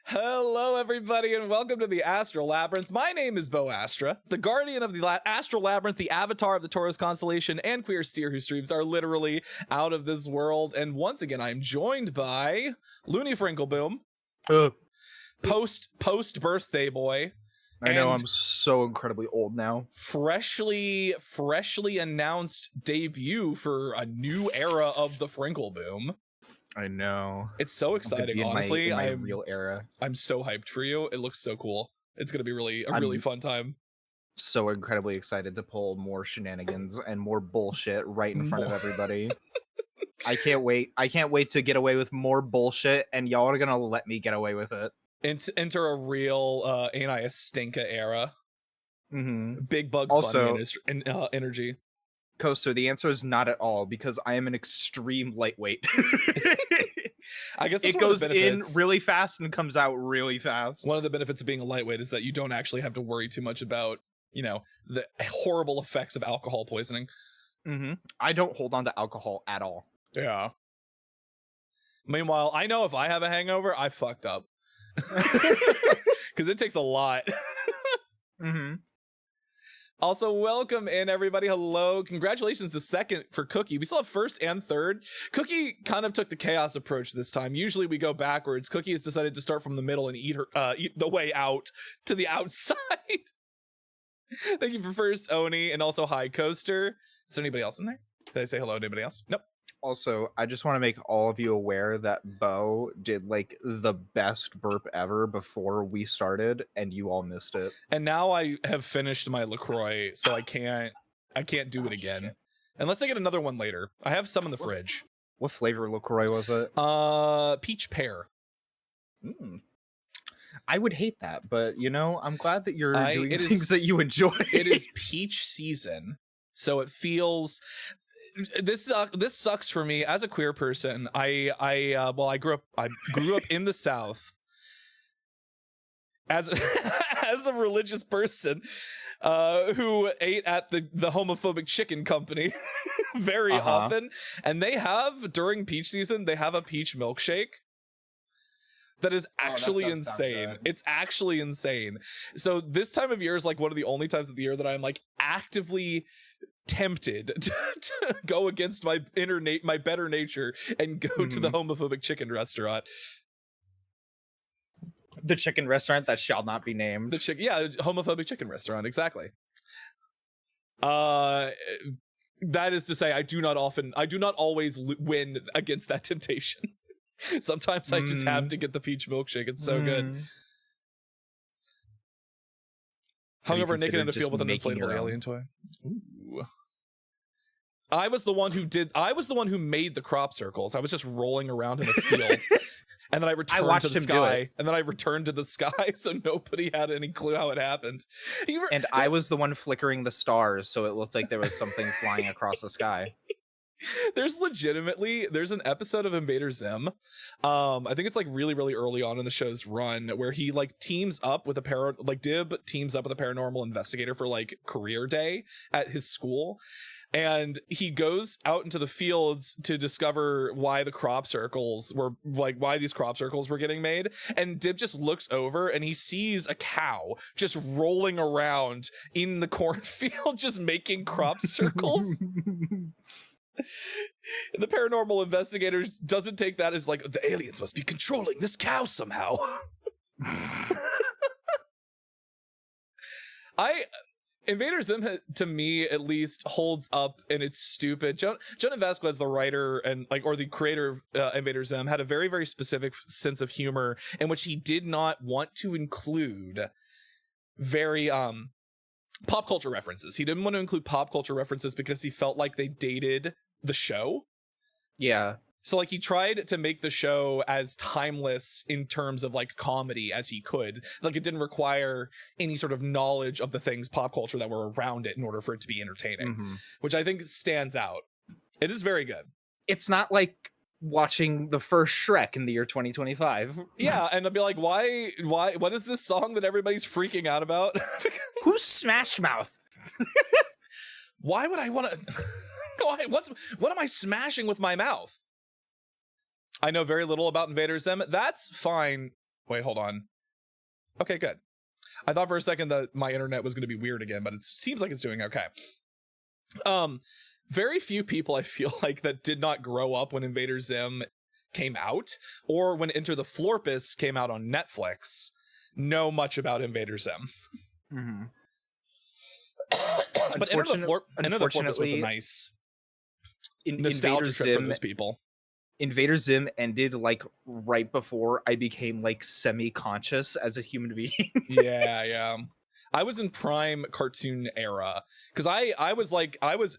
Hello, everybody, and welcome to the Astral Labyrinth. My name is Bo Astra, the guardian of the Astral Labyrinth, the avatar of the Taurus constellation, and queer steer whose streams are literally out of this world. And once again, I'm joined by Looney Frinkleboom, post birthday boy. I know, I'm so incredibly old now. Freshly announced debut for a new era of the Frinkleboom. I know. It's so exciting, honestly. In my real era. I'm so hyped for you. It looks so cool. It's gonna be really fun time. So incredibly excited to pull more shenanigans and more bullshit right in front of everybody. I can't wait. I can't wait to get away with more bullshit, and y'all are gonna let me get away with it. Enter a real ain't I a stinka era. Big Bugs also, Bunny energy. Coaster, the answer is not at all, because I am an extreme lightweight. I guess that's it goes in really fast and comes out really fast. One of the benefits of being a lightweight is that you don't actually have to worry too much about, the horrible effects of alcohol poisoning. I don't hold on to alcohol at all. Yeah. Meanwhile, I know if I have a hangover, I fucked up. Because it takes a lot. Also, welcome in, everybody. Hello. Congratulations to second for Cookie. We still have first and third. Cookie kind of took the chaos approach this time. Usually we go backwards. Cookie has decided to start from the middle and eat the way out to the outside. Thank you for first, Oni, and also hi, Coaster. Is there anybody else in there? Did I say hello to anybody else? Nope. Also, I just want to make all of you aware that Bo did like the best burp ever before we started, and you all missed it. And now I have finished my LaCroix, so I can't do it again. Shit. Unless I get another one later. I have some in the fridge. What flavor LaCroix was it? Peach pear. I would hate that, but I'm glad that you're doing things that you enjoy. It is peach season, so it feels. This sucks for me as a queer person. I grew up in the South as a religious person who ate at the homophobic chicken company very often, and they have during peach season they have a peach milkshake that is actually insane. It's actually insane. So this time of year is like one of the only times of the year that I'm like actively tempted to go against my my better nature and go to the homophobic chicken restaurant. The chicken restaurant that shall not be named. Homophobic chicken restaurant, exactly. That is to say, I do not always win against that temptation. Sometimes I just have to get the peach milkshake. It's so good. Hungover, naked in the field with an inflatable alien toy. Ooh. I was the one who made the crop circles. I was just rolling around in the field. And then I returned to the sky. And then I returned to the sky, so nobody had any clue how it happened. I was the one flickering the stars, so it looked like there was something flying across the sky. There's an episode of Invader Zim. I think it's like really, really early on in the show's run where he like teams up with Dib teams up with a paranormal investigator for like career day at his school. And he goes out into the fields to discover why these crop circles were getting made. And Dib just looks over and he sees a cow just rolling around in the cornfield, just making crop circles. The paranormal investigator doesn't take that as like the aliens must be controlling this cow somehow. Invader Zim, to me at least, holds up, and it's stupid. Jonah Vasquez, the writer or the creator of Invader Zim, had a very, very specific sense of humor in which he did not want to include very pop culture references. He didn't want to include pop culture references because he felt like they dated the show. Yeah. So like he tried to make the show as timeless in terms of like comedy as he could. Like it didn't require any sort of knowledge of the things pop culture that were around it in order for it to be entertaining, which I think stands out. It is very good. It's not like watching the first Shrek in the year 2025. Yeah, and I'd be like, why, what is this song that everybody's freaking out about? Who's Smash Mouth? Why would I want to... What am I smashing with my mouth? I know very little about Invader Zim. That's fine. Wait, hold on. Okay, good. I thought for a second that my internet was going to be weird again, but it seems like it's doing okay. Very few people I feel like that did not grow up when Invader Zim came out or when Enter the Florpus came out on Netflix know much about Invader Zim. Mm-hmm. But Enter the Florpus was a nice nostalgia trip for those people. Invader Zim ended like right before I became like semi-conscious as a human being. yeah. I was in prime cartoon era because I was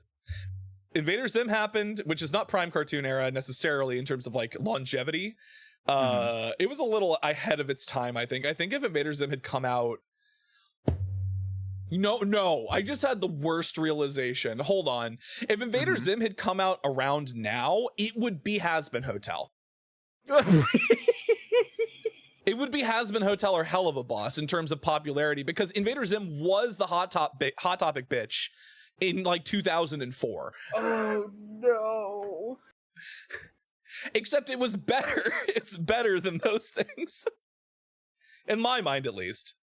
Invader Zim happened, which is not prime cartoon era necessarily in terms of like longevity. It was a little ahead of its time, I think. I think if Invader Zim had come out, no, I just had the worst realization. Hold on. If Invader Zim had come out around now, it would be Has-Been Hotel. It would be Has-Been Hotel or Hell of a Boss in terms of popularity, because Invader Zim was the hot topic bitch in like 2004. Oh no. Except it was better. It's better than those things. In my mind, at least.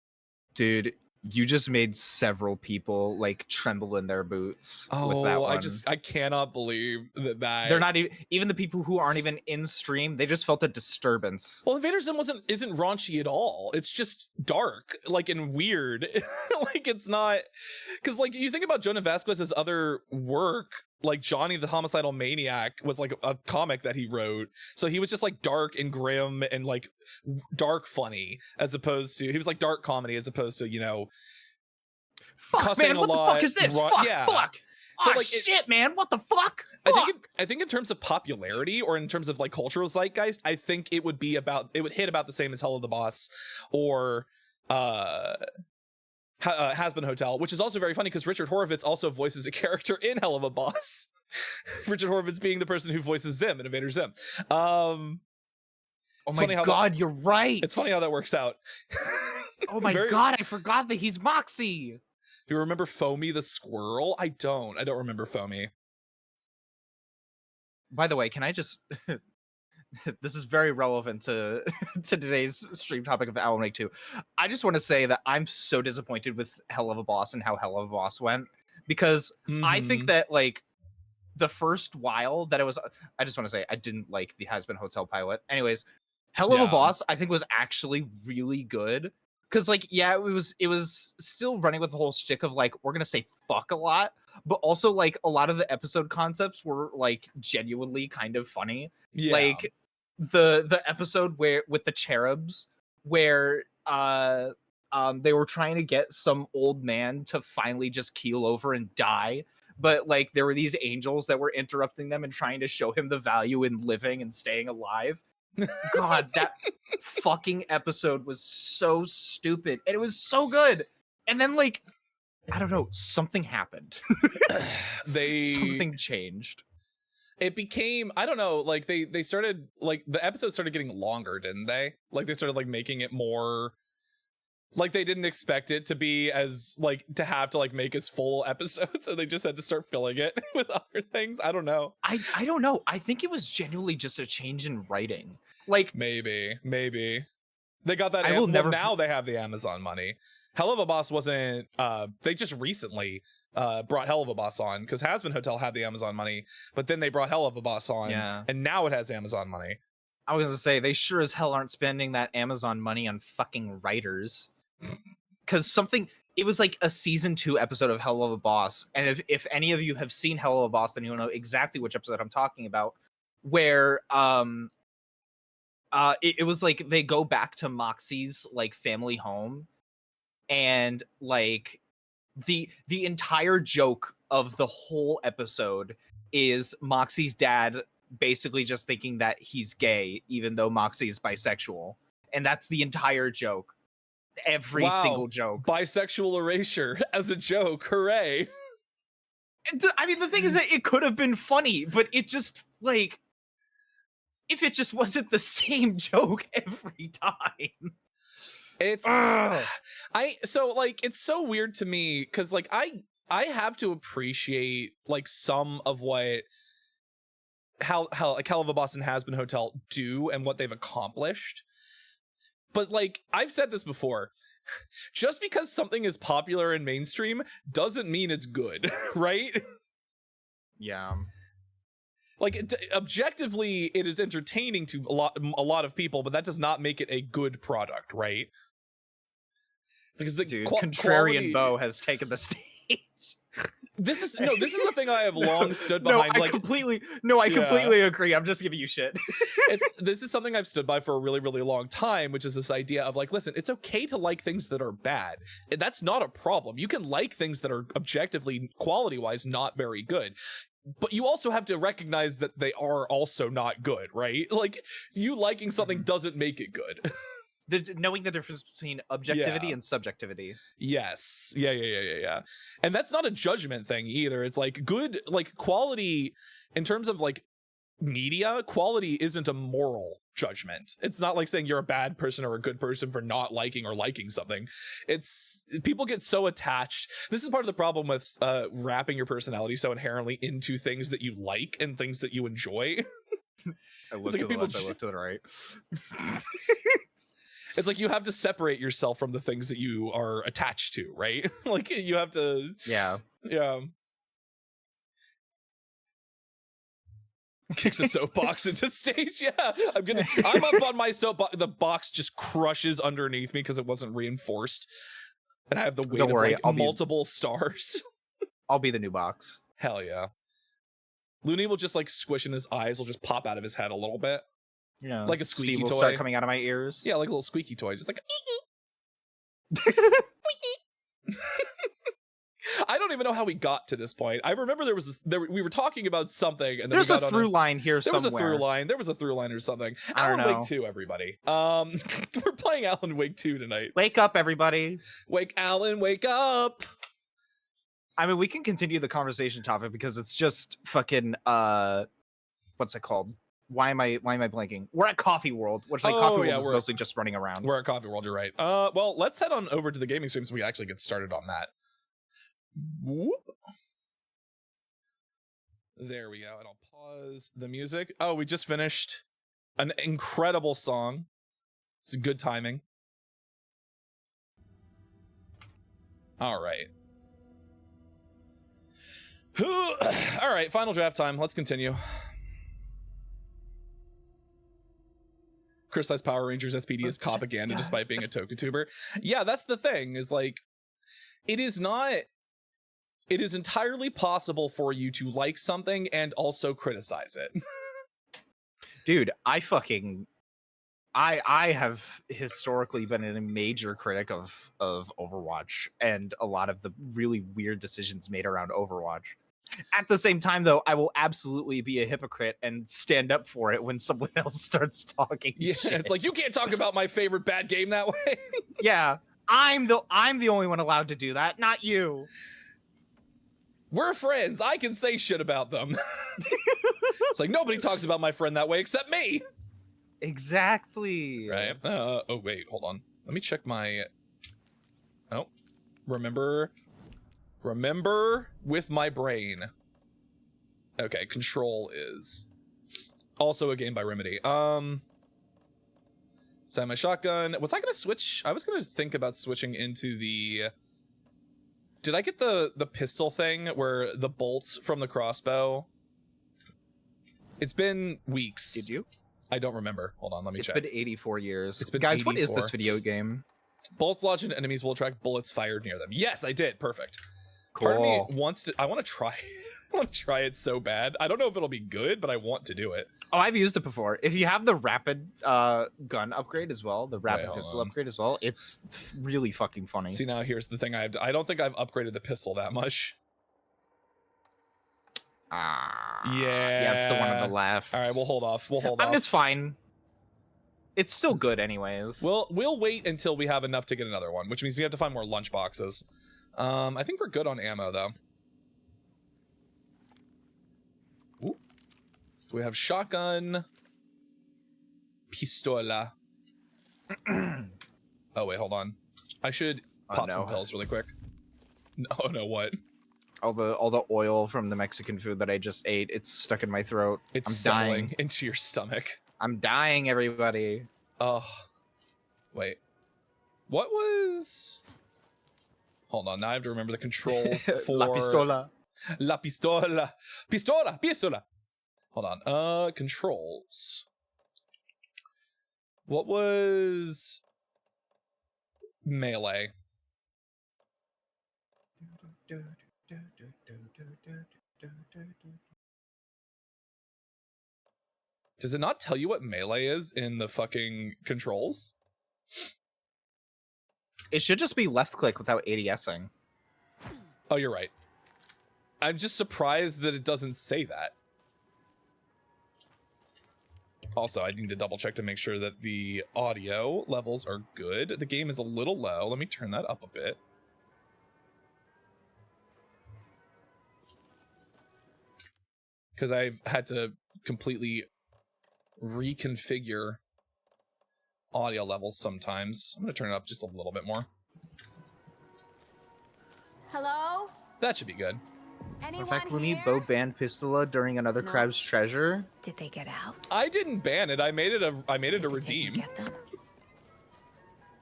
Dude, you just made several people like tremble in their boots with that one. I cannot believe that they're not even the people who aren't even in stream, they just felt a disturbance. Well, Invader Zim isn't raunchy at all. It's just dark, like, and weird. Like, it's not, because like you think about Jonah Vasquez's other work, like Johnny the Homicidal Maniac was like a comic that he wrote. So he was just like dark and grim and like dark funny, as opposed to, he was like dark comedy as opposed to, you know, fuck, cussing man, a what lot. The fuck is this? Fuck, yeah. Fuck. So Oh, like shit, man, what the fuck? I think in terms of popularity or in terms of like cultural zeitgeist, I think it would hit about the same as Hell of the Boss or Has-Been Hotel, which is also very funny because Richard Horvitz also voices a character in Hell of a Boss. Richard Horvitz being the person who voices Zim in Invader Zim. Oh my god, you're right. It's funny how that works out. Oh my god, I forgot that he's Moxie. Do you remember Foamy the squirrel? I don't remember Foamy. By the way, can I just this is very relevant to today's stream topic of Alan Wake 2. I just want to say that I'm so disappointed with Hell of a Boss and how Hell of a Boss went, because I think that like the first while that it was, I just want to say I didn't like the Has-Been Hotel pilot. Anyways, Hell of a Boss I think was actually really good. Cause like, yeah, it was still running with the whole shtick of like, we're gonna say fuck a lot, but also like a lot of the episode concepts were like genuinely kind of funny. Yeah. Like the episode where with the cherubs, where they were trying to get some old man to finally just keel over and die, but like there were these angels that were interrupting them and trying to show him the value in living and staying alive. God, that fucking episode was so stupid and it was so good. And then like, I don't know, something happened. Something changed. It became, I don't know, like they started, like the episodes started getting longer, didn't they? Like they started like making it more, like they didn't expect it to be as like to have to like make as full episodes, so they just had to start filling it with other things. I don't know. I don't know. I think it was genuinely just a change in writing. Like maybe they got that. Now they have the Amazon money. Hell of a Boss wasn't. They just recently brought Hell of a Boss on because Has-Been Hotel had the Amazon money, but then they brought Hell of a Boss on, and now it has Amazon money. I was gonna say they sure as hell aren't spending that Amazon money on fucking writers. Because it was like a season 2 episode of Hell of a Boss, and if any of you have seen Hell of a Boss, then you'll know exactly which episode I'm talking about, where it was like they go back to Moxie's like family home, and like the entire joke of the whole episode is Moxie's dad basically just thinking that he's gay even though Moxie is bisexual, and that's the entire joke. Every single joke. Bisexual erasure as a joke. Hooray. I mean, the thing is that it could have been funny, but it just like, if it just wasn't the same joke every time. It's so like it's so weird to me because like I have to appreciate like some of what how like Hell of a Boss and Has-Been Hotel do and what they've accomplished. But like I've said this before, just because something is popular and mainstream doesn't mean it's good, right? Yeah. Like objectively, it is entertaining to a lot of people, but that does not make it a good product, right? Because the Dude, quality... Contrarian Bo has taken the stage. This is the thing I have long stood behind. I completely agree. I'm just giving you shit. This is something I've stood by for a really, really long time, which is this idea of like, listen, it's okay to like things that are bad. That's not a problem. You can like things that are objectively, quality-wise, not very good. But you also have to recognize that they are also not good, right? Like, you liking something doesn't make it good. Knowing the difference between objectivity and subjectivity. Yes. Yeah. And that's not a judgment thing either. It's like good, like quality in terms of like media, quality isn't a moral judgment. It's not like saying you're a bad person or a good person for not liking or liking something. It's people get so attached. This is part of the problem with wrapping your personality so inherently into things that you like and things that you enjoy. I look to the left, I look to the right. It's like you have to separate yourself from the things that you are attached to, right? Like you have to... Yeah. Kicks a soapbox into stage. Yeah, I'm up on my soapbox. The box just crushes underneath me because it wasn't reinforced. And I have the weight of like multiple stars. I'll be the new box. Hell yeah. Looney will just like squish and his eyes will just pop out of his head a little bit. Yeah, like a squeaky Steve will toy start coming out of my ears. Yeah, like a little squeaky toy, just like. I don't even know how we got to this point. I remember we were talking about something, and then there's a through line here somewhere. There was a through line or something. I don't know. Alan Wake 2, everybody. We're playing Alan Wake 2 tonight. Wake up, everybody! Alan, wake up! I mean, we can continue the conversation topic because it's just fucking what's it called? Why am I blanking? We're at Coffee World, which like Coffee World is mostly just running around. We're at Coffee World, you're right. Well, let's head on over to the gaming stream so we actually get started on that. Whoop. There we go. And I'll pause the music. Oh, we just finished an incredible song. It's good timing. All right. All right, final draft time. Let's continue. Criticized Power Rangers SPD is propaganda despite being a Tokutuber. Yeah, that's the thing, is like, it is entirely possible for you to like something and also criticize it. Dude, I have historically been a major critic of Overwatch and a lot of the really weird decisions made around Overwatch. At the same time, though, I will absolutely be a hypocrite and stand up for it when someone else starts talking. Yeah, shit. It's like, you can't talk about my favorite bad game that way. Yeah, I'm the only one allowed to do that, not you. We're friends. I can say shit about them. It's like, nobody talks about my friend that way except me. Exactly. Right. Oh, wait, hold on. Let me check my... Oh, remember with my brain. Okay, Control is also a game by Remedy. Semi shotgun. Was I gonna switch? I was gonna think about switching into the... Did I get the pistol thing where the bolts from the crossbow? It's been weeks. Did you? I don't remember. Hold on, let me check. It's been 84 years. It's been Guys, 84. What is this video game? Both lodged enemies will attract bullets fired near them. Yes, I did. Perfect. Cool. Part of me wants to... I want to try it. I want to try it so bad. I don't know if it'll be good, but I want to do it. Oh, I've used it before. If you have the rapid gun upgrade as well, the rapid pistol upgrade as well, it's really fucking funny. See, now here's the thing. I don't think I've upgraded the pistol that much. Yeah, it's the one on the left. All right, we'll hold off. It's fine. It's still good anyways. We'll wait until we have enough to get another one, which means we have to find more lunch boxes. I think we're good on ammo though. Ooh. We have shotgun, pistola. Oh wait, hold on. I should pop some pills really quick. Oh no, what? All the oil from the Mexican food that I just ate, it's stuck in my throat. It's settling into your stomach. I'm dying, everybody. Oh, Wait. What was... Hold on, now I have to remember the controls for... La pistola. La pistola. Pistola. Hold on. Controls. What was melee? Does it not tell you what melee is in the fucking controls? It should just be left click without ADSing. Oh, you're right. I'm just surprised that it doesn't say that. Also, I need to double check to make sure that the audio levels are good. The game is a little low. Let me turn that up a bit. Because I've had to completely reconfigure audio levels sometimes. I'm going to turn it up just a little bit more. Hello? That should be good. Anyone Perfect Looney here? Bo banned Pistola during another No. Crab's Treasure. Did they get out? I didn't ban it. I made it a Did the Taken redeem. Get them?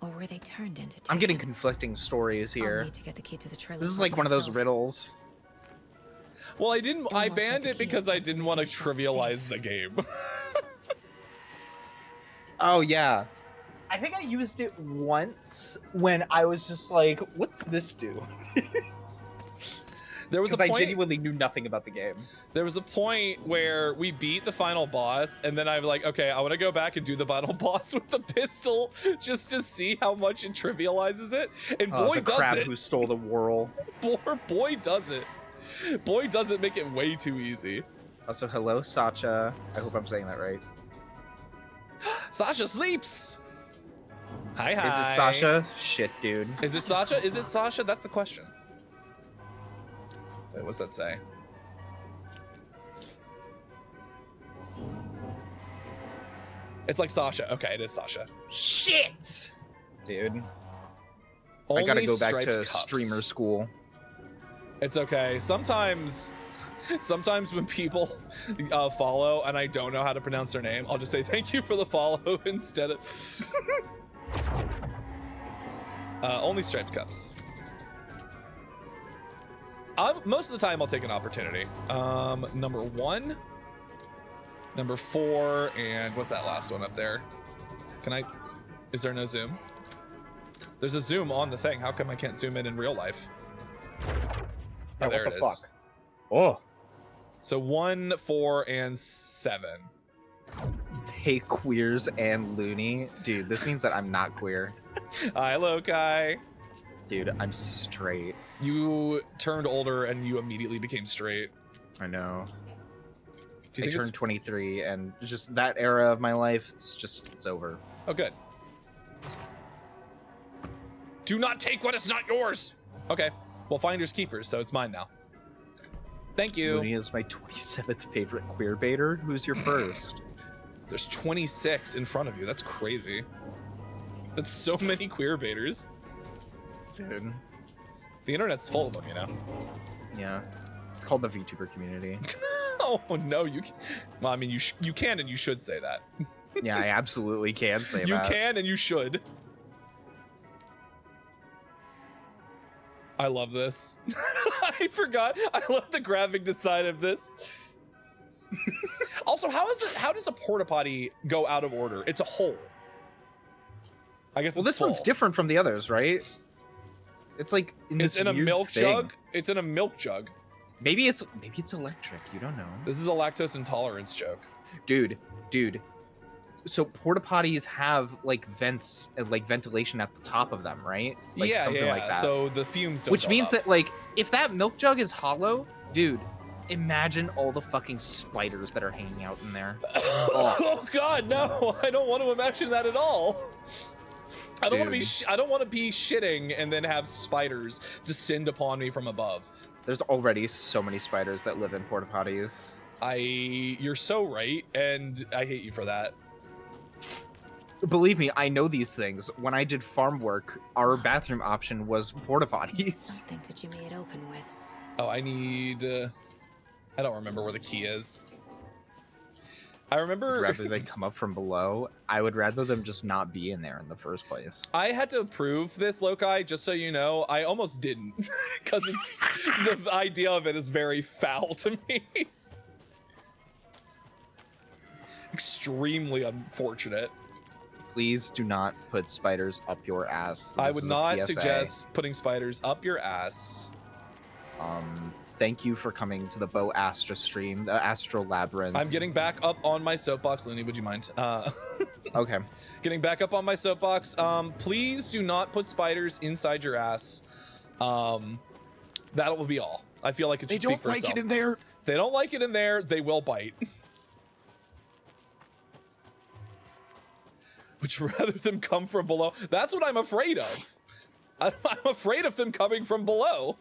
Or were they turned into I'm getting Taken? conflicting stories I'll here. need to get the key to the trailer This is park like one of those myself. riddles. Well, I didn't. I Almost banned like it the key because is I kept didn't in want to the shop trivialize safe. the game. Oh yeah. I think I used it once when I was just like, what's this do? There was a Because I point. genuinely knew nothing about the game. There was a point where we beat the final boss, and then I'm like, okay, I want to go back and do the final boss with the pistol just to see how much it trivializes it. And boy, The does crab it! who stole the whirl. Boy, does it! Boy, does it make it way too easy. Also, hello, Sacha. I hope I'm saying that right. Sasha sleeps. Hi, hi. Is this Sasha? Shit, dude. Is it Sasha? Is it Sasha? That's the question. Wait, what's that say? It's like Sasha. Okay, it is Sasha. Shit! Dude. Only I gotta go back striped to cups. streamer school. It's okay. Sometimes when people follow and I don't know how to pronounce their name, I'll just say thank you for the follow instead of only striped cups. Most of the time I'll take an opportunity. Number 1, number 4, and what's that last one up there? Is there no zoom? There's a zoom on the thing. How come I can't zoom in real life? Yeah, Oh, there what it the is. fuck? Oh. So 1, 4, and 7. Hey, queers and loony. Dude, this means that I'm not queer. Hi, Lokai. Dude, I'm straight. You turned older and you immediately became straight. I know. Do I you think turned 23, and just that era of my life, it's over. Oh, good. Do not take what is not yours. Okay. Well, finders keepers, so it's mine now. Thank you. Looney is my 27th favorite queer baiter. Who's your first? There's 26 in front of you. That's crazy. That's so many queer baiters. Dude. The internet's full of them, you know. Yeah. It's called the VTuber community. Oh no, well, I mean, you can and you should say that. Yeah, I absolutely can say You that. can and you should. I love this. I forgot. I love the graphic design of this. Also, how does a porta potty go out of order? It's a hole. I guess. Well, it's this one's full. different from the others, right? It's like in It's this in a weird milk thing. jug. It's in a milk jug. Maybe it's electric. You don't know, This is a lactose intolerance joke. dude. So porta potties have like vents and like ventilation at the top of them, right? Like Yeah, something yeah. like that. So the fumes don't. Which build means up. that like if that milk jug is hollow, dude, imagine all the fucking spiders that are hanging out in there. Oh God, no! I don't want to imagine that at all. I don't want to be. Dude. I don't want to be shitting and then have spiders descend upon me from above. There's already so many spiders that live in porta potties. You're so right, and I hate you for that. Believe me, I know these things. When I did farm work, our bathroom option was porta potties. Something to jimmy it open with. Oh, I need. I don't remember where the key is. I I'd remember rather they come up from below. I would rather them just not be in there in the first place. I had to approve this, Lokai, just so you know. I almost didn't, because it's the idea of it is very foul to me. Extremely unfortunate. Please do not put spiders up your ass. I This would is a not PSA. suggest putting spiders up your ass. Thank you for coming to the Bo Astra stream, the Astral Labyrinth. I'm getting back up on my soapbox, Looney. Would you mind? Okay. Getting back up on my soapbox. Please do not put spiders inside your ass. That will be all. I feel like it should speak for itself. there. They don't like it in there. They will bite. Would you rather them come from below? That's what I'm afraid of. I'm afraid of them coming from below.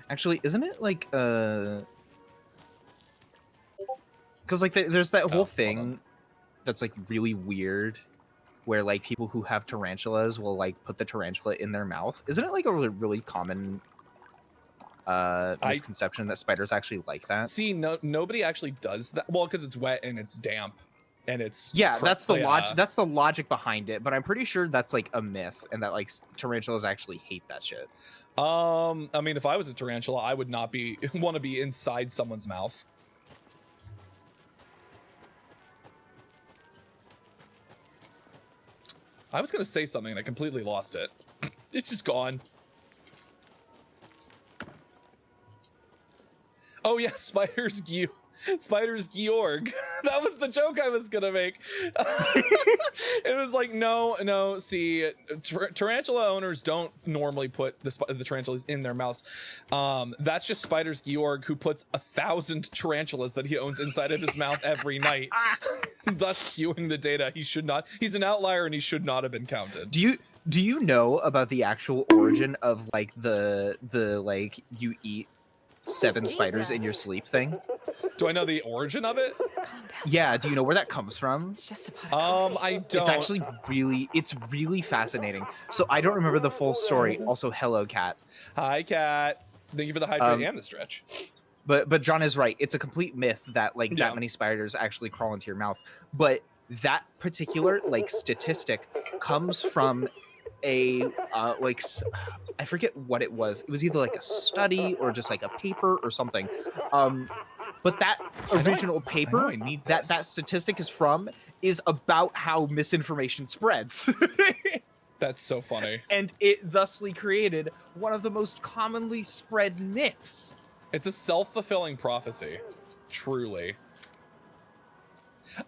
Actually, isn't it like because like there's that whole hold thing on. that's like really weird, where like people who have tarantulas will like put the tarantula in their mouth. Isn't it like a really common misconception that spiders actually like that? See, nobody actually does that. Well, because it's wet and it's damp, and it's That's the yeah. logic. That's the logic behind it. But I'm pretty sure that's like a myth, and that like tarantulas actually hate that shit. I mean, if I was a tarantula, I would not want to be inside someone's mouth. I was gonna say something and I completely lost it. It's just gone. Oh yeah, Spiders Georg. That was the joke I was gonna make. It was like, no. See, tarantula owners don't normally put the tarantulas in their mouths. That's just Spiders Georg, who puts 1,000 tarantulas that he owns inside of his mouth every night, thus skewing the data. He should not. He's an outlier, and he should not have been counted. Do you know about the actual origin of like the like you eat 7 spiders in your sleep thing? Do I know the origin of it? Calm down. Yeah, do you know where that comes from? It's just a part of I don't. It's actually really fascinating. So I don't remember the full story. Also, hello, Cat. Hi, Cat. Thank you for the hydrate and the stretch. But John is right. It's a complete myth that like Yeah. that many spiders actually crawl into your mouth. But that particular like statistic comes from a I forget what it was. It was either like a study or just like a paper or something. But that original paper I need that this. statistic is from is about how misinformation spreads. That's so funny. And it thusly created one of the most commonly spread myths. It's a self-fulfilling prophecy. Truly.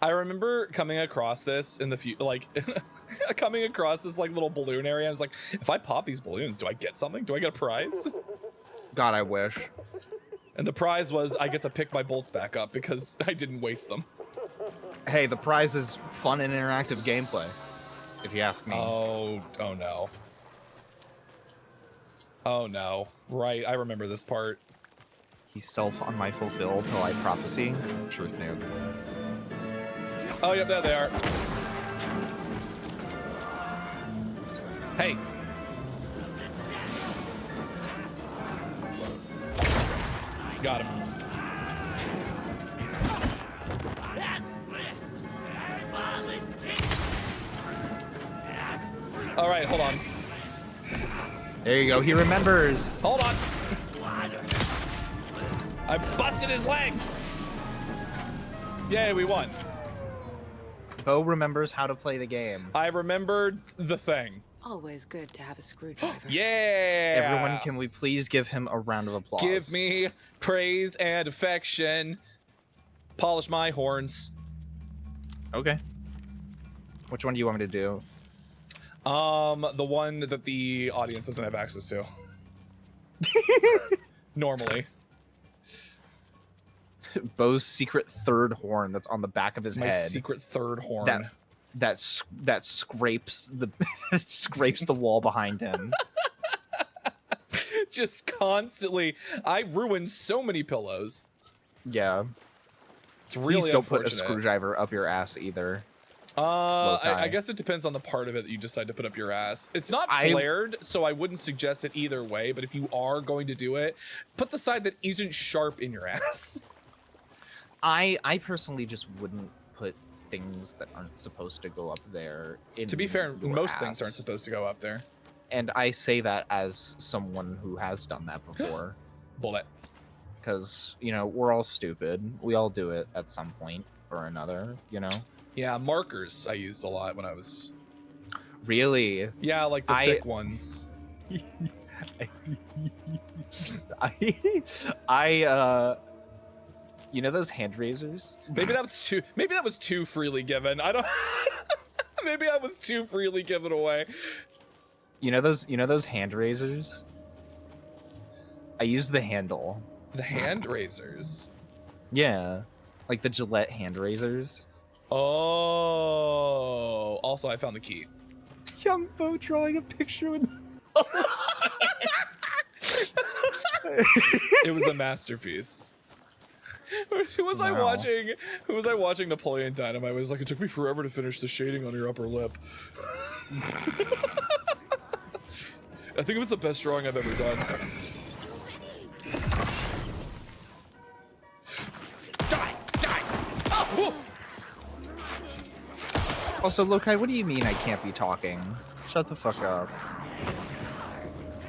I remember coming across this in the future, like coming across this like little balloon area. I was like, if I pop these balloons, do I get something? Do I get a prize? God, I wish. And the prize was I get to pick my bolts back up because I didn't waste them. Hey, the prize is fun and interactive gameplay, if you ask me. Oh no. Oh no. Right, I remember this part. He's self-unmyfulfilled till I prophecy. Truth nuke. Oh, yeah, there they are. Hey. Got him. All right, hold on. There you go. He remembers. Hold on. I busted his legs. Yay, we won. Bo remembers how to play the game. I remembered the thing. Always good to have a screwdriver. Yeah. Everyone, can we please give him a round of applause? Give me praise and affection. Polish my horns. Okay. Which one do you want me to do? The one that the audience doesn't have access to. Normally. Bo's secret third horn that's on the back of his My head. secret third horn. That scrapes the scrapes the wall behind him. Just constantly. I ruin so many pillows. Yeah. It's really Please don't put a unfortunate. screwdriver up your ass either. I guess it depends on the part of it that you decide to put up your ass. It's not flared, so I wouldn't suggest it either way. But if you are going to do it, put the side that isn't sharp in your ass. I personally just wouldn't put things that aren't supposed to go up there in To be fair, your most things ass. aren't supposed to go up there. And I say that as someone who has done that before. Bullet. Because, you know, we're all stupid. We all do it at some point or another, you know? Yeah, markers I used a lot when I was. Really? Yeah, like the I- thick ones. You know those hand razors? Maybe that was too. Maybe that was too freely given. I don't. Maybe I was too freely given away. You know those hand razors? I use the handle. The hand razors. Yeah. Like the Gillette hand razors. Oh. Also, I found the key. Young Bo drawing a picture with It was a masterpiece. Who was I Wow. watching? Who was I watching? Napoleon Dynamite. It was like, it took me forever to finish the shading on your upper lip. I think it was the best drawing I've ever done. Die! Die! Oh! Whoa. Also, Lokai, what do you mean I can't be talking? Shut the fuck up.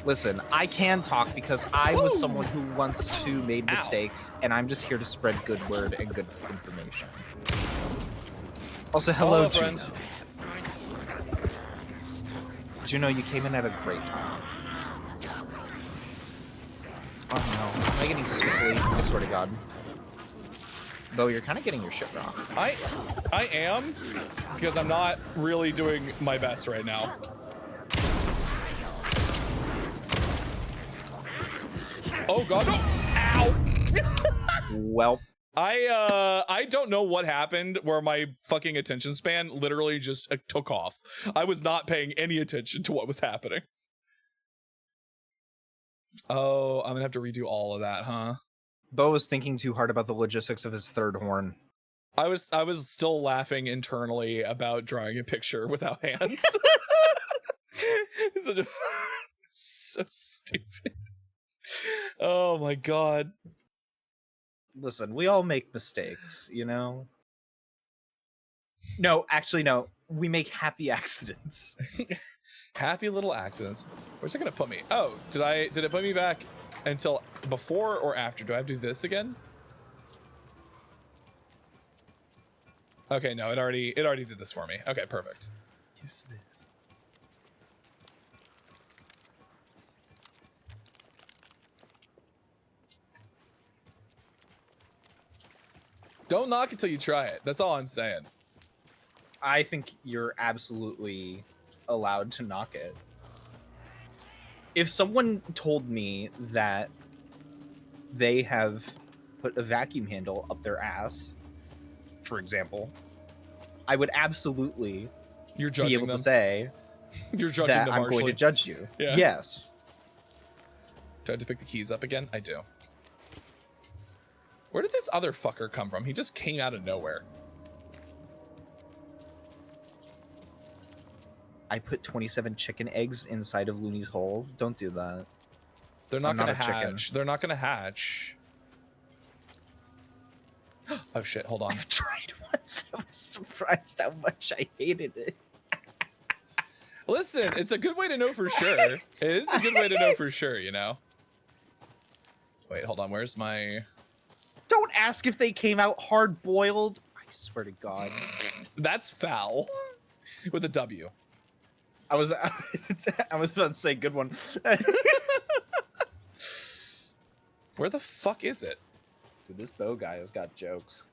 Listen, I can talk because I was someone who once too made Ow. mistakes, and I'm just here to spread good word and good information. Also, hello, friend. Juno. Juno, you came in at a great time. Oh no, am I getting swiftly? I swear to God. Bo, you're kind of getting your shit wrong. I am, because I'm not really doing my best right now. Oh god, no! Ow! Well, I don't know what happened where my fucking attention span literally just took off. I was not paying any attention to what was happening. Oh, I'm gonna have to redo all of that, huh? Bo was thinking too hard about the logistics of his third horn. I was still laughing internally about drawing a picture without hands. It's such a so stupid. Oh my god. Listen, we all make mistakes, you know? No, actually, no. We make happy accidents. Happy little accidents. Where's it gonna put me? Oh, did it put me back until before or after? Do I have to do this again? Okay, no, it already did this for me. Okay, perfect. Use this. Don't knock until you try it. That's all I'm saying. I think you're absolutely allowed to knock it. If someone told me that they have put a vacuum handle up their ass, for example, I would absolutely You're be judging able them. to say You're judging that them I'm harshly. going to judge you. Yeah. Yes. Do I have to pick the keys up again? I do. Where did this other fucker come from? He just came out of nowhere. I put 27 chicken eggs inside of Looney's hole. Don't do that. They're not I'm not gonna a chicken. hatch. They're not gonna hatch. Oh shit, hold on. I've tried once. I was surprised how much I hated it. Listen, it's a good way to know for sure. It is a good way to know for sure, you know? Wait, hold on. Where's my... Don't ask if they came out hard boiled. I swear to God. That's foul. With a W. I was about to say good one. Where the fuck is it? Dude, this bow guy has got jokes.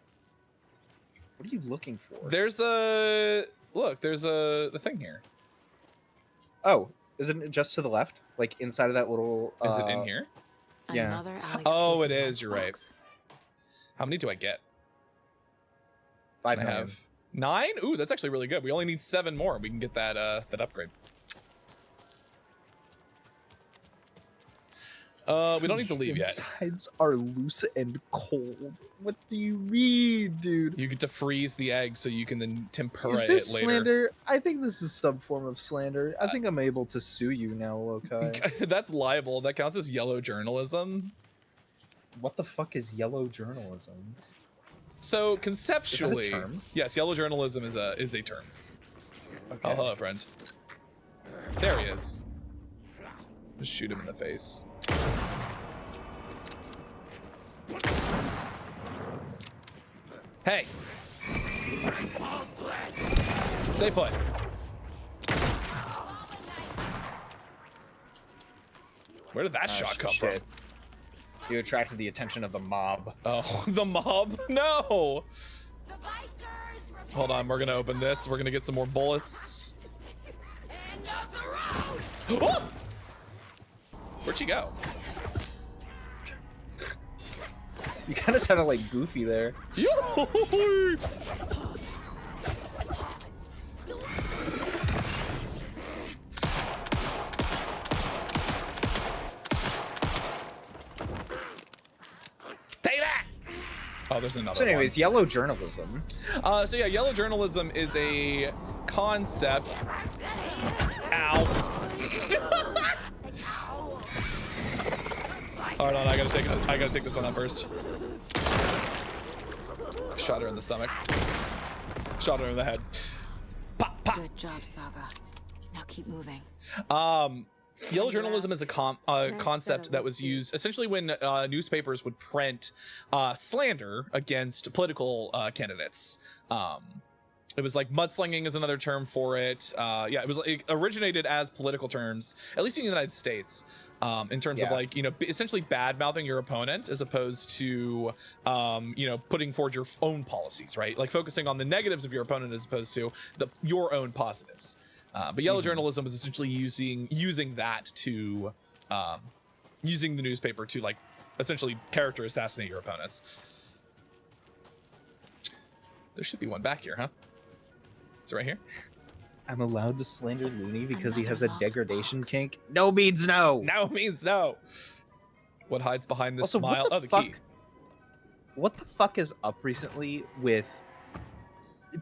What are you looking for? There's a... Look, there's the thing here. Oh, isn't it just to the left? Like inside of that little Is it in here? Yeah. Another Alex Oh, Casey it is, you're right. box. How many do I get? 5 I million. have 9? Ooh, that's actually really good. We only need 7 more. We can get that that upgrade. We don't need to leave yet. Insides are loose and cold. What do you mean, dude? You get to freeze the egg so you can then tempura Is this it later. slander? I think this is some form of slander. I think I'm able to sue you now, Lokai. That's liable. That counts as yellow journalism. What the fuck is yellow journalism? So conceptually, term? yes, yellow journalism is a term. Okay. Oh, hello, friend. There he is. Just shoot him in the face. Hey! Stay put. Where did that shot come from? You attracted the attention of the mob. Oh, the mob? No! Hold on, we're gonna open this. We're gonna get some more bullets. Oh! Where'd she go? You kind of sounded like Goofy there. Take that! Oh, there's another So anyways, one. yellow journalism. So yeah, yellow journalism is a concept. Ow. Hold on, I gotta take this one out first. Shot her in the stomach. Shot her in the head. Pop, pop. Good job, Saga. Now keep moving. Yellow journalism is a concept that was used essentially when newspapers would print slander against political candidates. It was like mudslinging is another term for it. Yeah, it originated as political terms, at least in the United States, in terms of like, you know, essentially bad mouthing your opponent as opposed to, you know, putting forward your own policies, right? Like focusing on the negatives of your opponent as opposed to your own positives. But yellow journalism is essentially using that to using the newspaper to like essentially character assassinate your opponents. There should be one back here, huh? Is it right here? I'm allowed to slander Looney because he has Another a locked degradation box. kink. No means no. No means no. What hides behind this Also, what smile? the Oh, the fuck? key. What the fuck is up recently with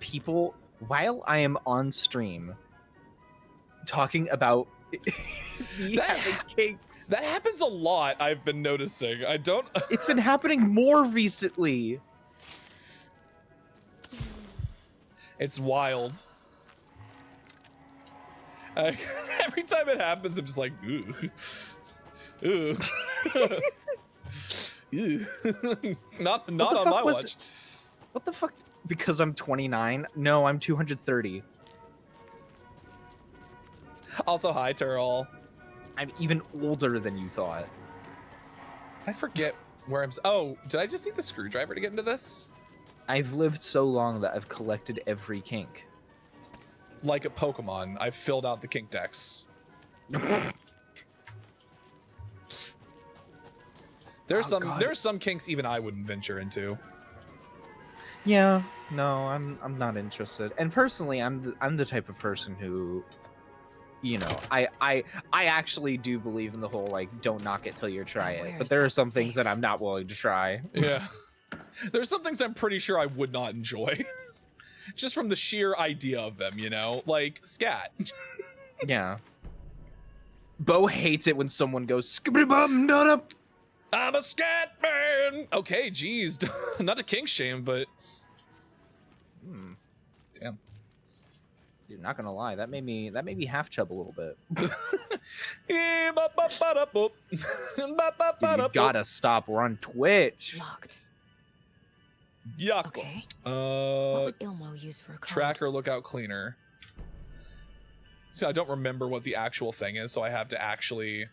people while I am on stream talking about me That having kinks? That happens a lot. I've been noticing. I don't. It's been happening more recently. It's wild. Every time it happens, I'm just like, ooh, ooh, Ew. not on my watch. What the fuck? Because I'm 29? No, I'm 230. Also, hi, Turl. I'm even older than you thought. I forget where I'm. Oh, did I just need the screwdriver to get into this? I've lived so long that I've collected every kink. Like a Pokemon, I've filled out the kink decks. There's God. there's some kinks even I wouldn't venture into. Yeah, no, I'm not interested. And personally, I'm the type of person who, you know, I actually do believe in the whole like don't knock it till you try it. Where But is there are that some things safe? that I'm not willing to try. Yeah. There's some things I'm pretty sure I would not enjoy. Just from the sheer idea of them, you know? Like scat. Yeah. Bo hates it when someone goes skibbity-bum-da-da. I'm a scat man. Okay, geez. Not a kink shame, but damn. Dude, not gonna lie, that made me half chub a little bit. Dude, you gotta stop. We're on Twitch. Locked. Yuck. Okay. What would Ilmo use for a code? Tracker lookout cleaner. So I don't remember what the actual thing is, so I have to actually.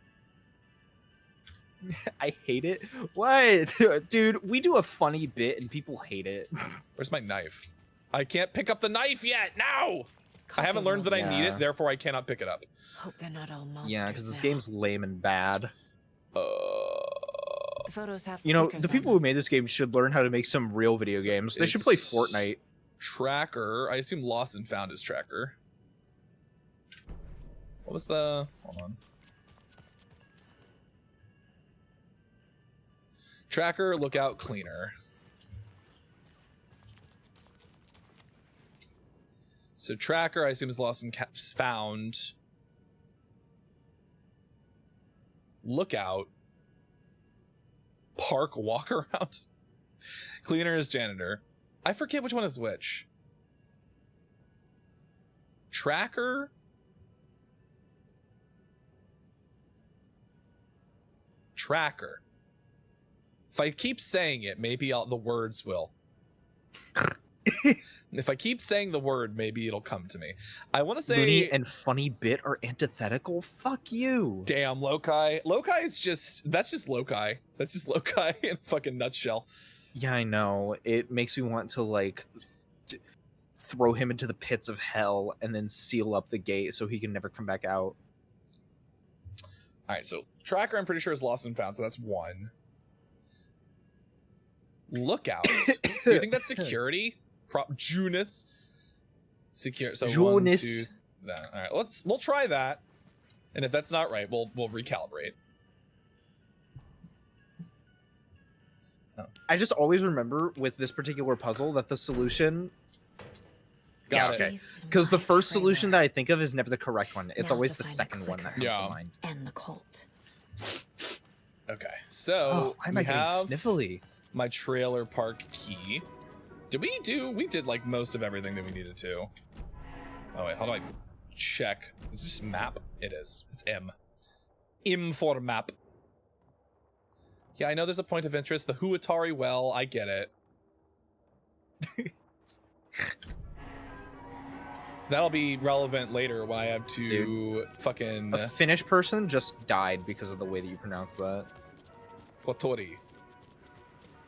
I hate it. What? Dude, we do a funny bit and people hate it. Where's my knife? I can't pick up the knife yet. No! I haven't learned that I need Yeah. it, therefore I cannot pick it up. Hope they're not all monsters. Yeah, because this now. game's lame and bad. The photos have You know, stickers the on people them. who made this game should learn how to make some real video games. They should play It's- Fortnite. Tracker. I assume Lost and Found is tracker. What was the. Hold on. Tracker, lookout, cleaner. So tracker, I assume, is lost and found. Lookout. Park walk around. Cleaner is janitor. I forget which one is which. Tracker? Tracker. If I keep saying it, maybe the words will. If I keep saying the word, maybe it'll come to me. I want to say... Loony and funny bit are antithetical? Fuck you. Damn, Lokai. Lokai is just... That's just Lokai. That's just Lokai in a fucking nutshell. Yeah, I know. It makes me want to, like, throw him into the pits of hell and then seal up the gate so he can never come back out. All right, so Tracker, I'm pretty sure, is lost and found, so that's one. Lookout. Do you think that's security? Junus. Secure. So one, Junus. two. That. All right, we'll try that. And if that's not right, we'll recalibrate. I just always remember with this particular puzzle that the solution... Got yeah, it. okay. Because the first solution that I think of is never the correct one. It's Now always to the find a second one that comes Yeah. to mind. And the cult. Okay, Oh, so why am we I getting have sniffly? my trailer park key. We did like most of everything that we needed to. Oh wait, how do I check? Is this map? It is. It's M. M for map. Yeah, I know there's a point of interest. The Huatari well, I get it. That'll be relevant later when I have to fucking A Finnish person just died because of the way that you pronounce that. Watori.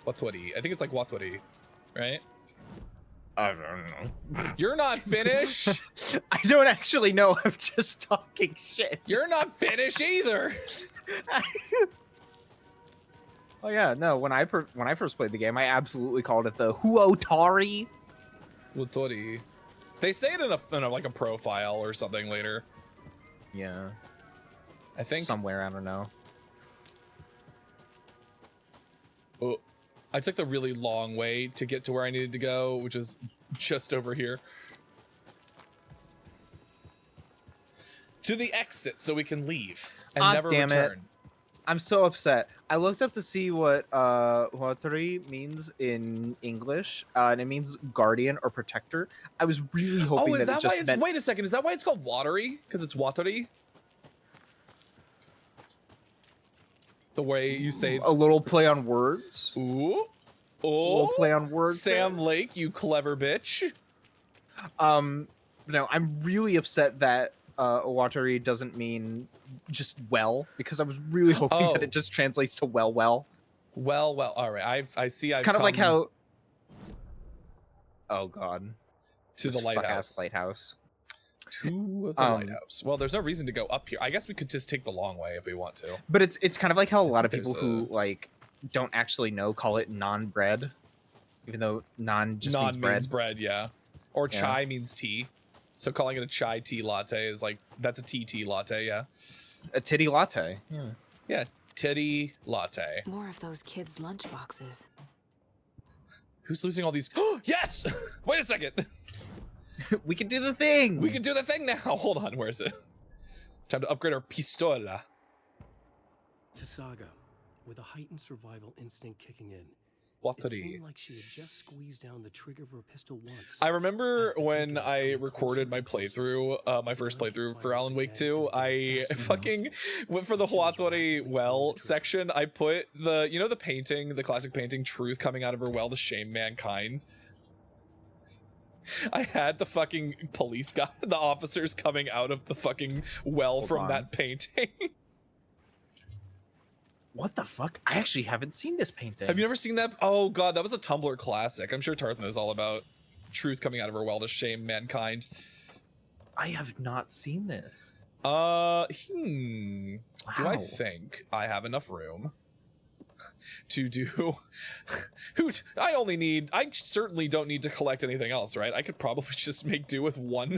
Watori. I think it's like Watori, right? I don't know. You're not Finnish. I don't actually know. I'm just talking shit. You're not Finnish either. Oh yeah, no. When I first played the game, I absolutely called it the Huotari. Watori. They say it in a like a profile or something later. Yeah, I think. somewhere, I don't know. Oh, I took the really long way to get to where I needed to go, which is just over here. To the exit so we can leave and Ah, never damn it. return. I'm so upset. I looked up to see what Huotari means in English, and it means guardian or protector. I was really hoping Oh, is that it that just why it's meant... wait a second, is that why it's called watery? Because it's watery? The way you say a little play on words. ooh. A little Oh play on words. Sam there. Lake, you clever bitch. No, I'm really upset that Huotari doesn't mean just well, because I was really hoping that Oh. it just translates to well. Well, all right. I see. I've It's kind of like come how... Oh god. to the This fuck-ass lighthouse. lighthouse. To the lighthouse. Well, there's no reason to go up here. I guess we could just take the long way if we want to. But it's kind of like how a lot of think people there's who like don't actually know call it non-bread, even though non just Non means bread. means bread, yeah. Or Yeah. chai means tea. So calling it a chai tea latte is like that's a tea latte, yeah. A titty latte. Yeah. Yeah, titty latte. More of those kids' lunchboxes. Who's losing all these? Yes! Wait a second. We can do the thing. We can do the thing now. Hold on, where is it? Time to upgrade our pistola. To Saga, with a heightened survival instinct kicking in. It Watery. seemed like she had just squeezed down the trigger of her pistol once. I remember As the when Tinkas I came recorded closer my and closer, playthrough, my first playthrough for Alan Wake 2, I fucking went for the Huatore well section. I put the, you know, the painting, the classic painting, truth coming out of her well to shame mankind. I had the fucking police guy, the officers coming out of the fucking well Hold from on. that painting. What the fuck? I actually haven't seen this painting. Have you never seen that? Oh god, that was a Tumblr classic. I'm sure Tarth knows all about truth coming out of her well to shame mankind. I have not seen this. Do I Wow. think I have enough room to do I certainly don't need to collect anything else, right? I could probably just make do with one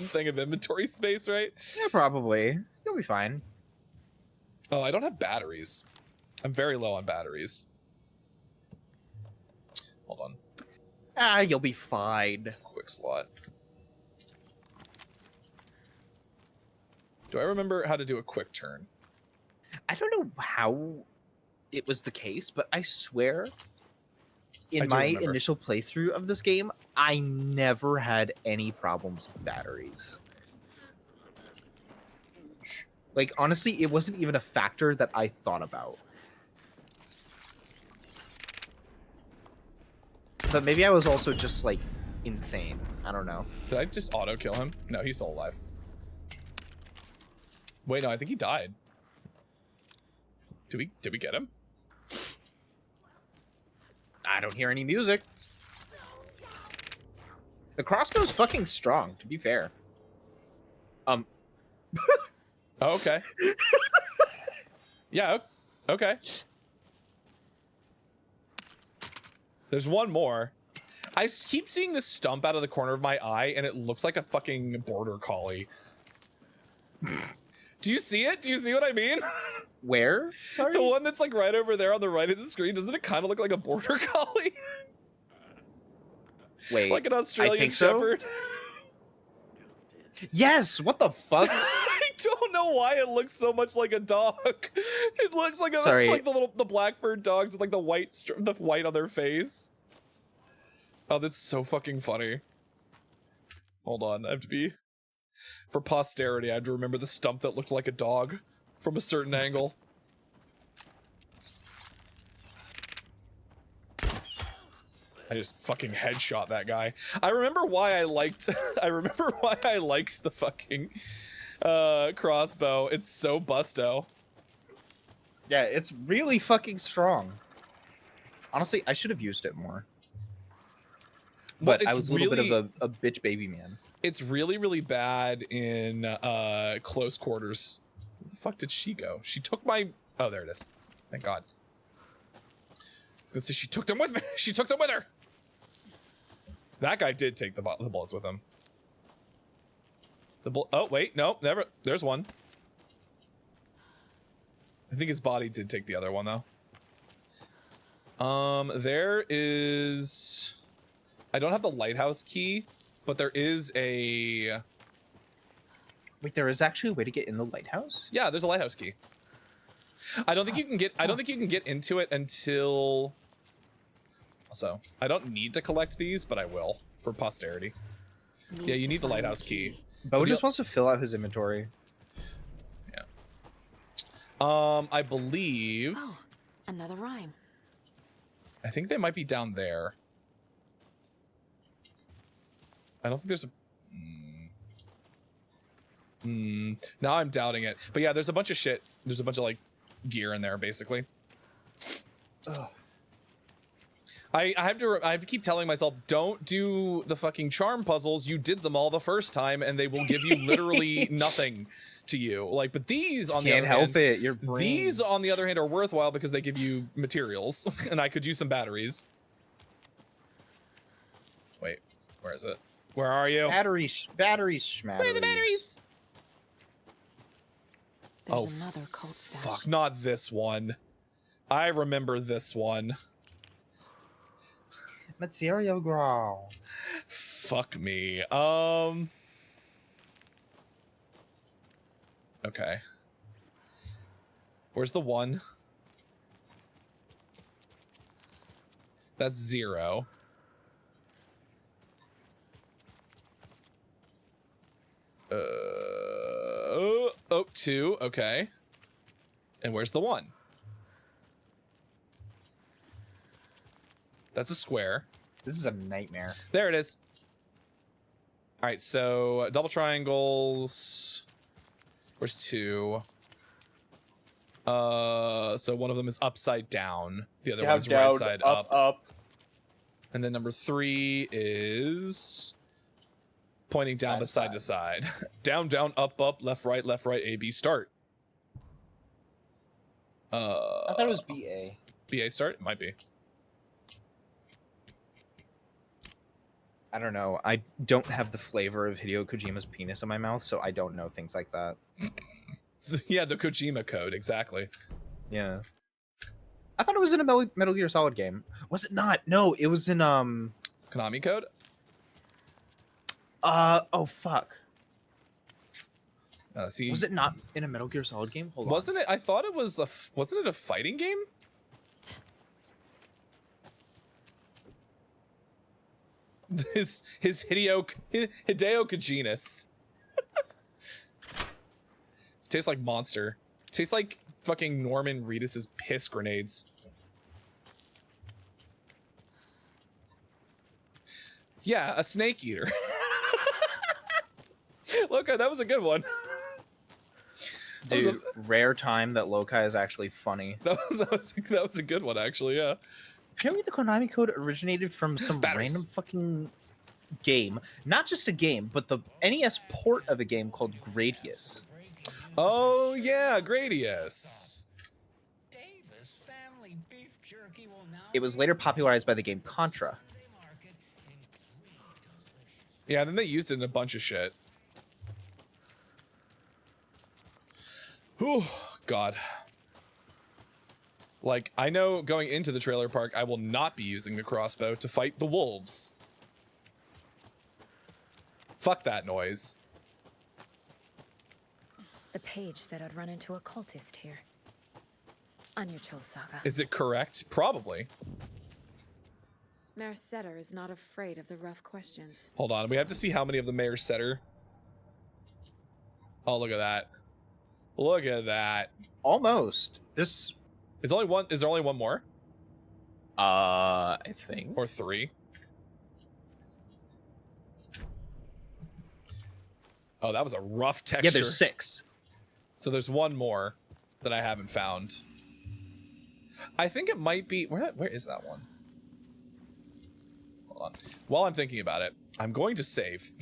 thing of inventory space, right? Yeah, probably. You'll be fine. Oh, I don't have batteries. I'm very low on batteries. Hold on. Ah, you'll be fine. Quick slot. Do I remember how to do a quick turn? I don't know how it was the case, but I swear in do my remember. initial playthrough of this game, I never had any problems with batteries. Like, honestly, it wasn't even a factor that I thought about. But maybe I was also just, like, insane. I don't know. Did I just auto kill him? No, he's still alive. Wait, no, I think he died. Did we get him? I don't hear any music. The crossbow's fucking strong, to be fair. Oh, okay. Yeah, okay. There's one more. I keep seeing this stump out of the corner of my eye, and it looks like a fucking border collie. Do you see it? Do you see what I mean? Where? Sorry? The one that's like right over there on the right of the screen, doesn't it kind of look like a border collie? Wait, Like an Australian think so? shepherd? Yes, what the fuck? I don't know why it looks so much like a dog. It looks like Sorry. like the black furred dogs with like the white on their face. Oh, that's so fucking funny. Hold on, I have to be for posterity. I have to remember the stump that looked like a dog from a certain angle. I just fucking headshot that guy. I remember why I liked I remember why I liked the fucking crossbow. It's so busto. Yeah, it's really fucking strong. Honestly, I should have used it more. But I it's was a little really- bit of a bitch baby man. It's really, really bad in close quarters. Where the fuck did she go? She took my... Oh, there it is. Thank God. I was gonna say she took them with me. She took them with her. That guy did take the bullets with him. Oh, wait. No, never. There's one. I think his body did take the other one, though. There is... I don't have the lighthouse key, but there is a... Wait, there is actually a way to get in the lighthouse? Yeah, there's a lighthouse key. I don't think you can get... I don't think you can get into it until... Also, I don't need to collect these, but I will for posterity. Yeah, you need the lighthouse key. Bo But just the- wants to fill out his inventory. I believe... Oh, another rhyme. I think they might be down there. I don't think there's a... Now I'm doubting it. But yeah, there's a bunch of shit. There's a bunch of, like, gear in there, basically. Ugh. I have to keep telling myself, don't do the fucking charm puzzles. You did them all the first time, and they will give you literally nothing to you. Like, but these, on the Can't other help hand, it. Your brain. these, on the other hand, are worthwhile because they give you materials, and I could use some batteries. Wait, where is it? Where are you? batteries, schmatteries. Where are the batteries? There's Oh, another cult stash. fuck, not this one. I remember this one. Material ground. Fuck me. Okay. Where's the one? That's 0. Oh, 2. Okay. And where's the 1? That's a square. This is a nightmare. There it is. All right, so double triangles. Where's 2? So one of them is upside down. The other one is right side up. And then number 3 is pointing down Side but to side to side. Down, down, up, up, left, right, A, B, start. I thought it was BA. BA start? It might be. I don't know. I don't have the flavor of Hideo Kojima's penis in my mouth, so I don't know things like that. Yeah, the Kojima code, exactly. Yeah. I thought it was in a Metal Gear Solid game. Was it not? No, it was in Konami code? oh fuck. See, Was it not in a Metal Gear Solid game? Hold on. wasn't it? I thought it was wasn't it a fighting game? his Hideo Kojinus. Tastes like Monster. Tastes like fucking Norman Reedus's piss grenades. Yeah, a snake eater. Look, that was a good one. Dude, rare time that Lokai is actually funny. That was a good one, actually. Yeah. Apparently, the Konami code originated from some Batteries. random fucking game. Not just a game, but the NES port of a game called Gradius. Oh yeah, Gradius. It was later popularized by the game Contra. Yeah, then they used it in a bunch of shit. Whew, God. Like, I know going into the trailer park, I will not be using the crossbow to fight the wolves. Fuck that noise. The page said I'd run into a cultist here. On your Cho Saga. Is it correct? Probably. Mayor Setter is not afraid of the rough questions. Hold on, we have to see how many of the Mayor Setter. Oh, look at that. Look at that. Almost. This, Is there only one more? I think. Or 3? Oh, that was a rough texture. Yeah, there's 6. So there's one more that I haven't found. I think it might be... Where is that one? Hold on. While I'm thinking about it, I'm going to save.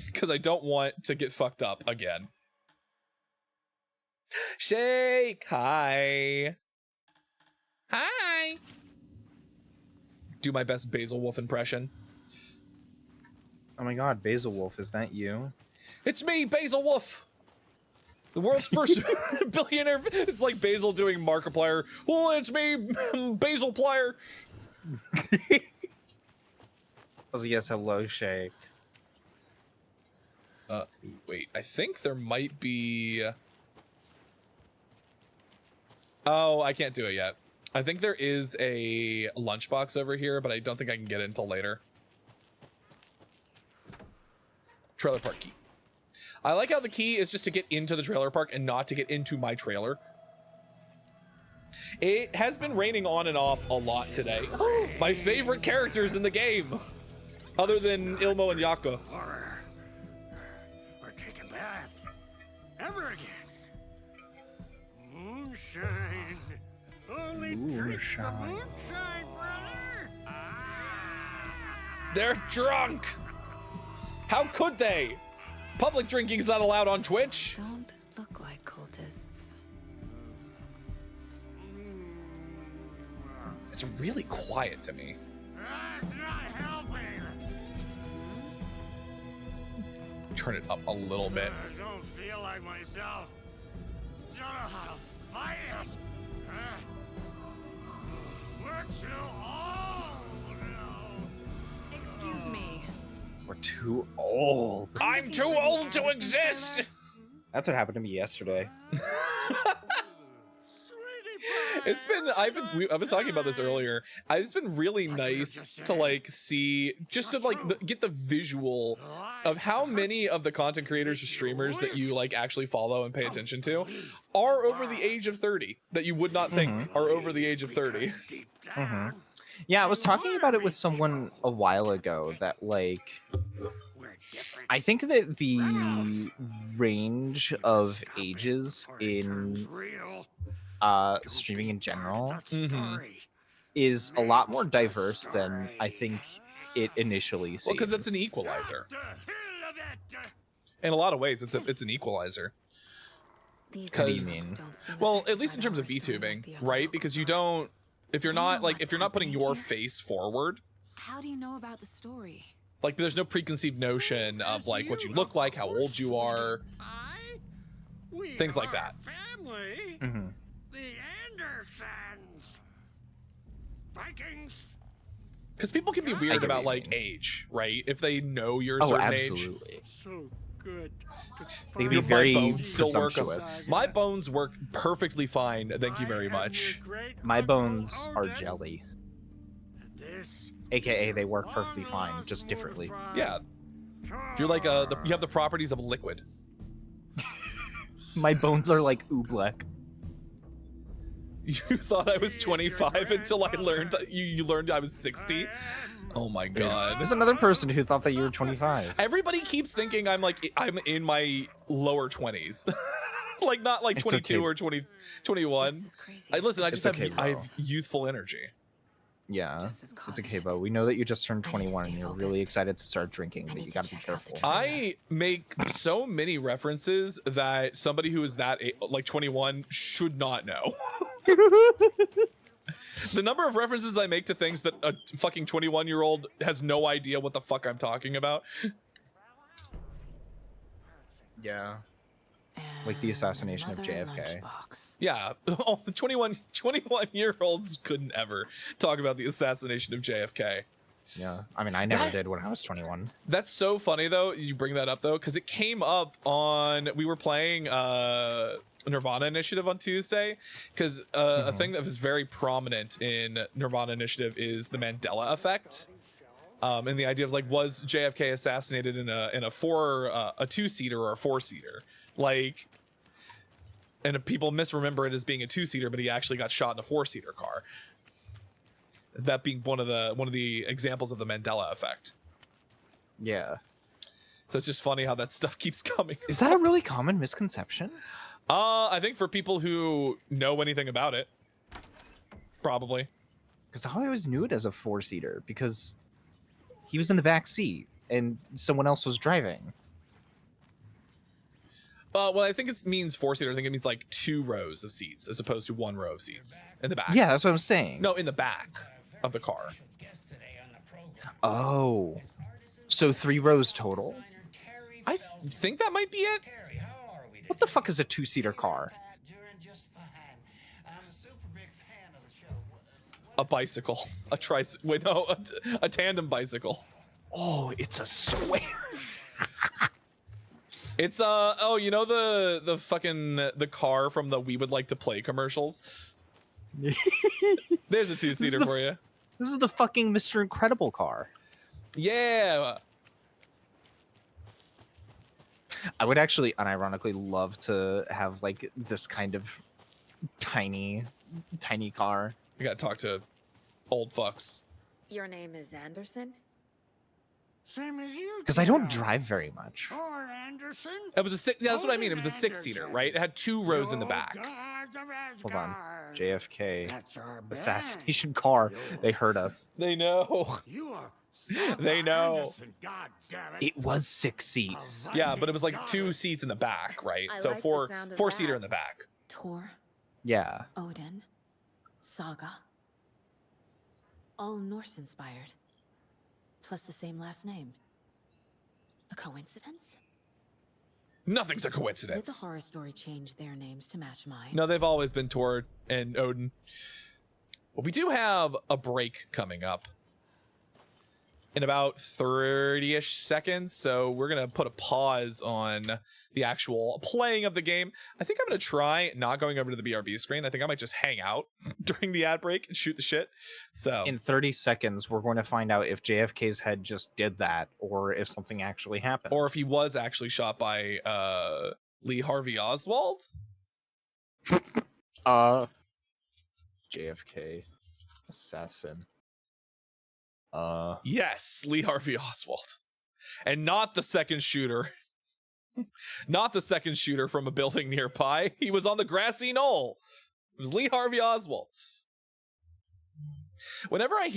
Because I don't want to get fucked up again. Shake! Hi! Hi! Do my best Basil Wolf impression. Oh my god, Basil Wolf, is that you? It's me, Basil Wolf! The world's first billionaire. It's like Basil doing Markiplier. Well, it's me, Basil Plier. I was yes, hello, Shake. Wait, I think there might be... Oh, I can't do it yet. I think there is a lunchbox over here, but I don't think I can get it until later. Trailer park key. I like how the key is just to get into the trailer park and not to get into my trailer. It has been raining on and off a lot today. My favorite characters in the game, other than Ilmo and Yaka. Horror. Or take a bath. Ever again. Moonshine. Only drink the Moonshine. moonshine, brother. They're drunk. How could they? Public drinking is not allowed on Twitch. Don't look like cultists. It's really quiet to me. That's not helping. Turn it up a little bit. I don't feel like myself. Don't know how to fight it. We're too old now. Excuse me. We're too old. I'm too old to exist. That's what happened to me yesterday. It's been I was talking about this earlier. It's been really nice to like see just to like get the visual of how many of the content creators or streamers that you like actually follow and pay attention to are over the age of 30 that you would not think are over the age of 30. Yeah, I was talking about it with someone a while ago that like I think that the range of ages in streaming in general is a lot more diverse than I think it initially seems. Well, because that's an equalizer. In a lot of ways, it's an equalizer. These What do you things mean? don't seem Well, affected at least by in the terms of harsh tone VTubing, the other right? one. Because you don't, if you're not putting your face forward, How do you know about the story? like there's no preconceived notion of like what you look like, how old you are, things like that. Family. Mhm. The Andersons. Vikings. Because people can be get weird what about you like mean. age, right? If they know you're a Oh, certain age. absolutely. So good. They can be My very bones still work. presumptuous. My bones work perfectly fine. Thank you very much. My bones are jelly. This AKA they work perfectly fine, just differently. Yeah, you're like you have the properties of liquid. My bones are like oobleck. You thought I was 25 until I learned you learned I was 60. Oh my god. There's another person who thought that you were 25. Everybody keeps thinking I'm in my lower 20s. Like not like It's 22 okay. or 21. Just as crazy. Listen, I It's just have okay, I bro. have youthful energy. Yeah, Just as it's okay, confident. Bo. We know that you just turned I need to 21 stay and you're focused. really excited to start drinking, I but need you to gotta be check out the careful. trail. I make so many references that somebody who is like 21 should not know. The number of references I make to things that a fucking 21-year-old has no idea what the fuck I'm talking about. Yeah. Like the assassination of Another JFK. lunchbox. Yeah, oh, the 21-year-olds couldn't ever talk about the assassination of JFK. Yeah. I mean, I never That- did when I was 21. That's so funny though. You bring that up though, because it came up on we were playing Nirvana Initiative on Tuesday, because a thing that was very prominent in Nirvana Initiative is the Mandela effect, and the idea of like, was JFK assassinated in a a 2-seater or a 4-seater, like, and people misremember it as being a 2-seater, but he actually got shot in a 4-seater car. That being one of the examples of the Mandela effect. Yeah. So it's just funny how that stuff keeps coming. Is that a really common misconception? I think for people who know anything about it, probably. Because I always knew it as a 4-seater because he was in the back seat and someone else was driving. Well, I think it means 4-seater. I think it means like 2 rows of seats as opposed to 1 row of seats in the back. Yeah, that's what I'm saying. No, in the back of the car. Oh. So 3 rows total? I think that might be it. What the fuck is a 2-seater car? A bicycle, a tricycle. Wait, no, a tandem bicycle. Oh, it's a swear. It's oh, you know the fucking the car from the We Would Like to Play commercials. There's a 2-seater the- for you. This is the fucking Mr. Incredible car. Yeah. I would actually unironically love to have like this kind of tiny car. We gotta talk to old fucks. Your name is Anderson? Same as you. Because I don't Kiddo. drive very much. Or Anderson. It was a six. Yeah, that's what I mean. It was a 6-seater, right? It had 2 rows in the back. Hold on. JFK That's our band. assassination car. They heard us. They know. You are. They know. Anderson, God damn it. It was 6 seats. Yeah, but it was like 2 seats in the back, right? I So like the four sound of 4-seater that. in the back. Tor, Yeah. Odin, Saga. All Norse inspired. Plus the same last name. A coincidence? Nothing's a Did the coincidence. horror story change their names to match mine? No, they've always been Tor and Odin. But we do have a break coming up in about 30-ish seconds, so we're gonna put a pause on the actual playing of the game. I think I'm gonna try not going over to the BRB screen. I think I might just hang out during the ad break and shoot the shit. So In 30 seconds, we're going to find out if JFK's head just did that or if something actually happened. or if he was actually shot by Lee Harvey Oswald. JFK assassin. Yes, Lee Harvey Oswald. And not the second shooter. Not the second shooter from a building nearby. He was on the grassy knoll. It was Lee Harvey Oswald. Whenever I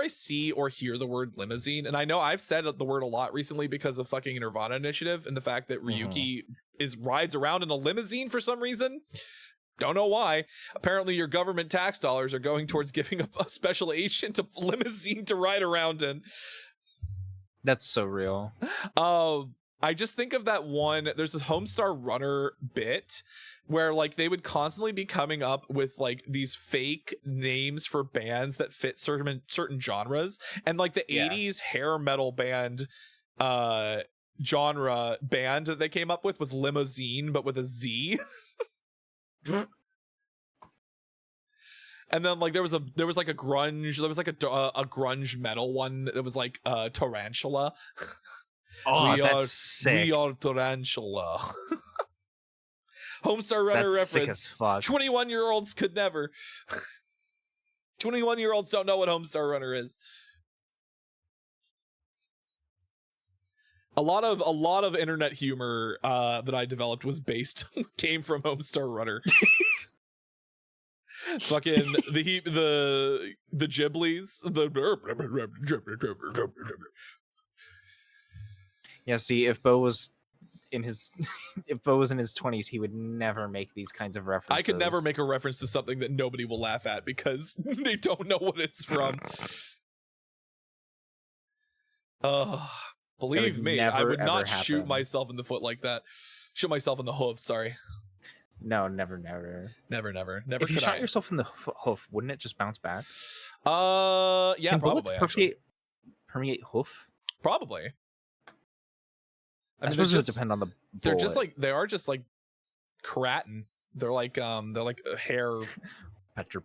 see or hear the word limousine, and I know I've said the word a lot recently because of fucking Nirvana Initiative and the fact that Ryuki rides around in a limousine for some reason. Don't know why. Apparently your government tax dollars are going towards giving a special agent a limousine to ride around in. That's so real. I just think of that one. There's this Homestar Runner bit where like they would constantly be coming up with like these fake names for bands that fit certain genres, and like the Yeah. 80s hair metal band genre band that they came up with was Limousine, but with a Z. And then like there was like a grunge, there was like a grunge metal one that was like Tarantula. Oh, we that's are sick. we are Tarantula. Homestar Runner That's sick reference. as fuck. 21-year-olds could never. 21-year-olds don't know what Homestar Runner is. A lot of internet humor that I developed came from Homestar Runner. Fucking the Ghiblies, Yeah, see, if Bo was in his 20s, he would never make these kinds of references. I could never make a reference to something that nobody will laugh at because they don't know what it's from. Believe me, I never, would not ever shoot happen. myself in the foot like that. Shoot myself in the hoof, sorry. No, never. Never If you could shot I. yourself in the hoof, wouldn't it just bounce back? Yeah, Can bullets probably. Actually. permeate hoof? Probably. I mean, suppose it would just- depend on the They're just bullet. like they are just like keratin. They're like a hair. Petcher.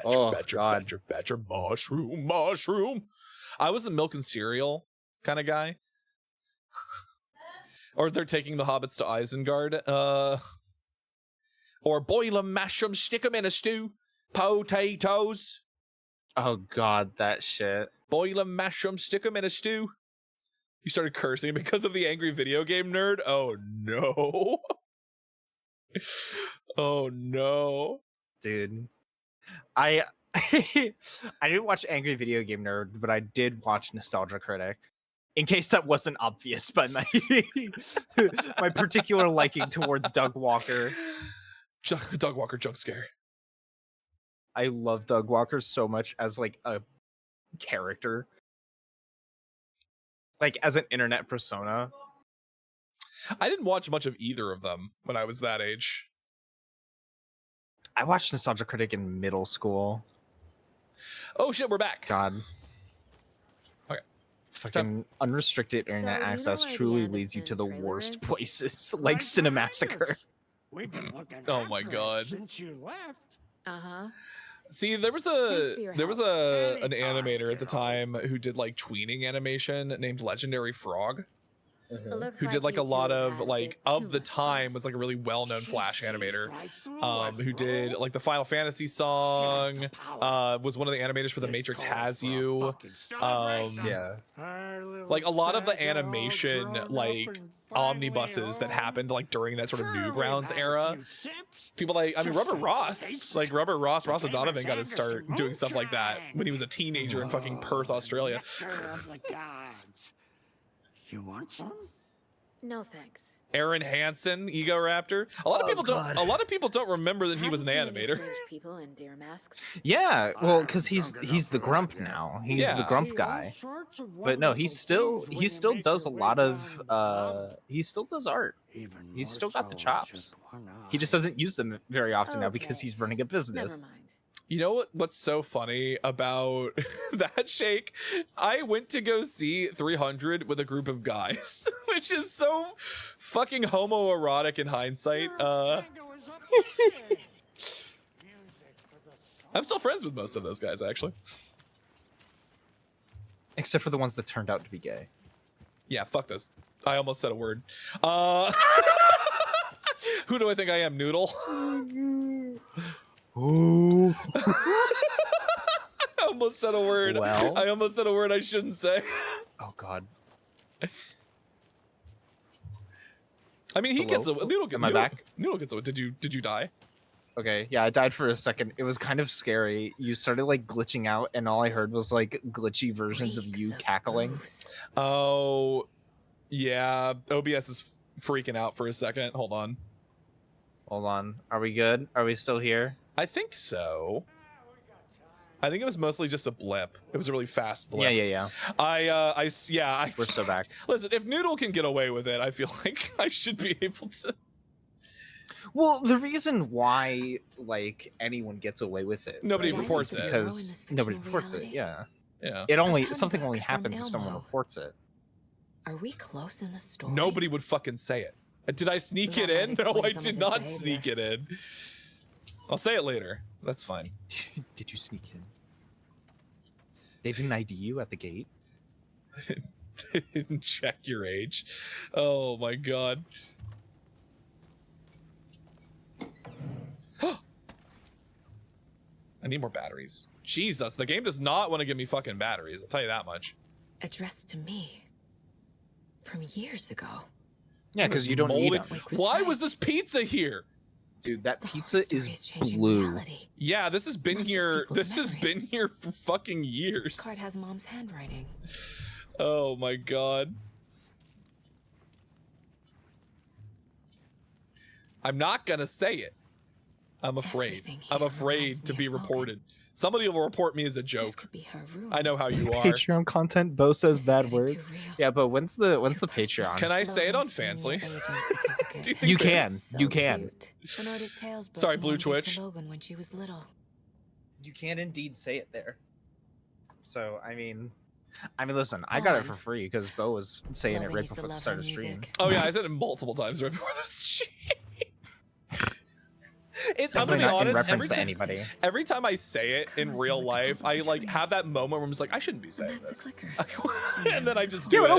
Oh, God. badger, mushroom. I was a milk and cereal kind of guy. Or they're taking the hobbits to Isengard. Or boil 'em, mash 'em, stick 'em in a stew. Potatoes. Oh god, that shit. Boil 'em, mash 'em, stick 'em in a stew. You started cursing because of the angry video game nerd? Oh no. Oh no. Dude. I I didn't watch Angry Video Game Nerd, but I did watch Nostalgia Critic. In case that wasn't obvious by my my particular liking towards Doug Walker. Doug Walker junk scare. I love Doug Walker so much as like a character. Like as an internet persona. I didn't watch much of either of them when I was that age. I watched Nostalgia Critic in middle school. Oh shit, we're back. God. Okay. Fucking unrestricted internet you know access where the truly leads you to the Anderson trailer worst is? places, like Right Cinemassacre. behind us. We've been looking Oh my after it God. since you left. Uh-huh. See, there was Thanks for your an help. animator at the Anytime, time who did like tweening animation named Legendary Frog, It looks who did like you a lot two of had a like bit of too the much time was like a really well-known She Flash sees animator. right through us, Who did bro. like the Final Fantasy song, was one of the animators for The This Matrix calls Has for a You. fucking celebration. Yeah. Our little Like a lot of the fat dog animation grown up like and omnibuses that finally happened like during that sort of home. Sure, Newgrounds we've had a era. few sips. People like, I mean, Just Rubber a Ross, taste. like Ross Famous O'Donovan got his start Anderson doing stuff like that moonshine. when he was a teenager in fucking Perth, Australia. Nectar of the gods. You want some? No thanks. Aaron Hansen, Ego Raptor. A lot of Oh, people God. don't. A lot of people don't remember that he Have was an you seen any animator. strange people in deer masks? Yeah, well, I'm because he's drunk the enough grump for that. now. He's Yeah. the grump See all guy. sorts of But no, wonderful things when he you still make does a your way lot down of the mountain. he still does art. Even he's more still got the so with chops. just one He just eye. doesn't use them very often now because Okay. he's running a Never business. mind. You know what's so funny about that, Shake? I went to go see 300 with a group of guys, which is so fucking homoerotic in hindsight. Tango is up to stay. Music for the I'm still friends with most of those guys, actually. Except for the ones that turned out to be gay. Yeah, fuck this. I almost said a word. Who do I think I am, Noodle? Ooh. I almost said a word. Well. I almost said a word I shouldn't say. Oh god. I mean, he gets a Hello? Noodle. Am I back? Noodle gets a. Did you die? Okay, yeah, I died for a second. It was kind of scary. You started like glitching out, and all I heard was like glitchy versions of Reeks you cackling. booze. Oh, yeah. OBS is freaking out for a second. Hold on. Hold on. Are we good? Are we still here? I think so. I think it was mostly just a blip. It was a really fast blip. Yeah. I We're still back. Listen, if Noodle can get away with it, I feel like I should be able to. Well, the reason why like anyone gets away with it Nobody Right, reports is it. because- because in this nobody fictional reports it. reality? Yeah. Yeah. It only I come something only back from happens if someone Elmo. reports it. Are we close in the story? Nobody would fucking say it. Did I sneak That it in? might No, I explain some did of his not behavior. sneak it in. I'll say it later. That's fine. Did you sneak in? They didn't ID you at the gate? Didn't check your age. Oh my god. I need more batteries. Jesus, the game does not want to give me fucking batteries. I'll tell you that much. Addressed to me. From years ago. Yeah, because you don't need Molded- them. Why was this pizza here? Dude, that The whole pizza story is changing blue. reality. Yeah, this has been Not just here. people's This has memories. been here for fucking years. Card has Mom's handwriting. Oh my god. I'm not gonna say it. I'm afraid. Everything I'm here afraid reminds to me be of Logan. reported. Somebody will report me as a This joke. could be her room. I know how you are. Patreon content. Bo says This is bad getting words. too real. Yeah, but when's the Too personal. Patreon? Can I say it on Logan's senior Fansly? agent certificate. Do you think You that- can. So You can. cute. The Nordic Tales book Sorry, Mom Blue gave to Twitch. Logan when she was little. You can indeed say it there. So I mean, listen, I got it On. for free because Bo was saying Logan it right used to before the love start her of stream. music. Oh yeah, I said it multiple times right before this shit. I'm Definitely gonna be not in honest. reference to anybody. Every time I say it in real life, I like have that moment where I'm just like, I shouldn't be And saying that's the this, clicker. and then I just do Yeah, but it.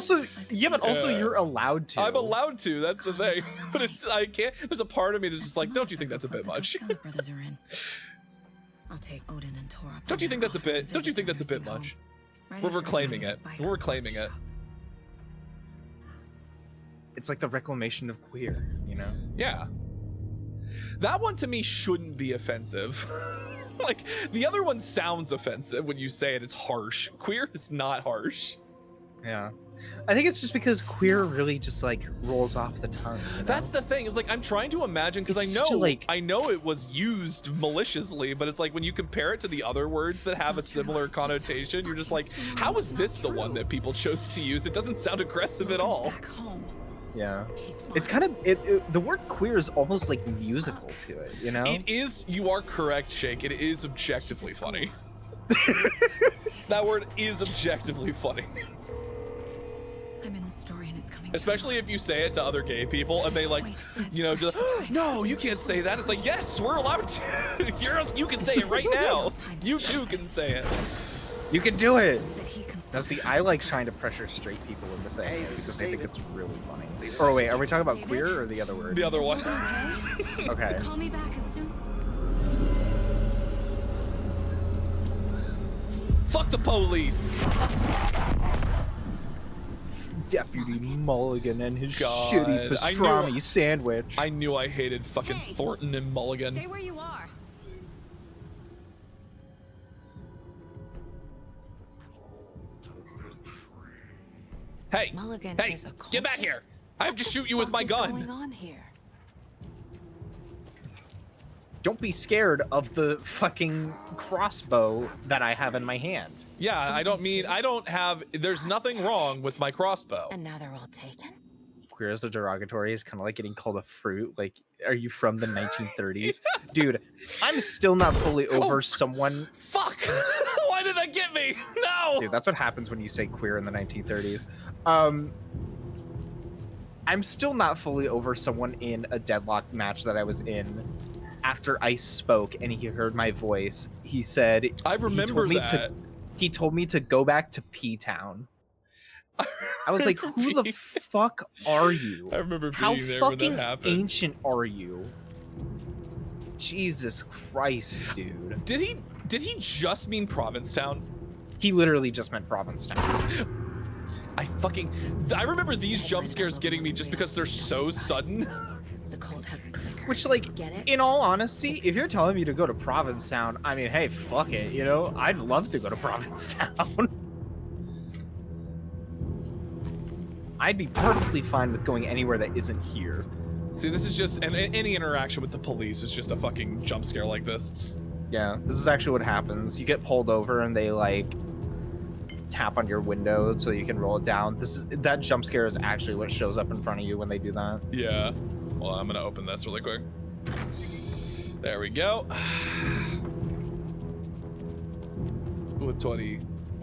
also, Yeah. you're allowed to. I'm allowed to. That's the thing. But it's I can't. There's a part of me that's just like, don't you think that's a bit much? The brothers are in. I'll take Odin and Tor up Don't on you that think that's a offer and bit? Don't you visit think the that's a bit nursing home. much? Right We're after reclaiming Johnny's it. bike We're reclaiming it. shop. It's like the reclamation of queer, you know? Yeah. That one to me shouldn't be offensive. Like the other one sounds offensive when you say it. It's harsh. Queer is not harsh. Yeah. I think it's just because queer really just like rolls off the tongue. You know? That's the thing. It's like I'm trying to imagine because It's I such a, know like- I know it was used maliciously, but it's like when you compare it to the other words that have a Not true. similar It's just connotation, you're just like, fucking how is not this the one true. that people chose to use? It doesn't sound aggressive at Logan's all. Back home. Yeah. She's It's fine. kind of the word queer is almost like musical to it, you know? It is. You are correct, Shake. It is objectively funny. That word is objectively funny. I'm in the story and it's coming. Especially if you say it to other gay people and they like, Wait, said you know, just no, you can't say that. It's like, yes, we're allowed to. You can say it right now. You too can say it. You can do it. that he can Now, see, I like trying to pressure straight people into saying it because I think it's really funny. Or wait, are we talking about queer or the other word? The other one. Okay. Okay. Call me back as soon. Fuck the police. Deputy Mulligan and his God, shitty I knew- pastrami sandwich. I knew I hated fucking Hey. Thornton and Mulligan. Stay where you are. Hey, Mulligan hey, is a get back cultist? here. I have to shoot you with my What is going gun. on here? Don't be scared of the fucking crossbow that I have in my hand. Yeah, I don't have, there's nothing wrong with my crossbow. And now they're all taken? Queer as a derogatory is kind of like getting called a fruit. Like, are you from the 1930s? Dude, I'm still not fully over Oh. someone. Fuck! Why did that get me? No! Dude, that's what happens when you say queer in the 1930s. I'm still not fully over someone in a deadlock match that I was in. After I spoke and he heard my voice, he said, I remember that. He told me to go back to P-Town. I was like, who the fuck are you? I remember being How there when fucking that happened. ancient are you? Jesus Christ, dude. Did he just mean Provincetown? He literally just meant Provincetown. I remember these jump scares getting me just because they're so sudden. The cult has the clicker. Which, like, Get it? in all honesty, if you're telling me to go to Provincetown, I mean, hey, fuck it, you know? I'd love to go to Provincetown. I'd be perfectly fine with going anywhere that isn't here. See, this is just, and any interaction with the police is just a fucking jump scare like this. Yeah, this is actually what happens. You get pulled over and they, like, tap on your window so you can roll it down. That jump scare is actually what shows up in front of you when they do that. Yeah. Well, I'm gonna open this really quick. There we go.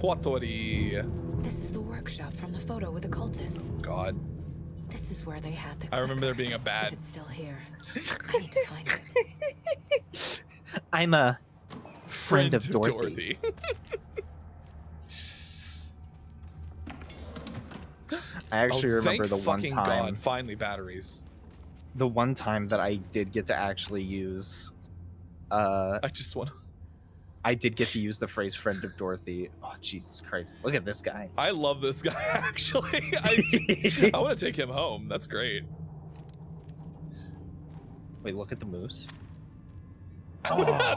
Huatori. This is the workshop from the photo with the cultists. God. This is where they had the I remember there clicker. being a If bad. it's still here, I need to find it. I'm a friend of Dorothy. I actually remember the one time. God, finally batteries. The one time that I did get to actually use. I just want. I did get to use the phrase "friend of Dorothy." Oh Jesus Christ! Look at this guy. I love this guy. Actually, I want to take him home. That's great. Wait, look at the moose.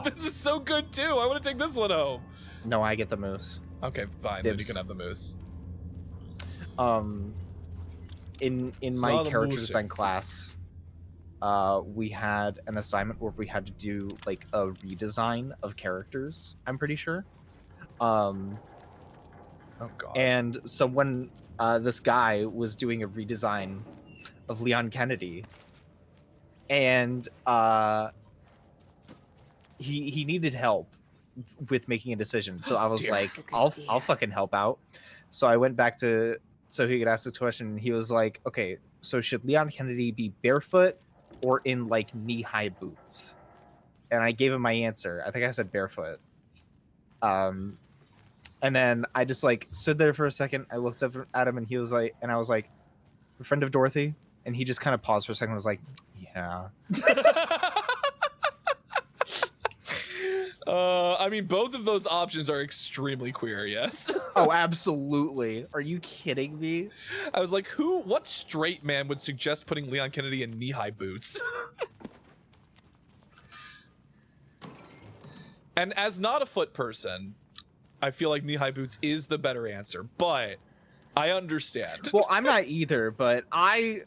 This is so good too. I want to take this one home. No, I get the moose. Okay, fine. Then you Dibs. can have the moose. In my Saw the character moose. design class, we had an assignment where we had to do like a redesign of characters. I'm pretty sure. Oh God. And so when this guy was doing a redesign of Leon Kennedy, and he needed help with making a decision. So I was Dear. like, That's a good I'll idea. fucking help out. So I went back to so he could ask the question. And he was like, okay, so should Leon Kennedy be barefoot or in like knee-high boots? And I gave him my answer. I think I said barefoot. And then I just like stood there for a second. I looked up at him and he was like, and I was like, friend of Dorothy? And he just kind of paused for a second and was like, yeah. I mean, both of those options are extremely queer. Yes. Oh, absolutely. Are you kidding me? I was like, what straight man would suggest putting Leon Kennedy in knee-high boots? And as not a foot person, I feel like knee-high boots is the better answer, but I understand. Well, I'm not either, but I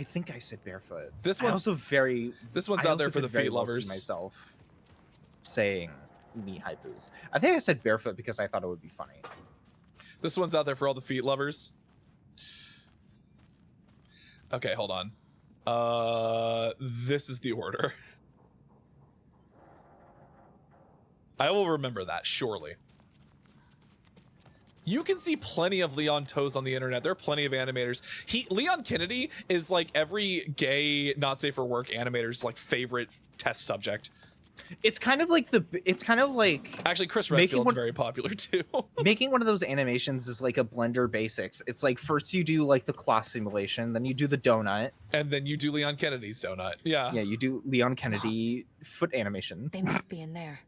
think I said barefoot. This I one's- also very. this one's I out there also for the could very feet well see lovers. myself saying knee-high boots. I think I said barefoot because I thought it would be funny. This one's out there for all the feet lovers. Okay, hold on. This is the order. I will remember that, surely. You can see plenty of Leon toes on the internet. There are plenty of animators. Leon Kennedy is like every gay, not safe for work animator's like favorite test subject. It's kind of like Actually, Chris Making Redfield's one- very popular too. making one of those animations is like a Blender basics. It's like first you do like the claw simulation, then you do the donut. And then you do Leon Kennedy's donut. Yeah. Yeah, you do Leon Kennedy foot animation. They must be in there.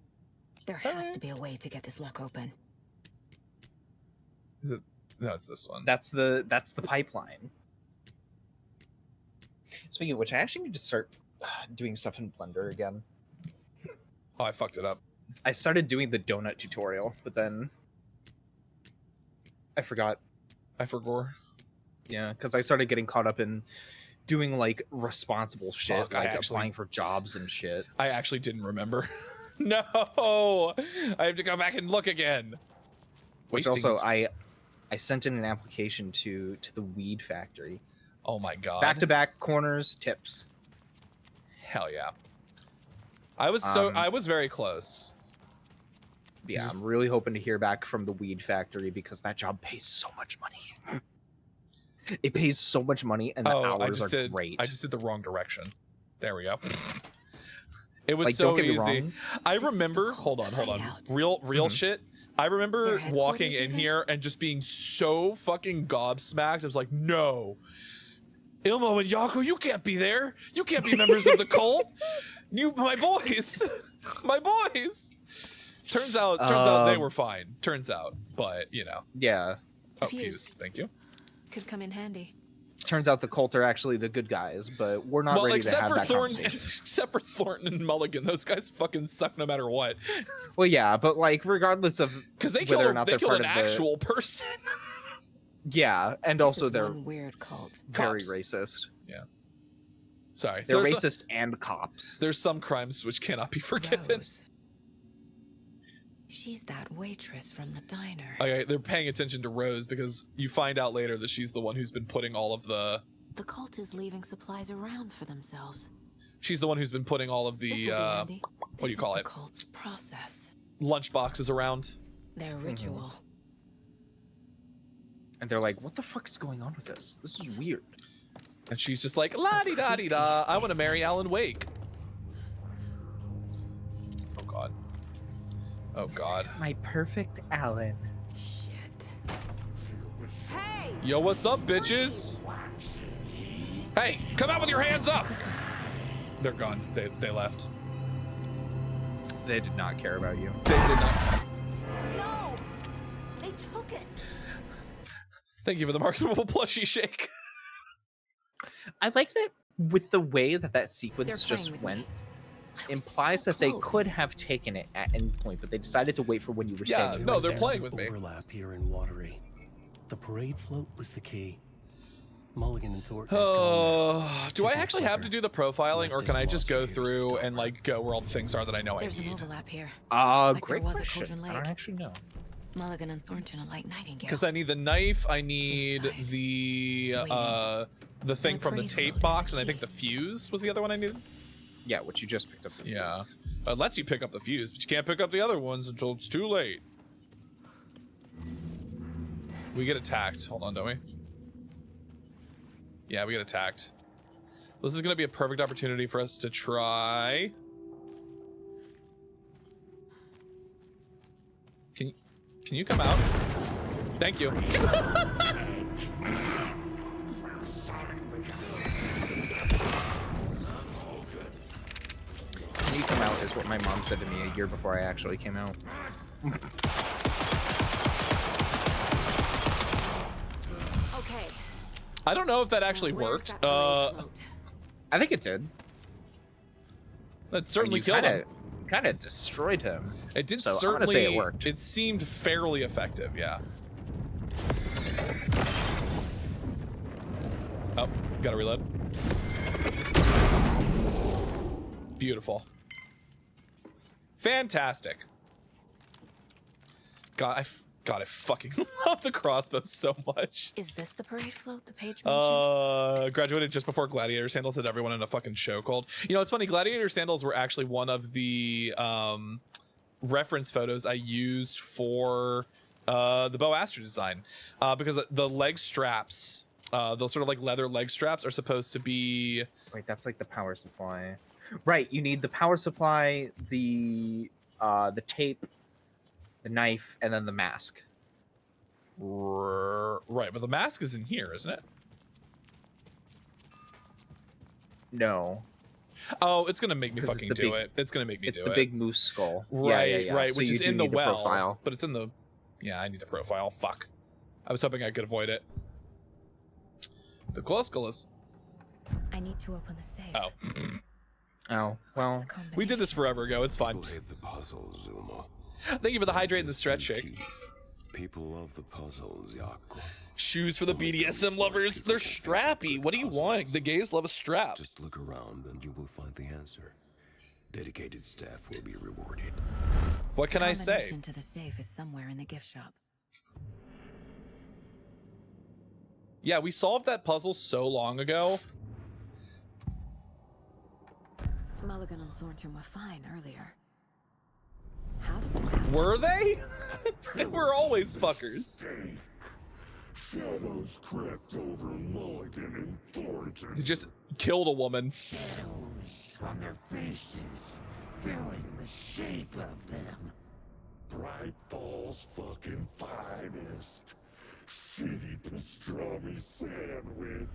There Is that has right? to be a way to get this lock open. Is it? No, it's this one. That's the pipeline. Speaking of which, I actually need to start doing stuff in Blender again. Oh, I fucked it up. I started doing the donut tutorial, but then I forgot. I forgot. Yeah, because I started getting caught up in doing like responsible shit, Fuck, I like actually- applying for jobs and shit. I actually didn't remember. No, I have to go back and look again. Which Wasting- also I sent in an application to the Weed Factory. Oh my God. Back to back corners tips. Hell yeah. I was very close. Yeah, Just- I'm really hoping to hear back from the Weed Factory because that job pays so much money. It pays so much money and the Oh, hours are great. I just did the wrong direction. There we go. It was like, so don't get me easy. wrong. I This is the remember. cult Hold on. hideout. Real Mhm. shit. I remember Their walking headquarters, in you think? here and just being so fucking gobsmacked. I was like, no, Ilmo and Yaku, you can't be there. You can't be members of the cult. My boys, my boys. Turns out they were fine. Turns out, but you know. Yeah. Oh, Fuse. fuse. Thank you. Could come in handy. Turns out the cult are actually the good guys, but we're not Well, ready to except have for that Thornton, conversation. except for Thornton and Mulligan, those guys fucking suck no matter what. Well, yeah, but like regardless of Because they whether or killed not they they're killed part an of the actual person. yeah, and This also is they're one weird cult. very Cops. racist. Sorry, They're there's racist and cops. there's some crimes which cannot be forgiven. Rose. She's that waitress from the diner. Okay, they're paying attention to Rose because you find out later that she's the one who's been putting all of the. The cult is leaving supplies around for themselves. She's the one who's been putting all of This will the be handy. do you call This it? is the cult's process. lunch boxes around. Their ritual. And they're like, what the fuck is going on with this? This is weird. And she's just like, la di da di da, I want to marry Alan Wake. Oh God. My perfect Alan. Shit. Yo, what's up, bitches? Hey, come out with your hands up. They're gone. They left. They did not care about you. They did not. No! They took it! Thank you for the marketable plushie shake. I like that with the way that They're sequence playing just with went. me. I was Implies so that they close. could have taken it at any point, but they decided to wait for when you were Yeah, standing. no, right they're there. playing with me. Overlap here in Watery. The parade float was the key. Mulligan and Thornton. Do I actually have to do the profiling, or can I just go through and like go where all the things are that I know There's I an need? overlap here. Like Great there was at question. Cauldron I don't Lake. actually know. Mulligan and Thornton are like Nightingale. Because I need the knife, I need Inside. the thing from the parade tape float is box, the and I think key. the fuse was the other one I needed. Yeah, what you just picked up. The Yeah, fuse. it lets you pick up the fuse, but you can't pick up the other ones until it's too late. We get attacked. Hold on, don't we? Yeah, we get attacked. This is gonna be a perfect opportunity for us to try. Can you come out? Thank you. Can you come out is what my mom said to me a year before I actually came out. Okay. I don't know if that actually Where's worked. that parade float? I think it did. That certainly You killed him. Kind of destroyed him. It did So I'm gonna certainly. say it worked. It seemed fairly effective. Yeah. Oh, gotta reload. Beautiful. Fantastic. God, I fucking love the crossbow so much. Is this the parade float the page mentioned? Graduated just before Gladiator Sandals did everyone in a fucking show called. You know, it's funny. Gladiator Sandals were actually one of the reference photos I used for the Bo Astro design, because the leg straps, those sort of like leather leg straps, are supposed to be. Wait, that's like the power supply. Right, you need the power supply, the tape, the knife, and then the mask. Right, but the mask is in here, isn't it? No, Oh, it's gonna make me 'Cause it's fucking the do big- it. It's gonna make me it's do the it. big moose skull. Right, Yeah. right, So which you is do in the need to well, profile. but it's in the. Yeah, I need to profile. Fuck. I was hoping I could avoid it. The Glusculus. I need to open the safe. Oh, Oh, well, What's the we did this forever ago. It's fine. People hate the puzzle, Zuma. Thank you for the hydrate and the stretch shake. People love the puzzles, Yaku. Shoes for the BDSM lovers. They're strappy. What do you want? The gays love a strap. Just look around and you will find the answer. Dedicated staff will be rewarded. What can I say? Combination to the safe is somewhere in the gift shop. Yeah, we solved that puzzle so long ago. Mulligan and Thornton were fine earlier. How did this happen? Were they? They were always fuckers. Shadows crept over Mulligan and Thornton. They just killed a woman. Shadows on their faces, filling the shape of them. Bright Falls fucking finest. Shitty pastrami sandwich.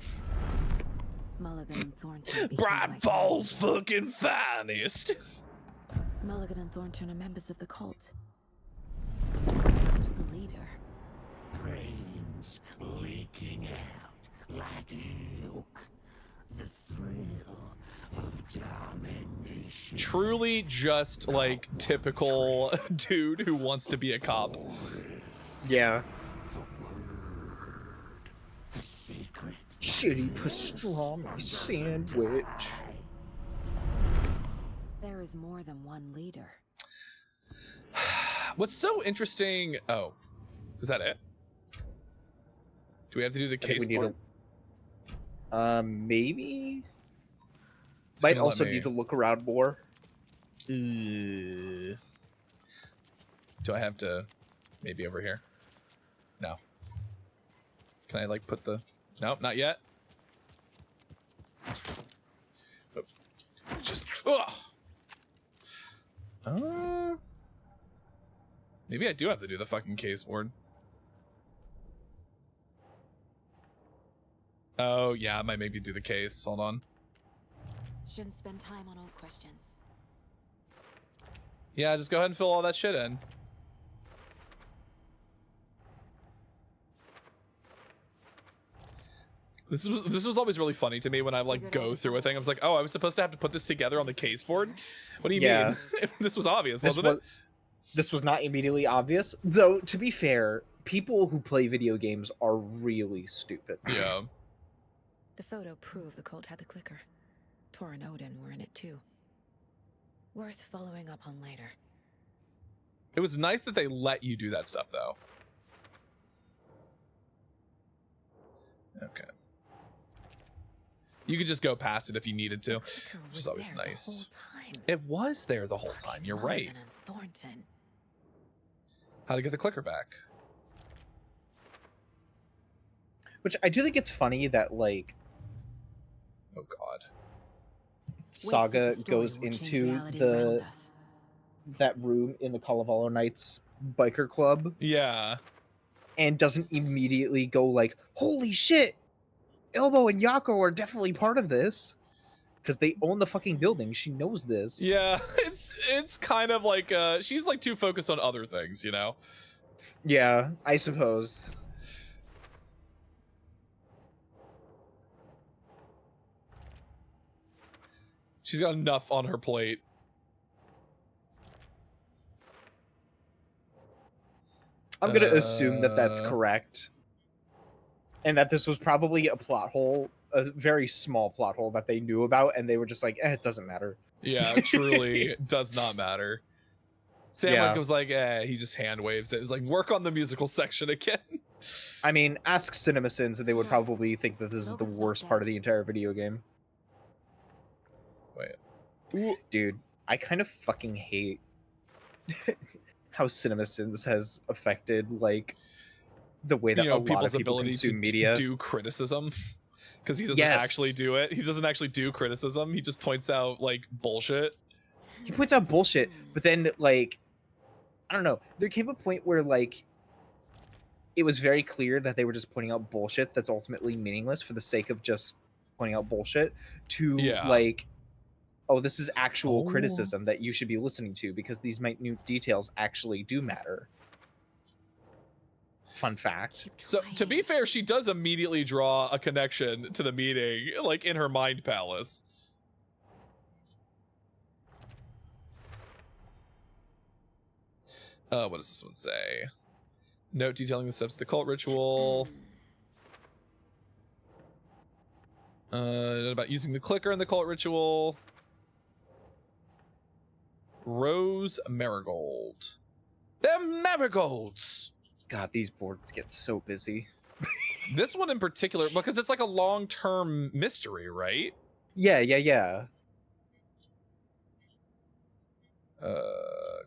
Mulligan and Thornton. became Bright like Falls enemies. fucking finest. Mulligan and Thornton are members of the cult. Who's the leader? Brains leaking out like ilk. The thrill of domination. Truly just like typical dude who wants to be a cop. yeah. A secret. Shitty pastrami sandwich. There is more than one leader. What's so interesting? Oh, is that it? Do we have to do the I think case we need board? maybe. It's Might gonna let also me- need to look around more. Do I have to maybe over here? No. Can I like put the nope, not yet. Oh. Just Maybe I do have to do the fucking case board. Oh, yeah, I might maybe do the case. Hold on. Shouldn't spend time on old questions. Yeah, just go ahead and fill all that shit in. This was always really funny to me when I like go through a thing. I was like, oh, I was supposed to have to put this together on the case board? What do you mean? This was obvious, wasn't it? This was not immediately obvious. Though, to be fair, people who play video games are really stupid. Yeah. The photo proved the cult had the clicker. Tor and Odin were in it too. Worth following up on later. It was nice that they let you do that stuff, though. Okay. You could just go past it if you needed to, which is always nice. It was there the whole time. You're right. Thornton. How to get the clicker back? Which I do think it's funny that, like, oh god, Saga goes into that room in the Kalevala Knights biker club. Yeah. And doesn't immediately go like, holy shit, Elbow and Yako are definitely part of this. Because they own the fucking building. She knows this. Yeah, it's kind of like she's like too focused on other things, you know? Yeah, I suppose. She's got enough on her plate. I'm gonna assume that that's correct. And that this was probably a plot hole, a very small plot hole that they knew about, and they were just like, it doesn't matter. Yeah, it truly does not matter. Sam was like, he just hand waves it. It's like, work on the musical section again. I mean, ask CinemaSins, and they would probably think that this is the worst part of the entire video game. Wait. Dude, I kind of fucking hate how CinemaSins has affected, like, the way that a lot of people consume media. Do criticism. Because he doesn't actually do it. He doesn't actually do criticism. He just points out, like, bullshit. He points out bullshit, but then, like, I don't know. There came a point where, like, it was very clear that they were just pointing out bullshit that's ultimately meaningless for the sake of just pointing out bullshit to, like, oh, this is actual criticism that you should be listening to because these minute details actually do matter. Fun fact. So, to be fair, she does immediately draw a connection to the meeting, like, in her mind palace. What does this one say? Note detailing the steps of the cult ritual. About using the clicker in the cult ritual. Rose Marigold. They're marigolds! God, these boards get so busy. This one in particular, because it's like a long-term mystery, right? Yeah.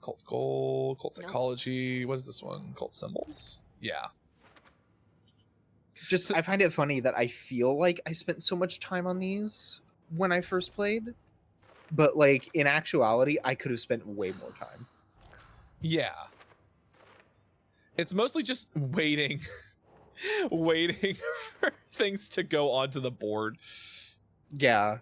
Cult goal, cult psychology. What is this one? Cult symbols? Yeah. Just, I find it funny that I feel like I spent so much time on these when I first played. But, like, in actuality, I could have spent way more time. Yeah. It's mostly just waiting for things to go onto the board. Yeah.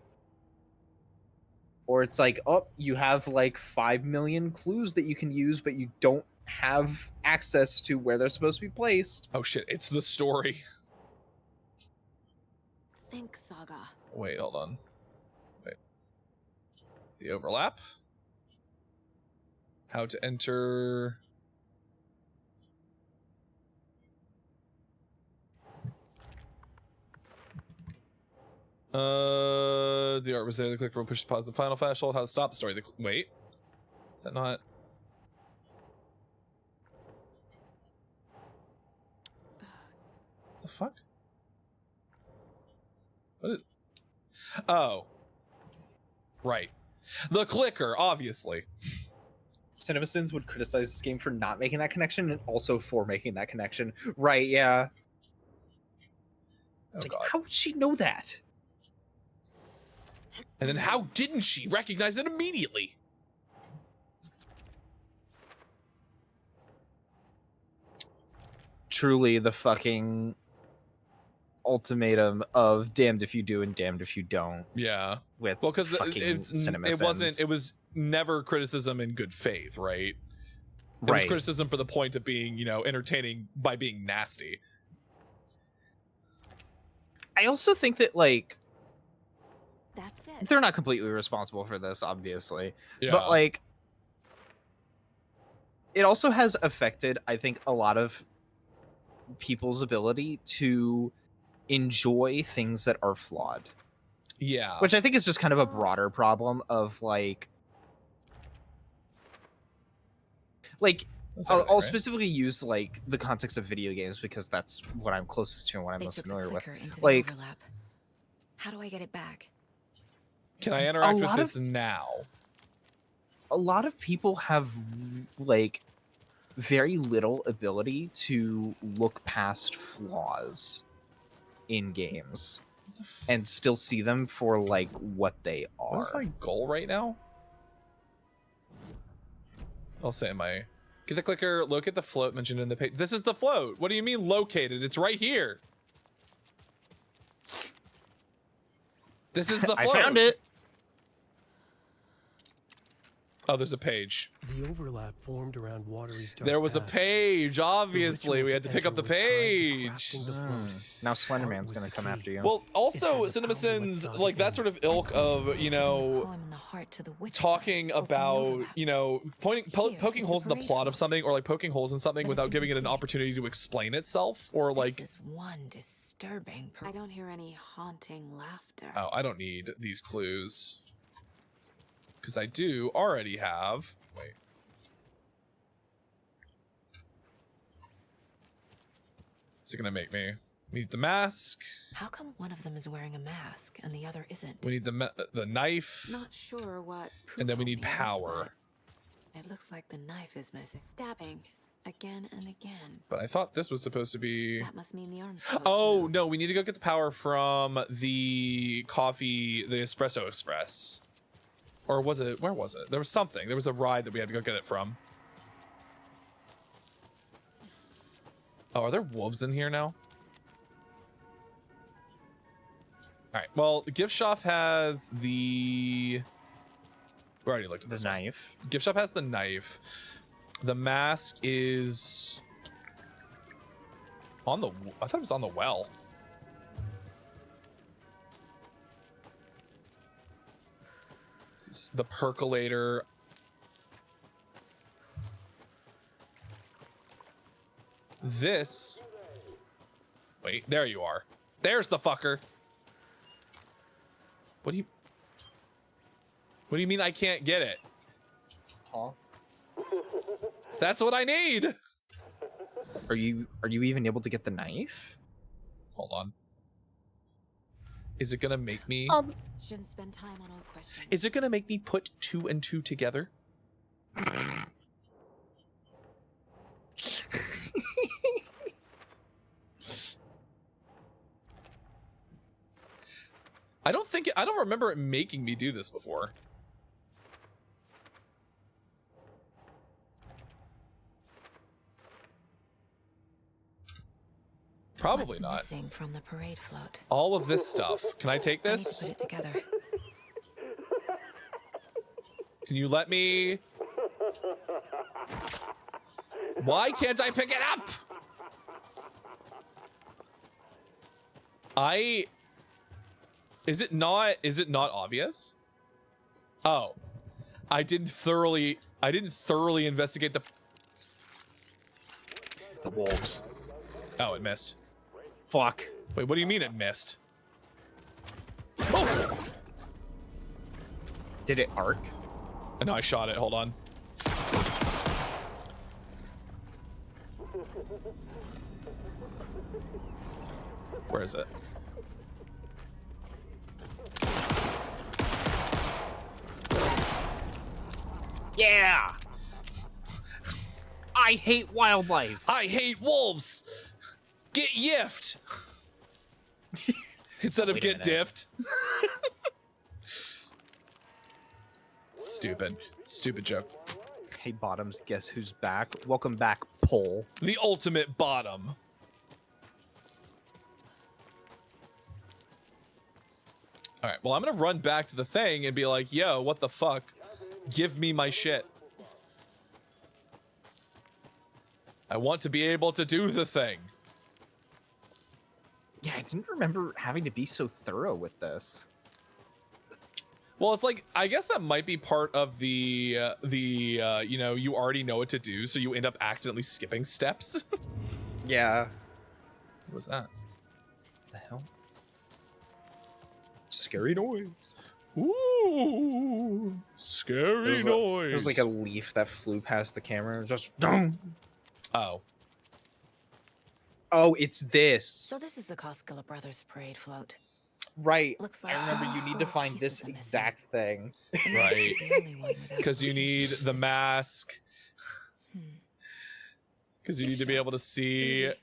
Or it's like, oh, you have like 5 million clues that you can use, but you don't have access to where they're supposed to be placed. Oh shit, it's the story. Think, Saga. Wait, hold on. Wait. The overlap? How to enter... The art was there. The clicker will push pause the final flash hold. How to stop the story. Wait. Is that not? The fuck? What is? Oh. Right. The clicker, obviously. CinemaSins would criticize this game for not making that connection and also for making that connection. Right, yeah. It's like, how would she know that? And then how didn't she recognize it immediately? truly the fucking ultimatum of damned if you do and damned if you don't. Yeah. With Well, because fucking it wasn't. CinemaSins. It was never criticism in good faith, right? It was Right. criticism for the point of being, entertaining by being nasty. I also think that like That's it. they're not completely responsible for this, obviously, Yeah. but like it also has affected, I think, a lot of people's ability to enjoy things that are flawed, yeah. which I think is just kind of a broader problem of like That's I'll everything, right? specifically use like the context of video games because that's what I'm closest to and what I'm They most took the familiar with. clicker into the Like- overlap. How do I get it back? Can I interact with lot this of- now? A lot of people have like very little ability to look past flaws in games and still see them for like what they are. What is my goal right now? I'll say my get the clicker, locate the float mentioned in the page. This is the float. What do you mean located? It's right here. This is the float. I found it. Oh, there's a page. The overlap formed around Watery's dark There was a past. page, The obviously. ritual We had to pick up the enter was tied to page. crafting the float. Now Art Slenderman's was gonna the come key. after you. Well, also, It had the power to CinemaSins, let like that Sonic sort of ilk of, Poem in the heart to the witch talking side, open the about, overlap. poking Here, holes in the it's a plot of parade something, or like poking holes in something But it's without giving it an incomplete. opportunity to explain itself, or like, This is one disturbing. I don't hear any haunting laughter. oh, I don't need these clues. Because I do already have, wait. Is it gonna make me? We need the mask. How come one of them is wearing a mask and the other isn't? We need the knife. Not sure what. And then we Puko need means, power. but it looks like the knife is missing. Stabbing again and again. But I thought this was supposed to be. That must mean the arm's supposed Oh to no, we need to go get the power from the coffee, the espresso express. Or was it? Where was it? There was something. There was a ride that we had to go get it from. Oh, are there wolves in here now? All right. Well, gift shop has the. We already looked at the this one. knife. Gift shop has the knife. The mask is on the. I thought it was on the well. This is the percolator. This. Wait, there you are. There's the fucker. What do you? What do you mean I can't get it? Huh? That's what I need. Are you even able to get the knife? Hold on. Is it gonna make me? Shouldn't spend time on old questions. Is it gonna make me put 2 and 2 together? I don't remember it making me do this before. Probably What's not. missing from the parade float? All of this stuff. Can I take I need this? to put it together. Can you let me? Why can't I pick it up? Is it not obvious? Oh. I didn't thoroughly investigate the. The wolves. Oh, it missed. Fuck. Wait, what do you mean it missed? Oh! Did it arc? No, I shot it. Hold on. Where is it? Yeah. I hate wildlife. I hate wolves. Get yiffed. Instead of Wait a get minute. diffed. Stupid joke. Hey, bottoms, guess who's back? Welcome back, Pole. The ultimate bottom. All right, well, I'm gonna run back to the thing and be like, yo, what the fuck? Give me my shit. I want to be able to do the thing. Yeah, I didn't remember having to be so thorough with this. Well, it's like, I guess that might be part of the you know, you already know what to do, so you end up accidentally skipping steps. Yeah. What was that? The hell? Scary noise. Ooh, scary noise. It was like a leaf that flew past the camera. Just dong. Oh. Oh, it's this. So this is the Koskela Brothers parade float. Right. Looks like I remember you need to find pieces this are missing. exact thing. Right. It's the only one without Because you need the mask. Hmm. Because you need to be able to see Easy.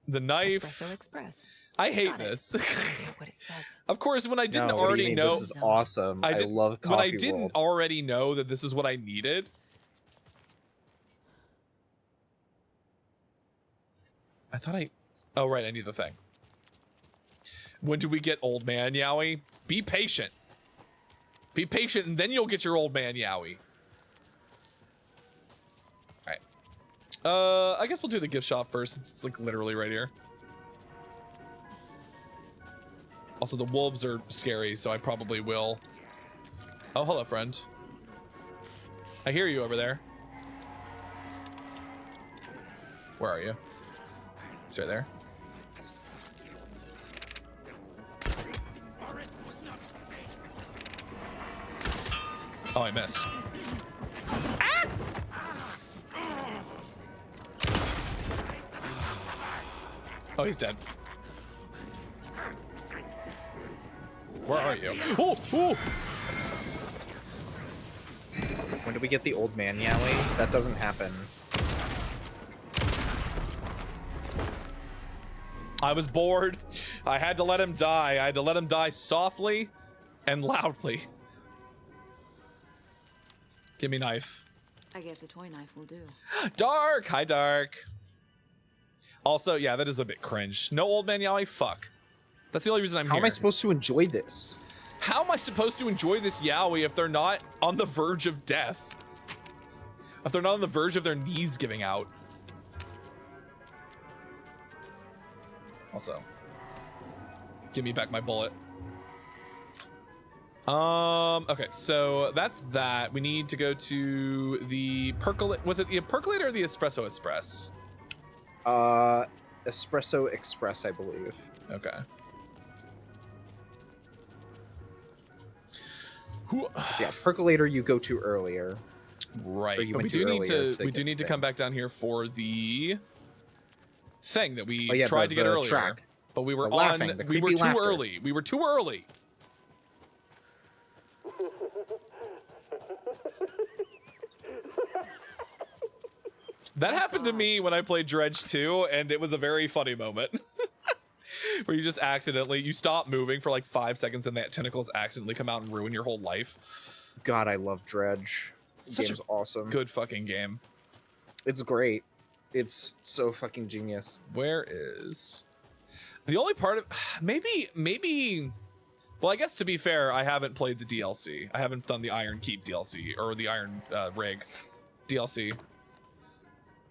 the knife. Espresso Express. I hate Got it. this. I forget what it says. Of course, when I didn't No, what do you already mean? know, This is awesome. I love coffee when I didn't World. already know that this is what I needed. I thought oh right, I need the thing. When do we get old man Yowie? Be patient. Be patient, and then you'll get your old man Yowie. All right. I guess we'll do the gift shop first. It's like literally right here. Also, the wolves are scary, so I probably will. Oh, hello, friend. I hear you over there. Where are you? He's right there. Oh, I missed. Ah! Oh, he's dead. Where are you? Oh, oh! When do we get the old man Yowie? That doesn't happen. I was bored. I had to let him die. I had to let him die softly and loudly. Give me knife. I guess a toy knife will do. Dark! Hi, Dark. Also, yeah, that is a bit cringe. No old man Yowie? Fuck. That's the only reason I'm How here. am I supposed to enjoy this? How am I supposed to enjoy this Yowie if they're not on the verge of death? If they're not on the verge of their knees giving out? Also, give me back my bullet. Okay, so that's that. We need to go to the percolate. Was it the percolator or the espresso express? Espresso Express, I believe. Okay. So yeah, percolator you go to earlier. Right, Or you but we went do to need earlier to to we do get need to the come thing. back down here for the thing that we Oh, yeah, tried to get the earlier, track. but we were The on. laughing, the We were creepy too laughter. early. We were too early. That happened to me when I played Dredge 2, and it was a very funny moment. Where you just accidentally, you stop moving for like 5 seconds and that tentacles accidentally come out and ruin your whole life. God, I love Dredge. The Such a game's awesome. Good fucking game. It's great. It's so fucking genius. Where is the only part of maybe well, I guess to be fair, I haven't played the DLC. I haven't done the Iron Keep DLC or the Iron Rig DLC.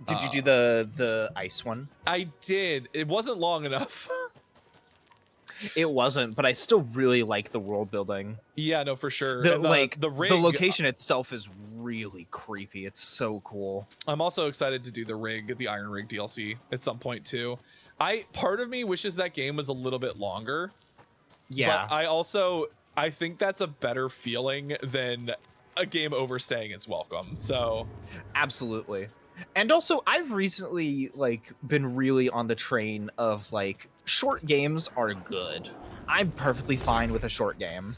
Did you do the ice one? I did. It wasn't long enough. It wasn't, but I still really like the world building. Yeah, no, for sure. The, And, like the rig, the location itself is really creepy. It's so cool. I'm also excited to do the Iron Rig DLC at some point too. Part of me wishes that game was a little bit longer. Yeah. But I think that's a better feeling than a game overstaying its welcome. So Absolutely. And also, I've recently been really on the train of short games are good. I'm perfectly fine with a short game.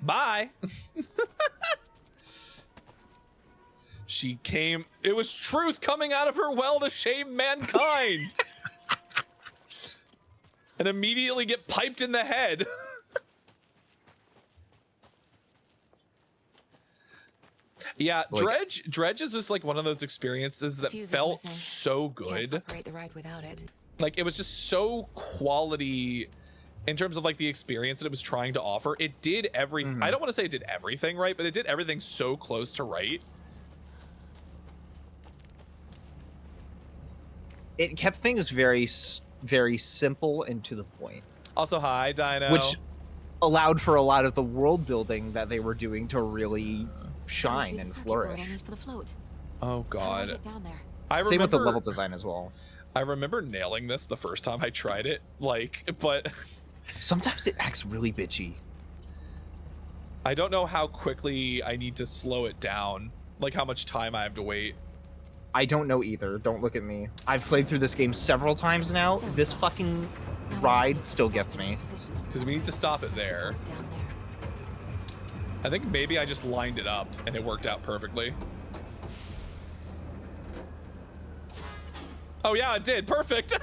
bye. It was truth coming out of her well to shame mankind. And immediately get piped in the head. Yeah, Dredge is just one of those experiences that Fuse is felt missing. so Can't good. operate the ride without it. Like, it was just so quality in terms of like the experience that it was trying to offer. It did everything. I don't want to say it did everything right, but it did everything so close to right. It kept things very simple and to the point, Also, hi, Dino. which allowed for a lot of the world building that they were doing to really That must shine be the and circuit board flourish. I need for the float. Oh How do I god. get down there? I Same with the remember level design as well. I remember nailing this the first time I tried it, like, but Sometimes it acts really bitchy. I don't know how quickly I need to slow it down, like how much time I have to wait. I don't know either. Don't look at me. I've played through this game several times now. This fucking Now I just ride need to still stop gets in me. Because position and we need to stop it there. down there. I think maybe I just lined it up and it worked out perfectly. Oh yeah, it did. Perfect.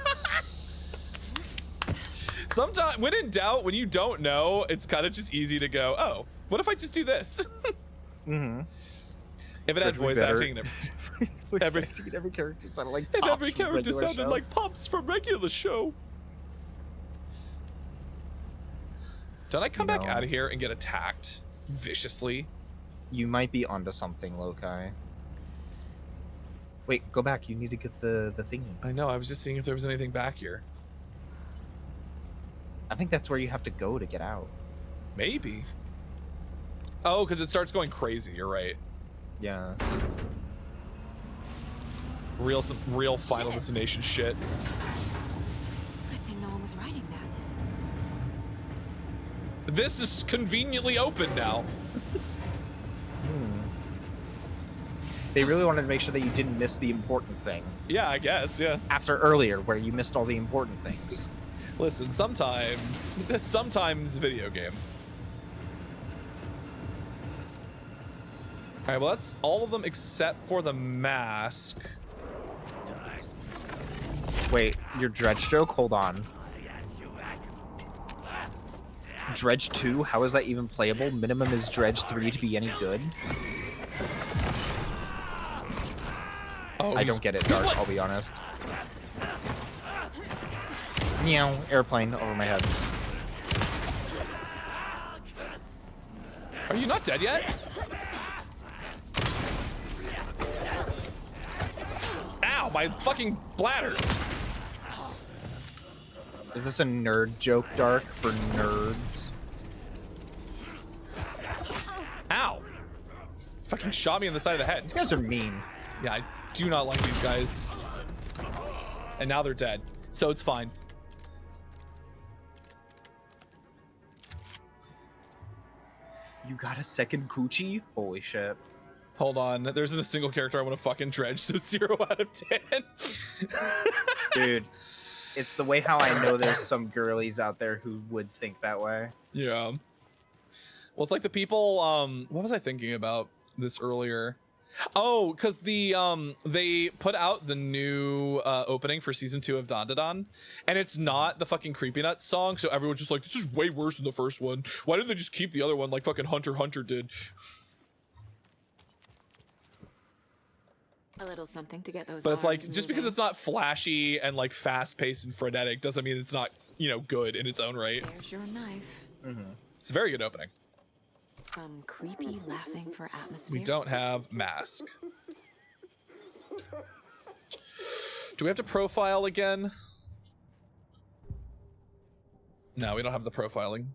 Sometimes, when in doubt, when you don't know, it's kind of just easy to go, oh, what if I just do this? Mm-hmm. If it had voice acting, and every- every character sounded like if Pops every from character regular sounded show. like Pops from regular show. Don't I come back No. out of here and get attacked viciously? You might be onto something, Lokai. Wait, go back. You need to get the thingy. I know, I was just seeing if there was anything back here. I think that's where you have to go to get out. Maybe. Oh, because it starts going crazy, you're right. Yeah. Real Final Destination shit. Good thing no one was riding that. This is conveniently open now. They really wanted to make sure that you didn't miss the important thing. Yeah, I guess, yeah. After earlier, where you missed all the important things. Listen, sometimes video game. All right, well, that's all of them except for the mask. Wait, your dredge stroke? Hold on. Dredge 2? How is that even playable? Minimum is Dredge 3 to be any good? Oh, I he's- don't get it, he's Dark, like- I'll be honest. Meow, airplane over my head. Are you not dead yet? Ow, my fucking bladder. Is this a nerd joke, Dark, for nerds? Ow. Fucking shot me in the side of the head. These guys are mean. Yeah, I do not like these guys. And now they're dead, so it's fine. You got a second coochie? Holy shit. Hold on, there isn't a single character I want to fucking dredge, so 0 out of 10. Dude, it's the way how I know there's some girlies out there who would think that way. Yeah. Well, it's like the people, what was I thinking about this earlier? Oh, because they put out the new opening for season 2 of Dandadan, and it's not the fucking Creepy Nuts song, so everyone's just like, this is way worse than the first one. Why didn't they just keep the other one like fucking Hunter x Hunter did? A little something to get those. But it's like, arms just because moving. it's not flashy and like fast-paced and frenetic doesn't mean it's not, you know, good in its own right. There's your knife. It's a very good opening. Some creepy laughing for atmosphere. We don't have mask. Do we have to profile again? No, we don't have the profiling.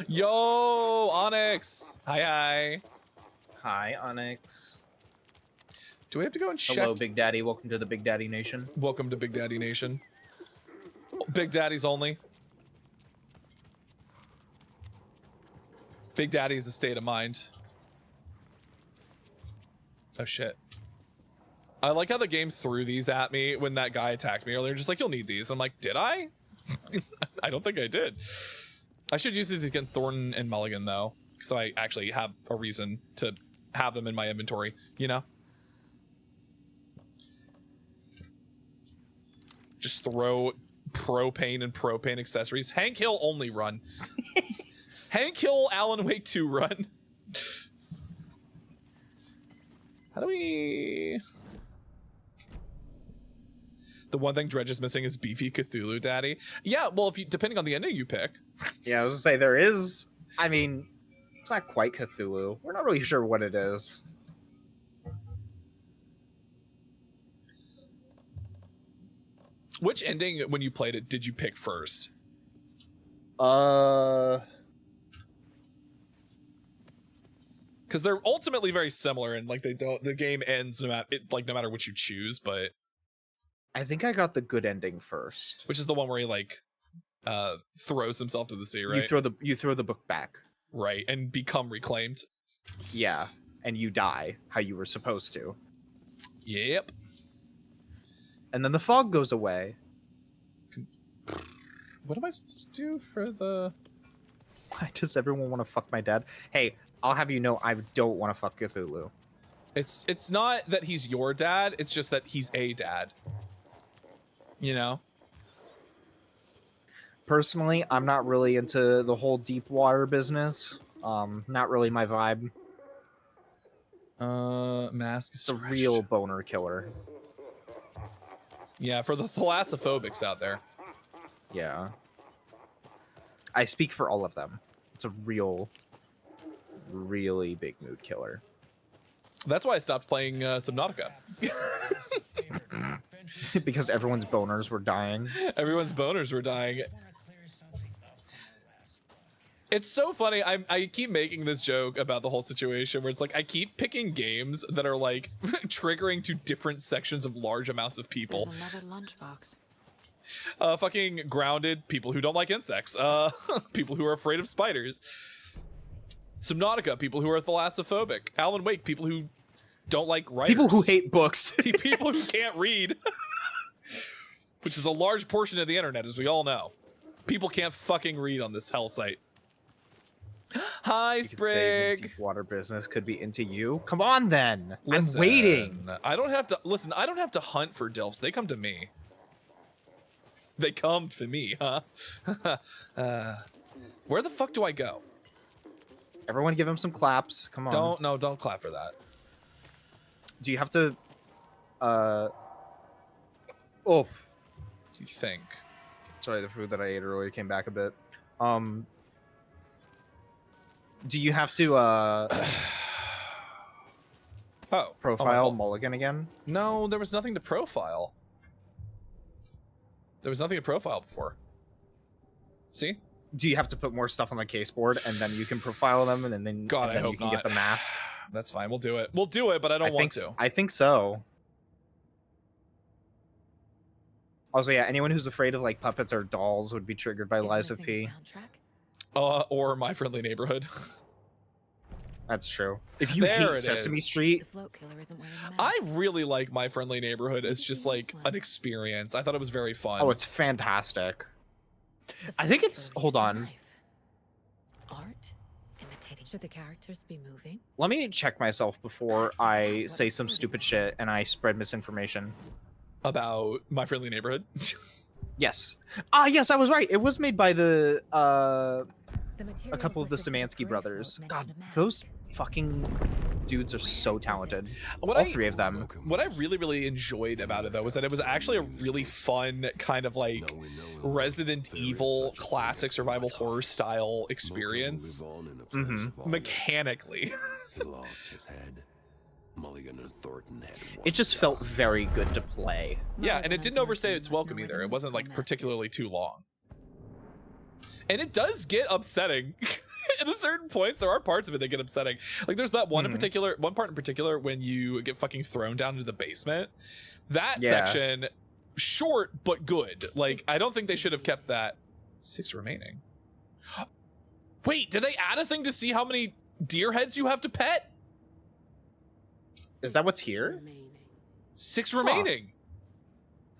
Yo, Onyx. Hi. Hi, Onyx. Do we have to go and check? Hello, Big Daddy. Welcome to the Big Daddy Nation. Welcome to Big Daddy Nation. Big Daddies only. Big Daddy is a state of mind. Oh shit. I like how the game threw these at me when that guy attacked me earlier. Just like, you'll need these. I'm like, did I? I don't think I did. I should use these against Thornton and Mulligan though, so I actually have a reason to have them in my inventory, you know? Just throw propane and propane accessories. Hank Hill only run. Hank Hill Alan Wake 2 run. How do we... The one thing Dredge is missing is beefy Cthulhu Daddy. Yeah, well, if you depending on the ending you pick. Yeah, I was gonna say there is. I mean, it's not quite Cthulhu. We're not really sure what it is. Which ending, when you played it, did you pick first? Uh, Because they're ultimately very similar, and like they don't. The game ends no matter which you choose, but I think I got the good ending first. which is the one where he like throws himself to the sea, right? You throw the book back. Right, and become reclaimed. Yeah, and you die how you were supposed to. Yep. And then the fog goes away. What am I supposed to do for the... Why does everyone want to fuck my dad? Hey, I'll have you know I don't want to fuck Cthulhu. It's not that he's your dad, it's just that he's a dad. You know? Personally, I'm not really into the whole deep water business. Not really my vibe. Mask is It's a real boner killer. Yeah, for the thalassophobics out there. Yeah. I speak for all of them. It's a really big mood killer. That's why I stopped playing Subnautica. Because everyone's boners were dying. Everyone's boners were dying. It's so funny. I keep making this joke about the whole situation where it's like I keep picking games that are like triggering to different sections of large amounts of people. There's another lunchbox. Fucking Grounded, people who don't like insects. People who are afraid of spiders. Subnautica, people who are thalassophobic. Alan Wake, people who don't like writers. People who hate books. People who can't read. Which is a large portion of the internet, as we all know. People can't fucking read on this hell site. Hi, You could say the Sprig. deep water business could be into you. Come on, then. Listen, I'm waiting. I don't have to listen. I don't have to hunt for Dilfs. They come to me. They come to me, huh? Where the fuck do I go? Everyone, give him some claps. Come on. Don't clap for that. Do you have to? Oof. Do you think? Sorry, the food that I ate earlier came back a bit. Do you have to profile Mulligan again? No, there was nothing to profile. There was nothing to profile before. See? Do you have to put more stuff on the case board and then you can profile them and then God, and then I hope you can not. get the mask? That's fine. We'll do it. We'll do it, but I don't want to. I think so. Also, yeah, anyone who's afraid of like puppets or dolls would be triggered by Is Liza missing P. soundtrack? Or My Friendly Neighborhood. That's true. If you There hate it Sesame is. Street, The float killer isn't wearing a mask. I really like My Friendly Neighborhood as just like an experience. I thought it was very fun. oh, it's fantastic. The I float think it's- killer hold used a on. knife. Art imitating. Should the characters be moving? Let me check myself before I What say is some this? stupid shit and I spread misinformation. About My Friendly Neighborhood. Yes. Ah, yes, I was right. It was made by the The a materials couple of the listed for Szymanski parade brothers. float God, mentioned a mask. those fucking dudes are so talented. What All I- three of them. What I really enjoyed about it though was that it was actually a really fun kind of like Resident Evil classic survival horror style experience mechanically. He lost his head. Mulligan and Thornton had It just felt very good to play. Yeah, and it didn't overstay its welcome either. It wasn't like particularly too long. And it does get upsetting. At a certain point, there are parts of it that get upsetting. Like there's that one one part in particular when you get fucking thrown down into the basement. That Yeah. section, short but good. Like I don't think they should have kept that. 6 remaining. Wait, did they add a thing to see how many deer heads you have to pet? Is that what's here? Remaining. 6 remaining.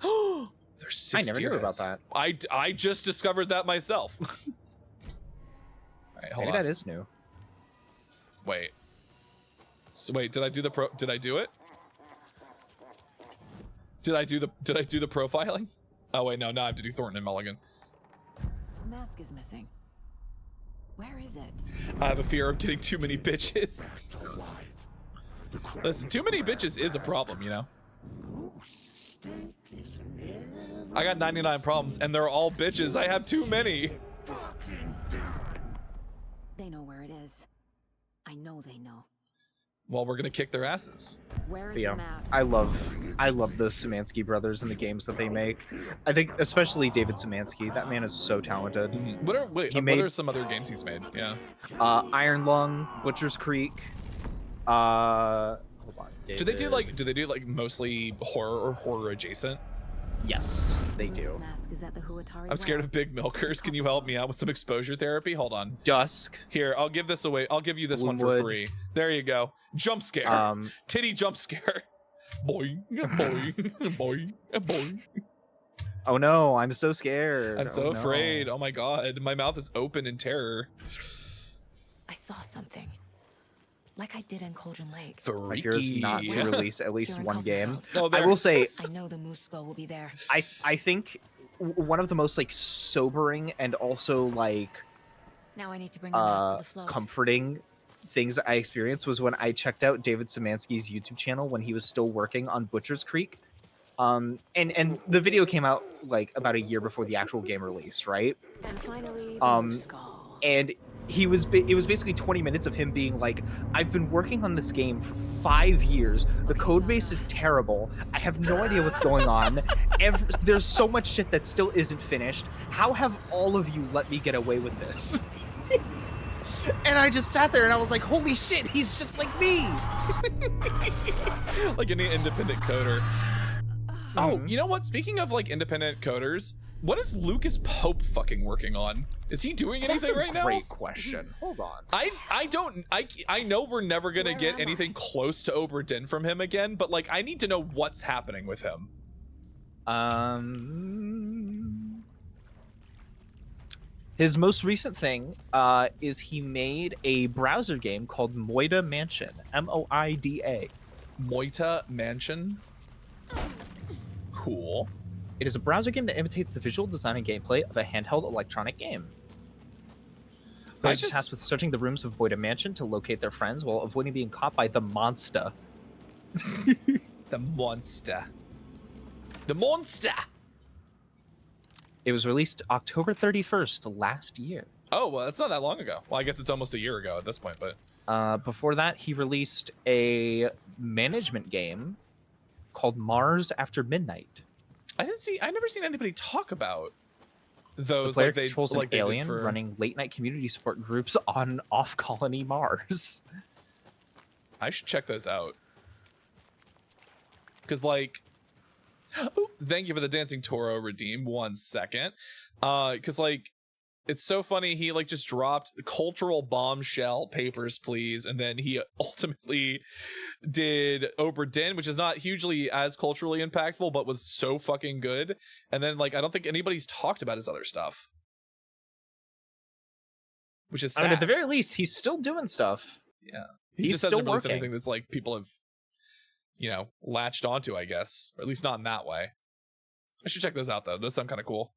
There's 6 I never deer knew about heads. that. I just discovered that myself. All right, hold Maybe on. that is new. Wait. So wait, did I do it? Did I do the profiling? Oh wait, no, I have to do Thornton and Mulligan. The mask is missing. Where is it? I have a fear of getting too many bitches. Listen, too many bitches is a problem, you know? I got 99 problems, and they're all bitches. I have too many. They know where it is. I know they know. Well, we're gonna kick their asses. Where is Yeah, the mask? I love the Szymanski brothers and the games that they make. I think especially David Szymanski. That man is so talented. What are He made- what are some other games he's made? Yeah. Iron Lung, Butcher's Creek. Hold on. Do they do David- like mostly horror or horror adjacent? Yes, they Whose do. mask is at the Huatari I'm scared well? of big milkers. Can you help me out with some exposure therapy? Hold on. Dusk. Here, I'll give this away. I'll give you this one for Bloomwood. free. There you go. Jump scare. Titty jump scare. Boing, boing, boing, boing. Oh no, I'm so scared. I'm so Oh, afraid. no. Oh my god. My mouth is open in terror. I saw something. Like I did in Cauldron Lake. My fear is not to Freaky. release at least Here in one Cauldron game. World. Oh, I there. will say, I know the moose skull will be there. I think one of the most like sobering and also like Now I need to bring the mask to the float. comforting things I experienced was when I checked out David Szymanski's YouTube channel when he was still working on Butcher's Creek. And the video came out like about a year before the actual game release, right? And finally, the moose skull. And it was basically 20 minutes of him being like, I've been working on this game for 5 years. The Okay, code so- base is terrible. I have no idea what's going on. There's so much shit that still isn't finished. How have all of you let me get away with this? And I just sat there and I was like, holy shit, he's just like me. Like any independent coder. Oh, Mhm. you know what? Speaking of like independent coders, what is Lucas Pope fucking working on? Is he doing anything That's a right now? great question. Hold on. I know we're never gonna Where get am anything close to Obra Dinn from him again, but like I need to know what's happening with him. His most recent thing is he made a browser game called Moida Mansion. Moida. Moita Mansion. Cool. It is a browser game that imitates the visual design and gameplay of a handheld electronic game. Players are just- tasked with searching the rooms of Moida Mansion to locate their friends while avoiding being caught by the monster. The monster. The monster. It was released October 31st last year. Oh, well, that's not that long ago. Well, I guess it's almost a year ago at this point, but Before that, he released a management game called Mars After Midnight. I never seen anybody talk about The those player like they controls like an they did alien for running late-night community support groups on off-colony Mars. I should check those out. Cause like, oh, thank you for the dancing Toro redeem. 1 second, cause like, it's so funny. He like just dropped cultural bombshell papers, please, and then he ultimately did Obra Dinn, which is not hugely as culturally impactful, but was so fucking good. And then like, I don't think anybody's talked about his other stuff, which is sad. I mean, at the very least, he's still doing stuff. Yeah, he He's just hasn't still released working. anything that's like people have, you know, latched onto, I guess, or at least not in that way. I should check those out though. Those sound kind of cool.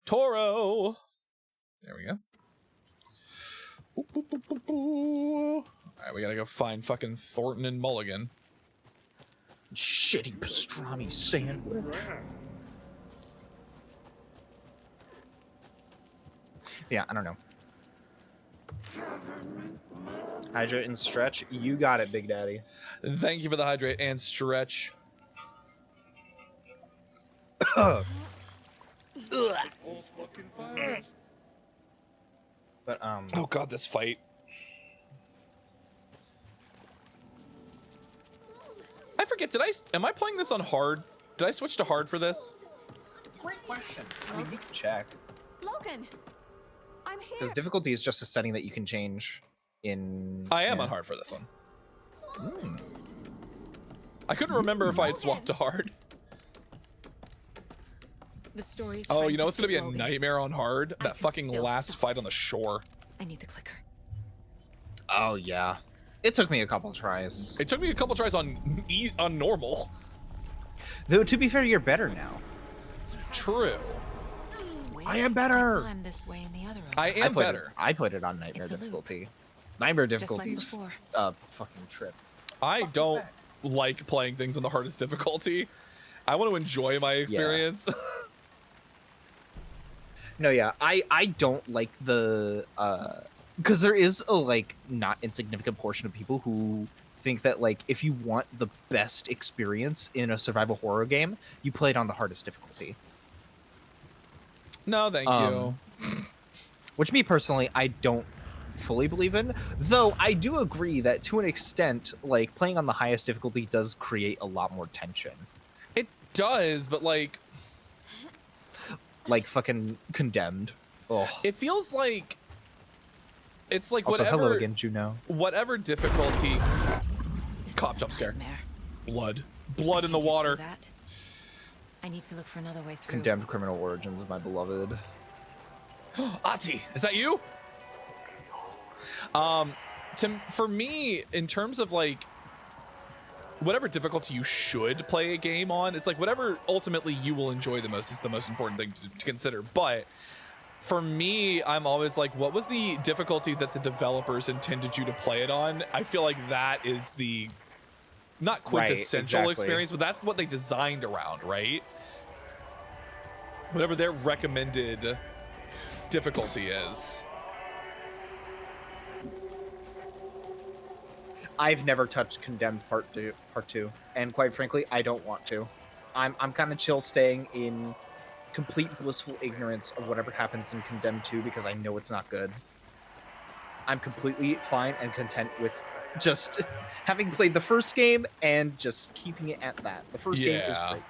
Toro. There we go. Boop, boop, boop, boop, boop. All right, we gotta go find fucking Thornton and Mulligan. Shitty pastrami sandwich. Yeah, I don't know. Hydrate and stretch. You got it, Big Daddy. Thank you for the hydrate and stretch. But Oh god, this fight. I forget. Am I playing this on hard? Did I switch to hard for this? great question. I mean, you can check. Logan, I'm here. Because difficulty is just a setting that you can change in. I am yeah. on hard for this one. I couldn't remember if I had swapped to hard. The story's Oh, trying you know to it's gonna be a get Logan. nightmare on hard. I That can fucking still last stop fight on the this. shore. I need the clicker. Oh yeah. It took me a couple tries. It took me a couple tries on normal. Though to be fair, you're better now. True. Wait, I am better. I saw him this way in the other room. I am put better. I put it on nightmare It's a loop. difficulty. Nightmare Just like difficulties. before. Fucking trip. I don't like playing things on the hardest difficulty. I want to enjoy my experience. No, yeah, I don't like the because there is a like not insignificant portion of people who think that like if you want the best experience in a survival horror game, you play it on the hardest difficulty. No, thank you. Which me personally, I don't fully believe in. Though I do agree that to an extent, like playing on the highest difficulty does create a lot more tension. It does, but like Fucking Condemned. Oh. it feels like it's like Also, whatever hello again, Juno. whatever difficulty. This Cop is a jump scare. nightmare. Blood I in the can't get water. through that. I need to look for another way through. Condemned Criminal Origins, my beloved. Ati, is that you? For me, in terms of like whatever difficulty you should play a game on, it's like whatever ultimately you will enjoy the most is the most important thing to consider. But for me, I'm always like, what was the difficulty that the developers intended you to play it on? I feel like that is the not quintessential exactly. experience, but that's what they designed around, right? Whatever their recommended difficulty is. I've never touched Condemned Part 2, and quite frankly, I don't want to. I'm kind of chill staying in complete blissful ignorance of whatever happens in Condemned 2 because I know it's not good. I'm completely fine and content with just having played the first game and just keeping it at that. The first game is great.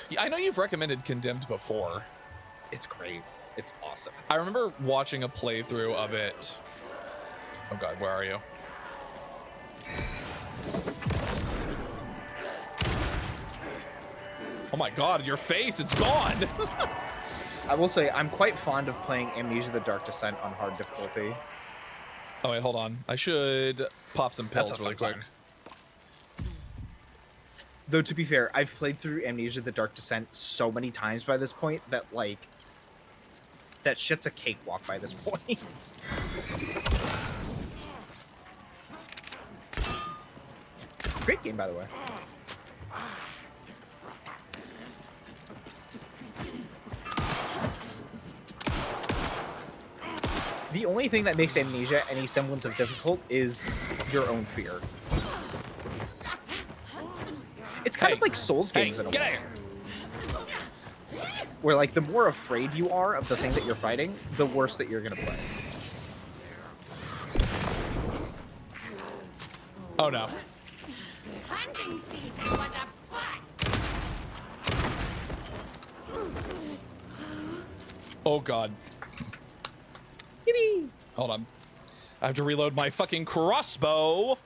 Yeah, I know you've recommended Condemned before. It's great. It's awesome. I remember watching a playthrough of it. Oh god, where are you? Oh my god, your face, it's gone! I will say I'm quite fond of playing Amnesia: The Dark Descent on hard difficulty. Oh wait, hold on. I should pop some pills That's a really fun quick. time. Though to be fair, I've played through Amnesia: The Dark Descent so many times by this point that like that shit's a cakewalk by this point. Great game, by the way. The only thing that makes Amnesia any semblance of difficult is your own fear. It's kind of like Souls games in a get way. out here! Where like the more afraid you are of the thing that you're fighting, the worse that you're gonna play. Oh no. Hunting season was a bust. Oh god. Yippee! Hold on. I have to reload my fucking crossbow.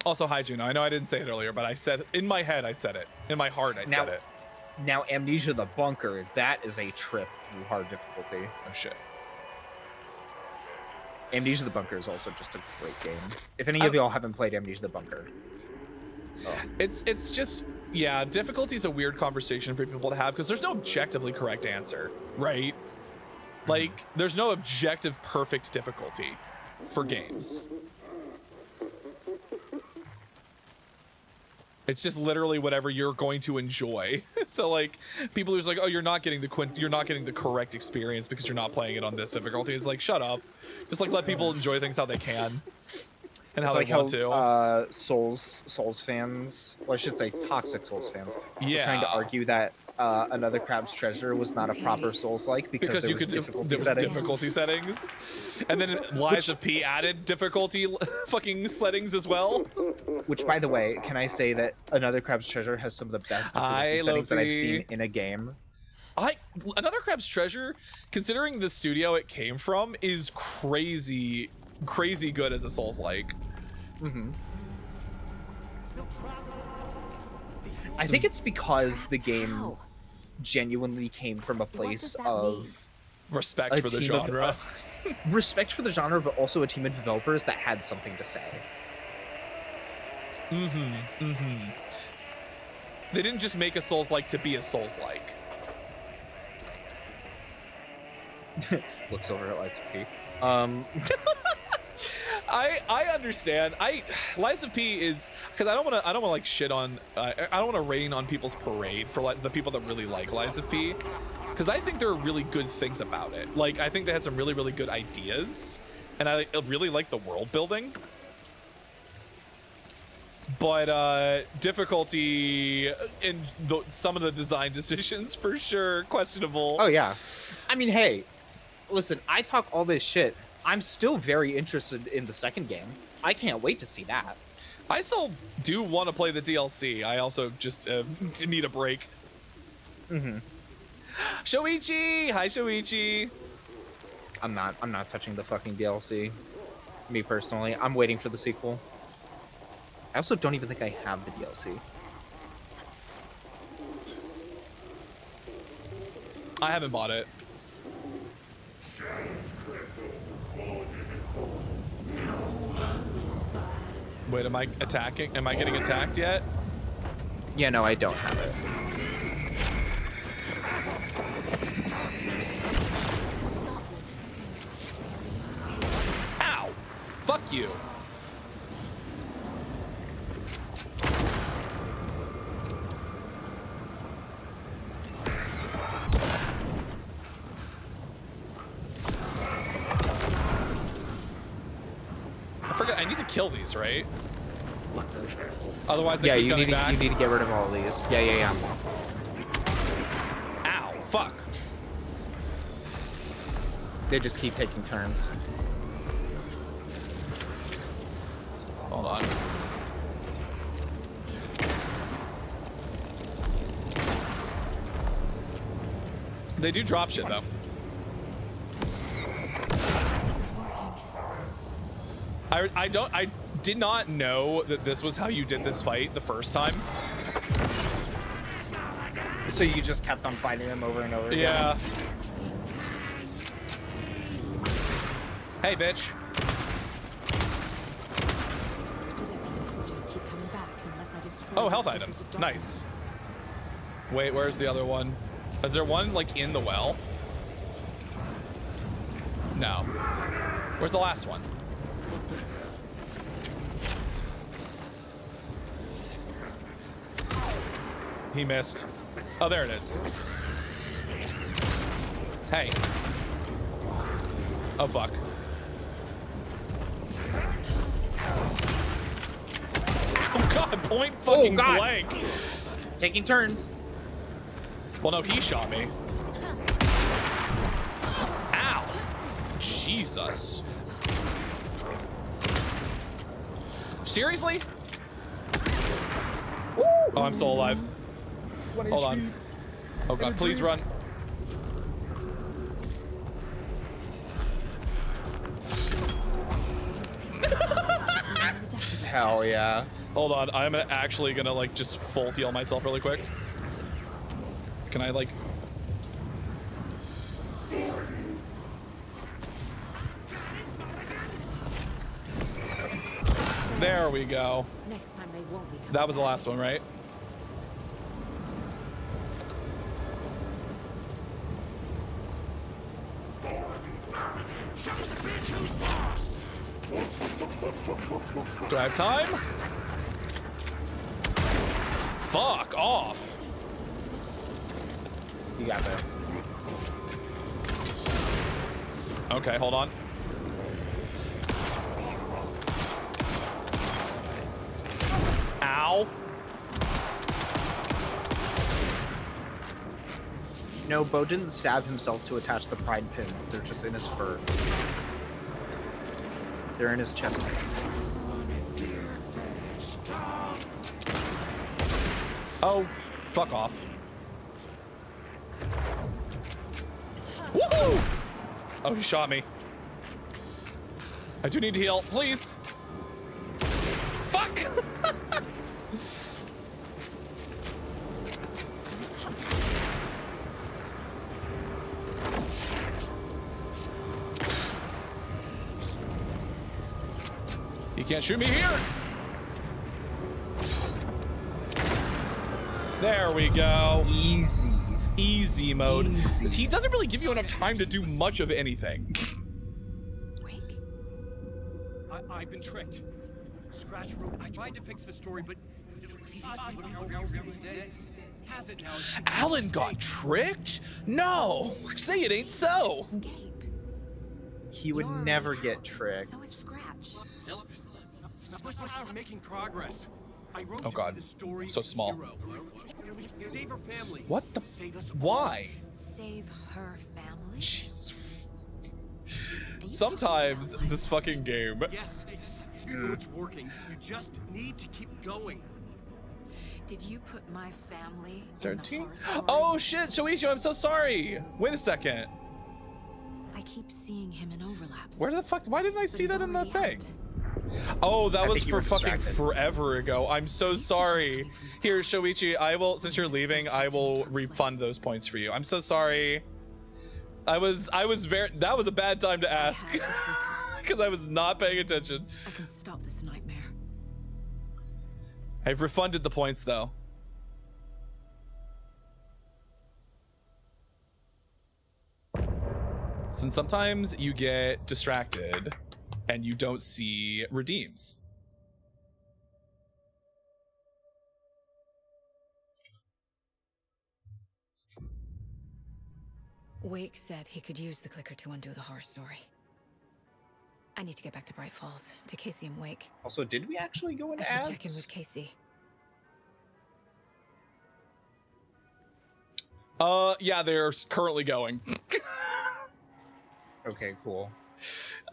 Also, hi Juno. I know I didn't say it earlier, but I said in my head I said it. In my heart I said it. Now Amnesia: The Bunker, that is a trip through hard difficulty. Oh shit. Amnesia: The Bunker is also just a great game. If any of y'all haven't played Amnesia: The Bunker, It's just, yeah, difficulty is a weird conversation for people to have because there's no objectively correct answer, right? Like, there's no objective perfect difficulty for games. It's just literally whatever you're going to enjoy. So like people who's like, oh, you're not getting the correct experience because you're not playing it on this difficulty. It's like, shut up. Just like let people enjoy things how they can and how it's they like want to. Souls fans, well, I should say toxic Souls fans, were Yeah. trying to argue that Another Crab's Treasure was not a proper Souls-like because there you was could difficulty there was settings. difficulty settings, and then Lies of P added difficulty fucking settings as well. Which, by the way, can I say that Another Crab's Treasure has some of the best difficulty settings that I've Loki. seen in a game. Another Crab's Treasure, considering the studio it came from, is crazy good as a Souls-like. Mm-hmm. I think it's because the game genuinely came from a place does that of mean? Respect a for the team of- genre. respect for the genre, but also a team of developers that had something to say. They didn't just make a Souls-like to be a Souls-like. Looks over at Lies of P. I understand. Lies of P is because I don't want to like shit on I don't want to rain on people's parade for like the people that really like Lies of P, because I think there are really good things about it. Like I think they had some really really good ideas, and I really like the world building. But difficulty in some of the design decisions for sure questionable. Oh yeah, I mean, hey, listen, I talk all this shit. I'm still very interested in the second game. I can't wait to see that. I still do want to play the DLC. I also just need a break. Mm-hmm. Shoichi! Hi, Shoichi! I'm not touching the fucking DLC. Me personally, I'm waiting for the sequel. I also don't even think I have the DLC. I haven't bought it. Wait, am I attacking? Am I getting attacked yet? Yeah, no, I don't have it. Ow! Fuck you. I forget, I need to kill these, right? What the hell? Otherwise they Yeah, keep you coming need back. to get rid of all of these. Yeah. Ow, fuck. They just keep taking turns. Hold on. They do drop shit though. I did not know that this was how you did this fight the first time. So you just kept on fighting them over and over again? Yeah. Hey, bitch. The deputies will just keep coming back unless I destroy Oh, these health pieces items. of dog. Nice. Wait, where's the other one? Is there one like in the well? No. Where's the last one? He missed. Oh, there it is. Hey. Oh, fuck. Oh, God, point fucking God. blank. Taking turns. Well, no, he shot me. Ow. Jesus. Seriously? Oh, I'm still alive. Hold on. Oh, God, please run. Hell yeah. Hold on, I'm actually gonna like just full heal myself really quick. Can I like... There we go. Next time they won't be coming That was the back. last one, right? Show the bitch who's boss! Do I have time? Fuck off. You got this. Okay, hold on. Ow. No, Bo didn't stab himself to attach the pride pins. They're just in his fur. They're in his chest. Oh, fuck off. Woohoo! Oh, he shot me. I do need to heal, please. Fuck! You can't shoot me here. There we go. Easy. Easy mode. Easy. He doesn't really give you enough time to do much of anything. Wake? I've been tricked. Scratch wrote. I tried to fix the story, but has it now. Alan got tricked? No, say it ain't so. Escape. He would You're never already get out. tricked. So is Scratch. We're making progress. I wrote Oh God, the story so small. hero. Save her family. What the? Save us all. Why? Save her family? Jeez. Are you Sometimes talking about this fucking game. Yes, you know it's working. You just need to keep going. Did you put my family in the 13? horror story? Oh shit, Shoichi, I'm so sorry. Wait a second. I keep seeing him in overlaps. Where the fuck? Why didn't I but see he's that in the already thing? out. Oh, that I was think you for were fucking distracted. forever ago. I'm so sorry. Here, Shoichi, I will, since you're leaving, I will refund those points for you. I'm so sorry. I was very, that was a bad time to ask. I have the clicker. Because I was not paying attention. I can stop this nightmare. I've refunded the points though. Since sometimes you get distracted and you don't see redeems. Wake said he could use the clicker to undo the horror story. I need to get back to Bright Falls, to Casey and Wake. Also, did we actually go I into should ads? check in with Casey. Yeah, they're currently going. Okay, cool.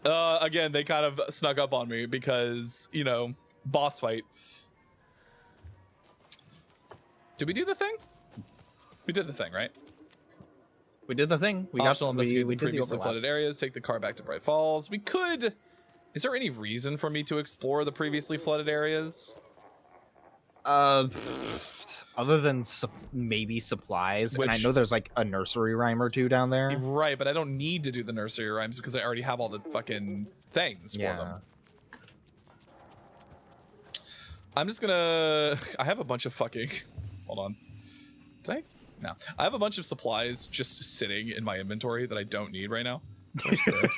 Again, they kind of snuck up on me because, you know, boss fight. Did we do the thing? We did the thing, right? We did the thing. We Optional got investigate we the did the previously overlap. flooded areas. Take the car back to Bright Falls. We could. Is there any reason for me to explore the previously flooded areas? Other than maybe supplies, and I Which- know there's like a nursery rhyme or two down there. Right, but I don't need to do the nursery rhymes because I already have all the fucking things for them. I'm just gonna. I have a bunch of fucking. Hold on. Did I? No. I have a bunch of supplies just sitting in my inventory that I don't need right now. Where's the...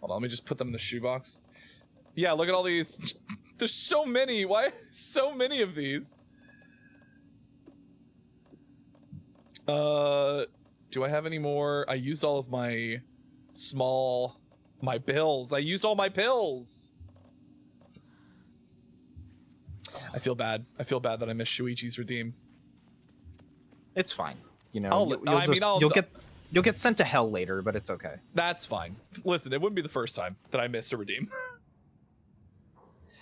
Hold on. Let me just put them in the shoebox. Yeah, look at all these. There's so many. Why so many of these? Do I have any more? I used all of my pills. I used all my pills. I feel bad. I feel bad that I missed Shuichi's redeem. It's fine. You know, I'll- you'll get sent to hell later, but it's okay. That's fine. Listen, it wouldn't be the first time that I missed a redeem.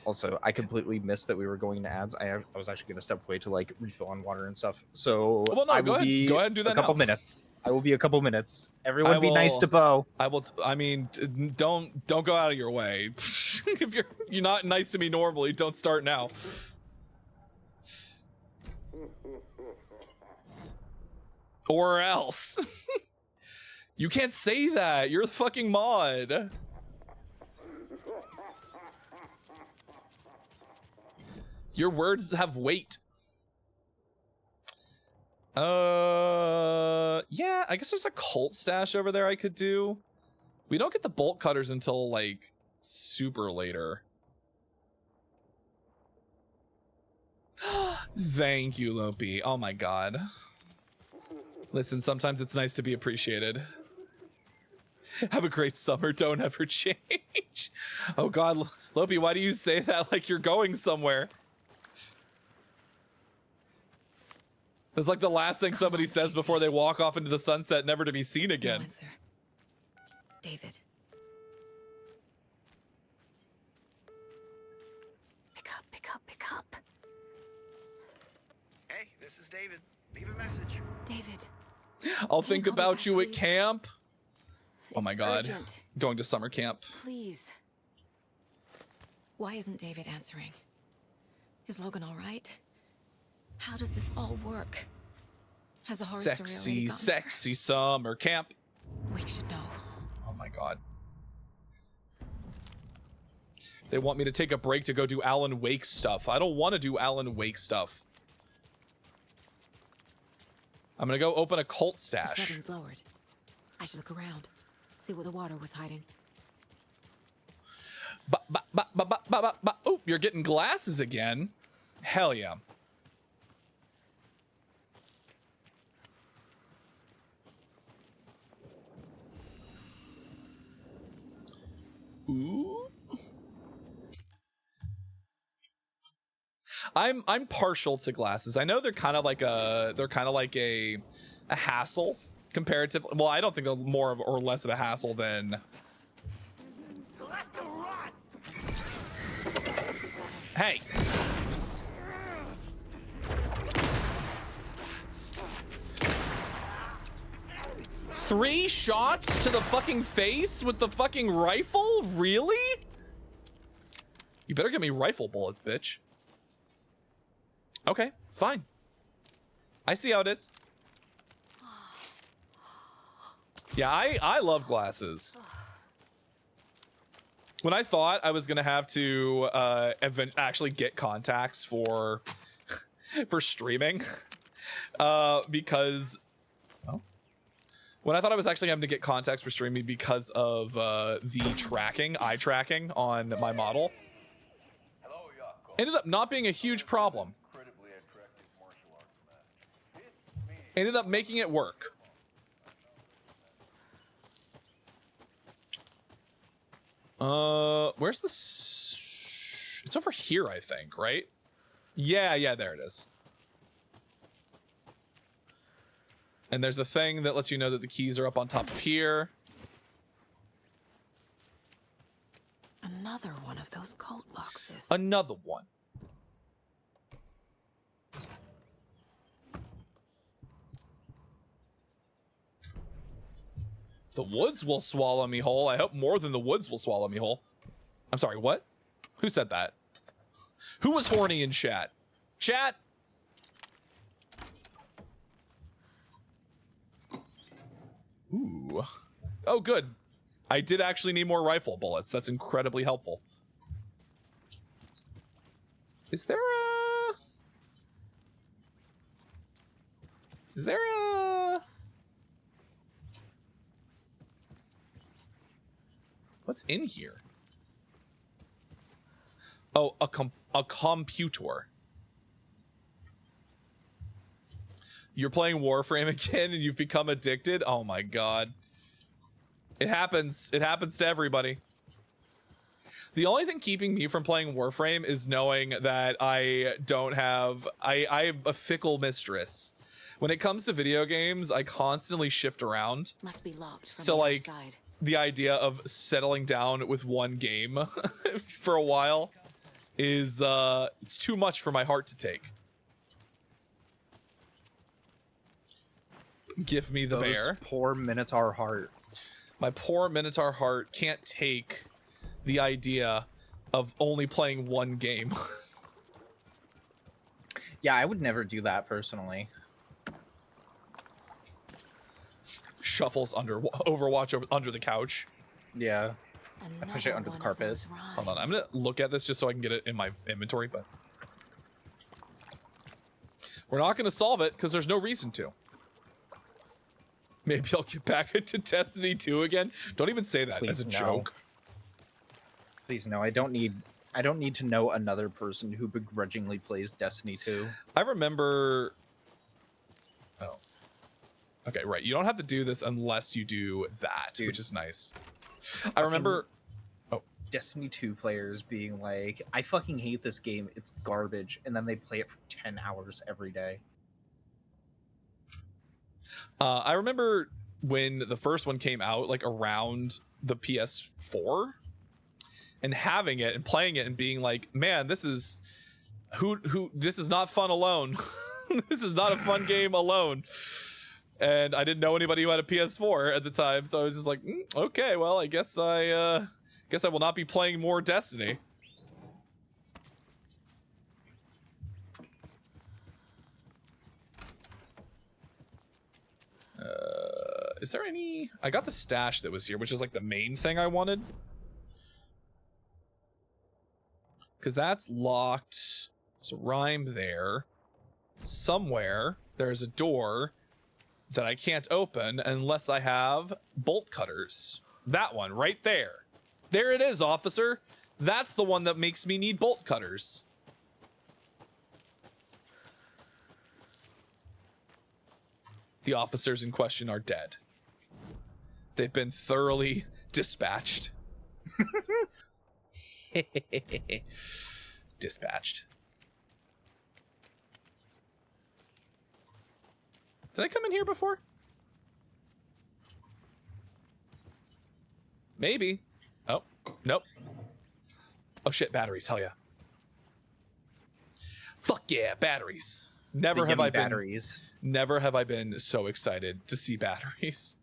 Also, I completely missed that we were going to ads. I was actually going to step away to like refill on water and stuff. So Well, no, I go will ahead. be Go ahead and do that a couple now. minutes. I will be a couple minutes. Everyone I be nice will- to Bo. I will. I mean, don't go out of your way. If you're not nice to me normally, don't start now. Or else. You can't say that. You're the fucking mod. Your words have weight. Yeah, I guess there's a cult stash over there I could do. We don't get the bolt cutters until like super later. Thank you, Lopi. Oh my god. Listen, sometimes it's nice to be appreciated. Have a great summer. Don't ever change. Oh god, Lopi, why do you say that like you're going somewhere? It's like the last thing somebody says before they walk off into the sunset, never to be seen No again. answer. David. Pick up, pick up, pick up. Hey, this is David. Leave a message. David. I'll Can you think call me about back, you at please? camp. Oh my It's god. urgent. Going to summer camp. Please. Why isn't David answering? Is Logan all right? How does this all work? Has the horror story already Sexy, gone? sexy summer camp. Wake should know. Oh my god. They want me to take a break to go do Alan Wake stuff. I don't want to do Alan Wake stuff. I'm gonna go open a cult The stash. flooding's lowered. I should look around, see where the water was hiding. Oh, you're getting glasses again. Hell yeah. Ooh. I'm partial to glasses. I know they're kind of like a hassle comparatively. Well, I don't think they're more of, or less of a hassle than. Hey. Three shots to the fucking face with the fucking rifle? Really? You better give me rifle bullets, bitch. Okay, fine. I see how it is. Yeah, I love glasses. When I thought I was gonna have to actually get contacts for for streaming, because when I thought I was actually having to get contacts for streaming because of the tracking, eye tracking on my model, ended up not being a huge problem. Ended up making it work. Where's this? It's over here, I think, right? Yeah, there it is. And there's a thing that lets you know that the keys are up on top of here. Another one of those cult boxes. Another one. The woods will swallow me whole. I hope more than the woods will swallow me whole. I'm sorry, what? Who said that? Who was horny in chat? Chat? Ooh. Oh, good. I did actually need more rifle bullets. That's incredibly helpful. Is there a... What's in here? Oh, a computer. You're playing Warframe again and you've become addicted? Oh my god. It happens. It happens to everybody. The only thing keeping me from playing Warframe is knowing that I don't have... I'm a fickle mistress. When it comes to video games, I constantly shift around. Must be locked from So, the like, outside. the idea of settling down with one game for a while is it's too much for my heart to take. Give me the bear. Poor Minotaur heart. My poor Minotaur heart can't take the idea of only playing one game. Yeah, I would never do that personally. Shuffles under Overwatch under the couch. Yeah. I push it under the carpet. Hold on, I'm gonna look at this just so I can get it in my inventory, but we're not gonna solve it because there's no reason to. Maybe I'll get back into Destiny 2 again. Don't even say that as a joke. Please no, I don't need to know another person who begrudgingly plays Destiny 2. I remember... Oh. Okay, right. You don't have to do this unless you do that, Dude. which is nice. I remember... Oh. Destiny 2 players being like, I fucking hate this game, it's garbage, and then they play it for 10 hours every day. I remember when the first one came out, like around the PS4, and having it and playing it and being like, man, this is this is not fun alone. This is not a fun game alone. And I didn't know anybody who had a PS4 at the time, so I was just like, okay, well, I guess I will not be playing more Destiny. Is there any... I got the stash that was here, which is like the main thing I wanted. Because that's locked. There's a rhyme there. Somewhere, there's a door that I can't open unless I have bolt cutters. That one right there. There it is, officer. That's the one that makes me need bolt cutters. The officers in question are dead. They've been thoroughly dispatched. Dispatched. Did I come in here before? Maybe. Oh, nope. Oh shit, batteries, hell yeah. Fuck yeah, batteries. Never have I been batteries. Never have I been so excited to see batteries.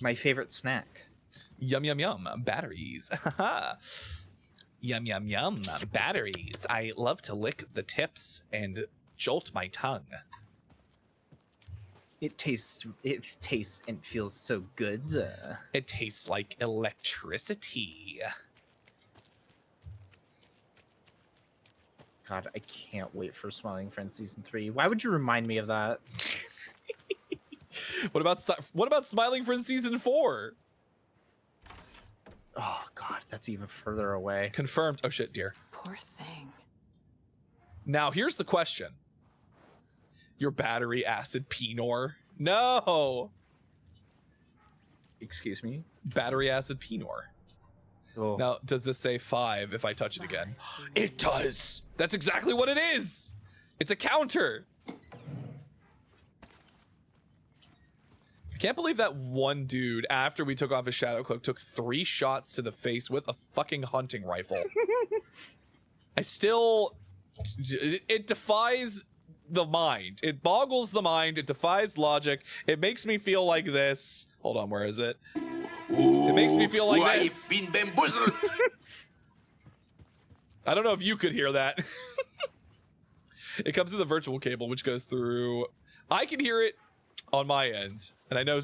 My favorite snack. Yum yum yum, batteries. Yum yum yum, batteries. I love to lick the tips and jolt my tongue. It tastes and feels so good. It tastes like electricity. God, I can't wait for Smiling Friends season 3. Why would you remind me of that? What about Smiling Friends season 4? Oh God, that's even further away. Confirmed. Oh shit, dear. Poor thing. Now here's the question. Your battery acid Pinor? No. Excuse me? Battery acid Pinor. Oh. Now, does this say 5 if I touch it again? It does. That's exactly what it is. It's a counter. I can't believe that one dude, after we took off his shadow cloak, took 3 shots to the face with a fucking hunting rifle. It defies the mind. It boggles the mind. It defies logic. It makes me feel like this. Hold on, where is it? It makes me feel like this. I've been bamboozled. I don't know if you could hear that. It comes to the virtual cable, which goes through. I can hear it on my end, and I know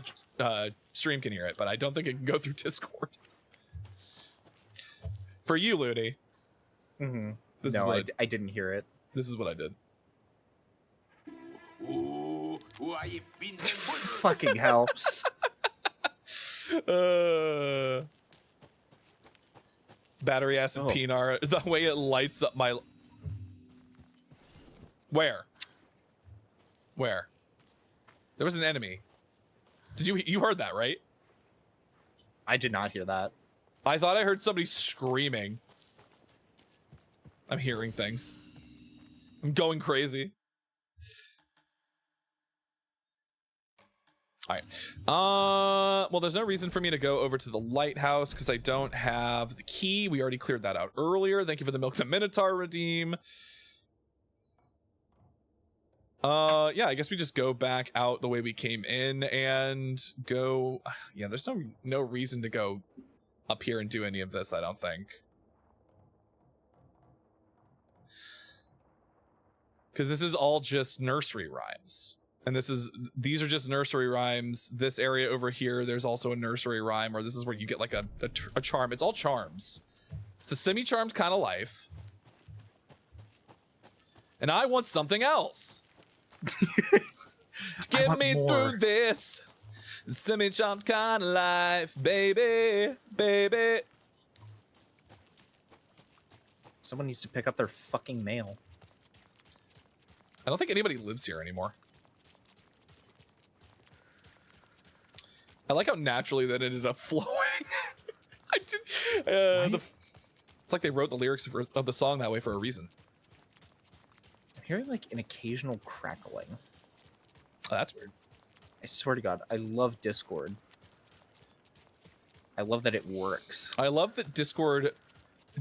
Stream can hear it, but I don't think it can go through Discord. For you, Looney. Mm-hmm. This No, is what I didn't hear it. This is what I did. I've been bamboozled. Fucking hell. Battery acid Pinar. The way it lights up my. Where? There was an enemy. Did you heard that, right? I did not hear that. I thought I heard somebody screaming. I'm hearing things. I'm going crazy. All right. Well, there's no reason for me to go over to the lighthouse because I don't have the key. We already cleared that out earlier. Thank you for the Milk to Minotaur redeem. Yeah, I guess we just go back out the way we came in and go. Yeah, there's no reason to go up here and do any of this, I don't think. Because this is all just nursery rhymes. And these are just nursery rhymes. This area over here, there's also a nursery rhyme, or this is where you get like a charm. It's all charms. It's a semi-charmed kind of life. And I want something else. Get me more. through this semi-charmed kind of life, baby, baby. Someone needs to pick up their fucking mail. I don't think anybody lives here anymore. I like how naturally that ended up flowing. I did. It's like they wrote the lyrics of the song that way for a reason. I'm hearing like an occasional crackling. Oh, that's weird. I swear to God, I love Discord. I love that it works. I love that Discord,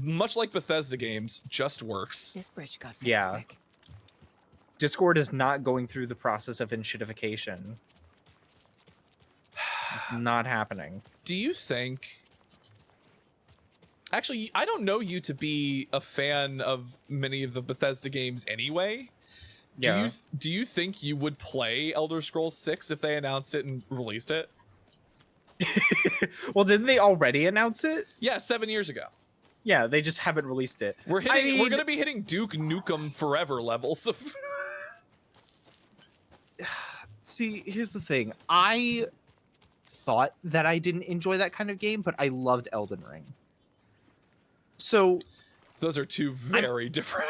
much like Bethesda games, just works. This bridge got fixed Yeah. quick. Discord is not going through the process of enshittification. It's not happening. Do you think... Actually, I don't know you to be a fan of many of the Bethesda games anyway. Yeah. Do you think you would play Elder Scrolls 6 if they announced it and released it? Well, didn't they already announce it? Yeah, 7 years ago. Yeah, they just haven't released it. We're I mean, gonna be hitting Duke Nukem Forever levels of See, here's the thing. I thought that I didn't enjoy that kind of game, but I loved Elden Ring. So, Those are two very different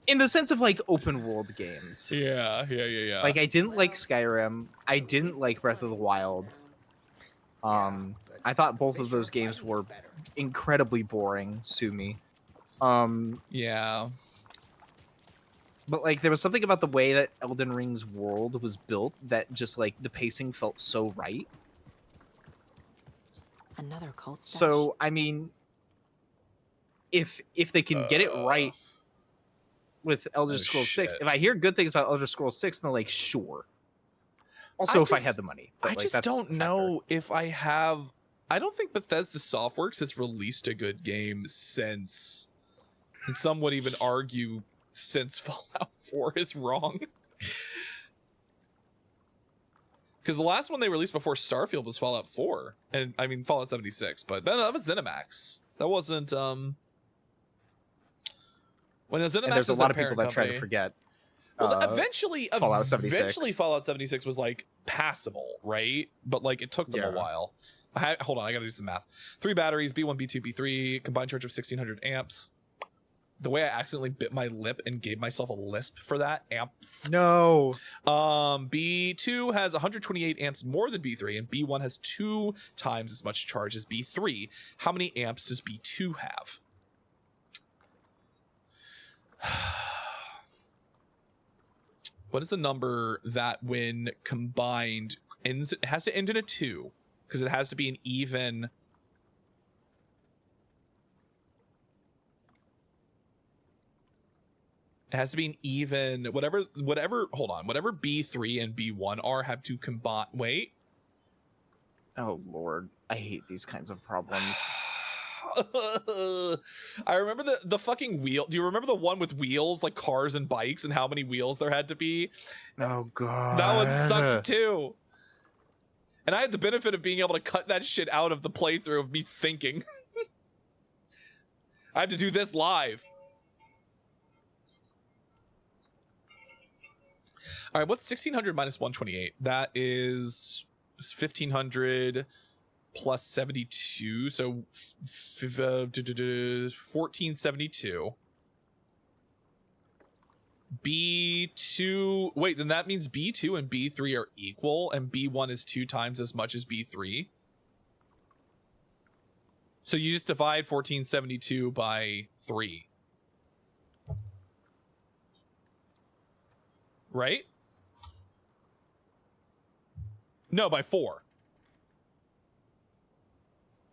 in the sense of like open world games. Yeah. Like I didn't like Skyrim. I didn't like Breath of the Wild. I thought both of those games were incredibly boring. Sue me. Yeah. But like there was something about the way that Elden Ring's world was built that just like the pacing felt so right. Another cult stash. So I mean, if they can get it right with Elder Oh, Scrolls 6, shit. if I hear good things about Elder Scrolls 6, then like sure. Also, if I had the money. But, I like, just that's don't a factor. know if I have. I don't think Bethesda Softworks has released a good game since. And some would even argue since Fallout 4 is wrong. Because the last one they released before Starfield was Fallout 4. And I mean Fallout 76, but that was ZeniMax. That wasn't when ZeniMax And there's a was lot their of people parent that try to company. forget. Well, eventually Fallout 76. Eventually, Fallout 76 was like passable, right? But like it took them a Yeah. while. Hold on, I gotta do some math. 3 batteries, B1, B2, B3, combined charge of 1600 amps. The way I accidentally bit my lip and gave myself a lisp for that amps. No. B2 has 128 amps more than B3, and B1 has 2 times as much charge as B3. How many amps does B2 have? What is the number that when combined ends? It has to end in a 2 because it has to be an even. It has to be an even whatever. Hold on. Whatever B3 and B1 are have to combine. Wait. Oh Lord, I hate these kinds of problems. I remember the fucking wheel. Do you remember the one with wheels, like cars and bikes, and how many wheels there had to be? Oh God, That one sucked too. And I had the benefit of being able to cut that shit out of the playthrough of me thinking. I have to do this live. All right, what's 1600 minus 128? That is 1500 plus 72, so 1472. B2, wait, then that means B2 and B3 are equal, and B1 is 2 times as much as B3. So you just divide 1472 by 3. Right? No, by 4.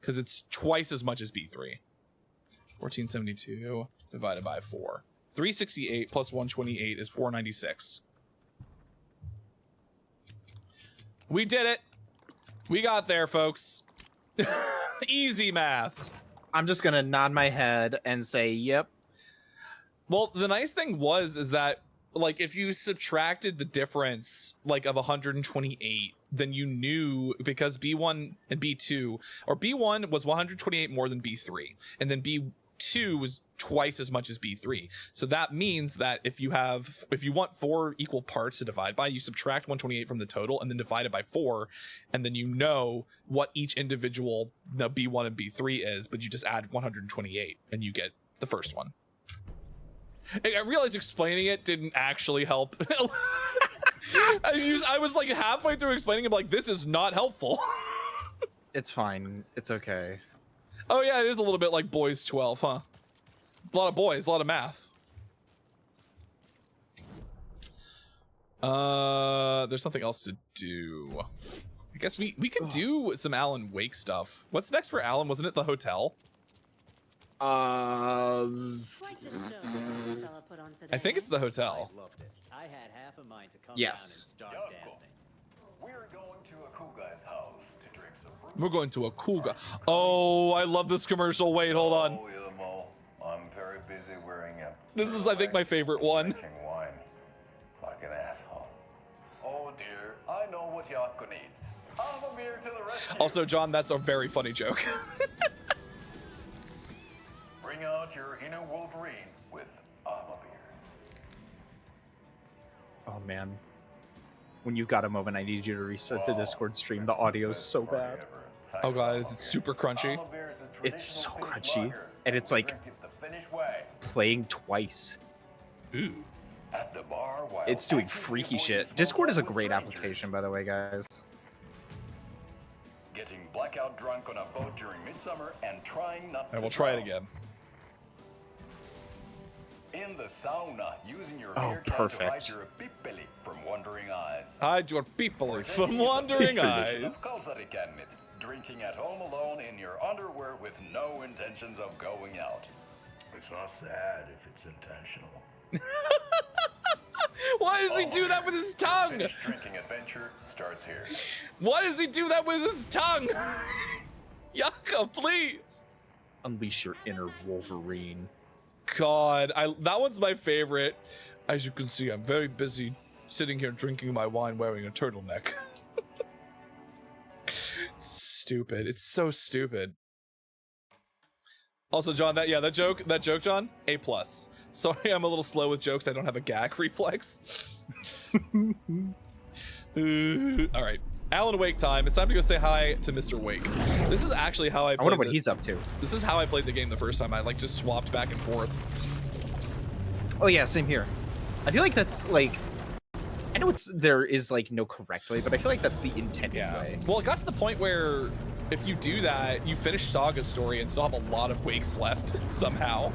Because it's twice as much as B3. 1472 divided by 4. 368 plus 128 is 496. We did it. We got there, folks. Easy math. I'm just gonna nod my head and say, "Yep." Well, the nice thing is that like if you subtracted the difference like of 128, then you knew because B1 and B2 or B1 was 128 more than B3, and then B2 was twice as much as B3. So that means that if you want 4 equal parts to divide by, you subtract 128 from the total and then divide it by 4, and then you know what each individual B1 and B3 is, but you just add 128 and you get the first one. I realized explaining it didn't actually help. I was like halfway through explaining it, like, this is not helpful. It's fine. It's okay. Oh yeah, it is a little bit like Boys 12, huh? A lot of boys, a lot of math. There's something else to do. I guess we could do some Alan Wake stuff. What's next for Alan? Wasn't it the hotel? Quite the show the fella put on today. I think it's the hotel. Loved it. I had half a mind to come Yes. down and start dancing. We're going to a cool guy's house to drink some fruit. We're going to a cool guy. Oh, I love this commercial. Wait, hold on. Oh, Ilmo, I'm very busy wearing a... This is, I think, my favorite one. Drinking wine like an asshole. Oh dear, I know what Yako needs. I'm a beer to the rescue. Also, John, that's a very funny joke. Bring out your inner Wolverine with Armor Beer. Oh man. When you've got a moment, I need you to restart the Discord stream. The audio is so bad. Oh god, is it super crunchy? It's so crunchy, and it's like playing twice. Ooh. It's doing freaky shit. Discord is a great application, by the way, guys. Getting blackout drunk on a boat during midsummer and trying not to I will try it drown. again. In the sauna, using your Oh, beer can to perfect. hide your pipeli from wandering eyes. Hide your people from wandering Of eyes. Kalsarikännit, drinking at home alone in your underwear with no intentions of going out. It's not sad if it's intentional. Why does he do that with his tongue? Finish drinking adventure starts here. Why does he do that with his tongue? Yucca, please. Unleash your inner Wolverine. God, that one's my favorite. As you can see, I'm very busy sitting here drinking my wine wearing a turtleneck. Stupid. It's so stupid. Also, John, that joke, John, A+. Sorry, I'm a little slow with jokes. I don't have a gag reflex. All right. Alan Wake time. It's time to go say hi to Mr. Wake. This is actually how I played. I wonder what he's up to. This is how I played the game the first time. I like just swapped back and forth. Oh yeah, same here. I feel like that's like, I know there is like no correct way, but I feel like that's the intended way. Well, it got to the point where if you do that, you finish Saga's story and still have a lot of Wakes left somehow.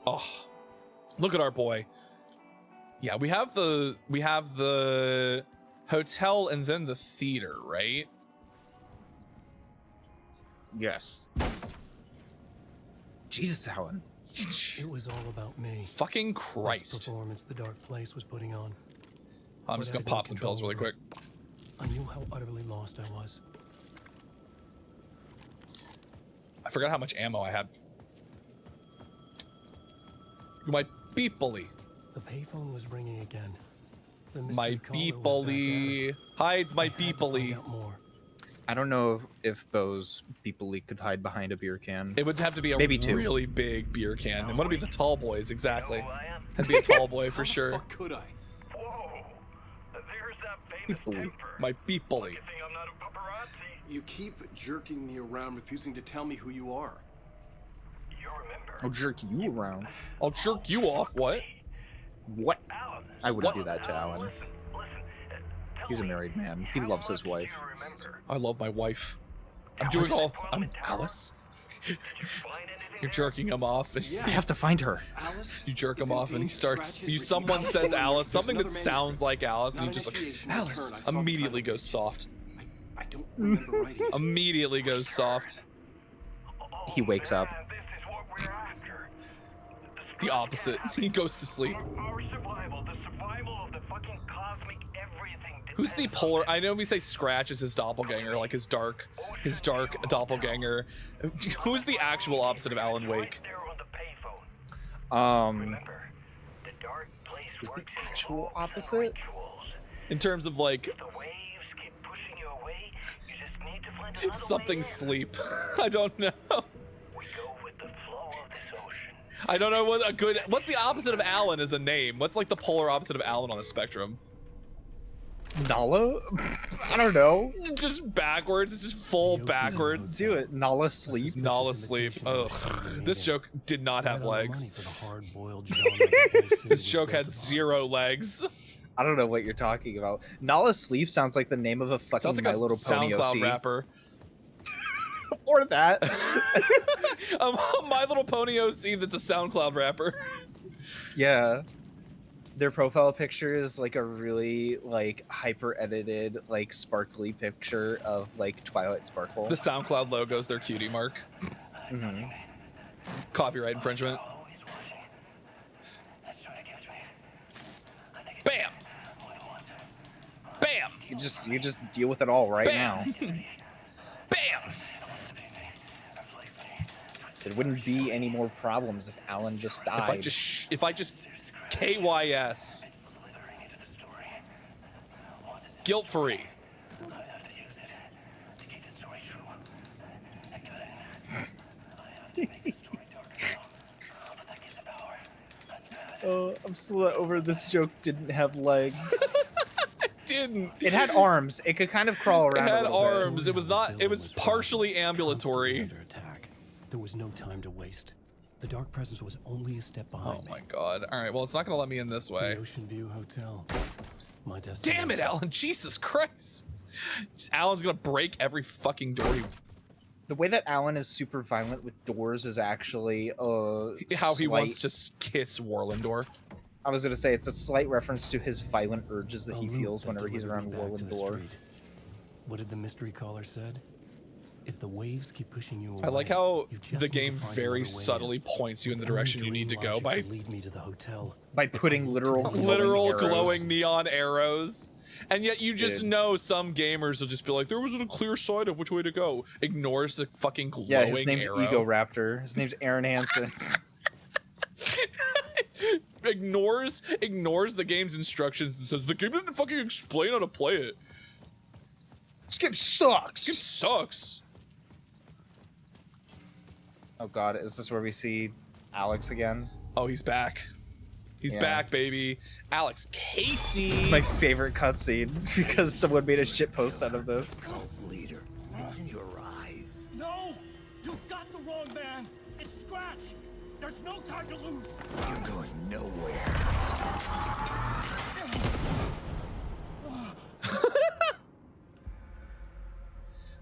Oh, look at our boy. Yeah, we have the hotel and then the theater, right? Yes. Jesus, Alan. It was all about me. Fucking This Christ. performance the Dark Place was putting on. I'm just gonna pop some pills really quick. I knew how utterly lost I was. I forgot how much ammo I had. My beeply. The payphone was ringing again. The My mystery caller was back beeply. Hide my I had to find beeply. out more. I don't know if Bo's Beeply could hide behind a beer can. It would have to be a Maybe two. really big beer can. And want to be the tall boys, exactly. Had to be a tall boy for sure. Fuck could I? Whoa! There's that famous temper. My beeply. Think I'm not a paparazzi. You keep jerking me around, refusing to tell me who you are. You remember? I'll jerk you around. I'll jerk you off. What? What? Alan. I wouldn't What? do that to Alan. Listen. Tell He's a me, married man. He how loves his much do wife. you remember? I love my wife. I'm doing all. I'm Alice. Did you find anything You're jerking him off, and I have to find her. Alice? you jerk him is in off, and he danger. starts. Scratches written Someone down says somewhere. Alice, There's something that another sounds like Alice, and he Not just like initiation, Alice. return. I saw the Immediately title. goes soft. I don't remember writing it. Immediately goes soft. He wakes up. Man, this is what we're after. The opposite. He goes to sleep. Our survival, the survival of the fucking cosmic everything. Who's the depends on polar? it. I know we say Scratch is his doppelganger, like his dark doppelganger. Who's the actual opposite of Alan Wake? There on the payphone. Remember, the dark place Is the works in actual rules and opposite? rituals. In terms of like, The waves keep pushing you away. You just need to find another something way in. sleep. I don't know. We go with the flow of this ocean. I don't know what a good. What's the opposite of Alan as a name? What's like the polar opposite of Alan on the spectrum? Nala? I don't know. Just backwards. It's just full backwards. Do it. Nala sleep. Nala sleep. Ugh. This joke did not have legs. This This joke had 0 legs. I don't know what you're talking about. Nala sleep sounds like the name of a fucking Sounds like My a Little Pony SoundCloud OC. rapper. Or that. My Little Pony OC that's a SoundCloud rapper. Yeah. Their profile picture is like a really like hyper edited, like sparkly picture of like Twilight Sparkle. The SoundCloud logo's their cutie mark. Mhm. Copyright infringement. Bam! Bam! You just deal with it all right Bam! now. Bam! There wouldn't be any more problems if Alan just died. If I just KYS. Guilt free. I'm still over this joke didn't have legs. Didn't. It had arms. It could kind of crawl It around. had a little bit. arms. It was not. It was partially ambulatory. Under attack. There was no time to waste. The dark presence was only a step behind Oh my god. All right. Well, it's not gonna let me in this way. The Ocean View Hotel. My destination. Damn it, Alan! Jesus Christ! Alan's gonna break every fucking door. The way that Alan is super violent with doors is actually How he wants to kiss Warlindor. I was gonna say it's a slight reference to his violent urges that A he loop feels that whenever he's delivered around me back to the Warlindor. street. What did the mystery caller said? If the waves keep pushing you away, I like how you just the need to game find very another way subtly in. points you in the Only direction you dream need to go logic by to lead me to the hotel. By putting literal literal arrows. glowing neon arrows. And yet you just Dude. know some gamers will just be like, there wasn't a clear sign of which way to go. Ignores the fucking glowing Yeah, his name's arrow. Ego Raptor. His name's Aaron Hansen. ignores the game's instructions and says the game didn't fucking explain how to play it. This game sucks. It sucks. Oh god, is this where we see Alex again? Oh, he's back. He's Yeah. back, baby. Alex Casey. This is my favorite cutscene because someone made a shit post out of this. Leader, it's in your eyes. No! You've got the wrong man! It's Scratch! There's no time to lose! You're going nowhere.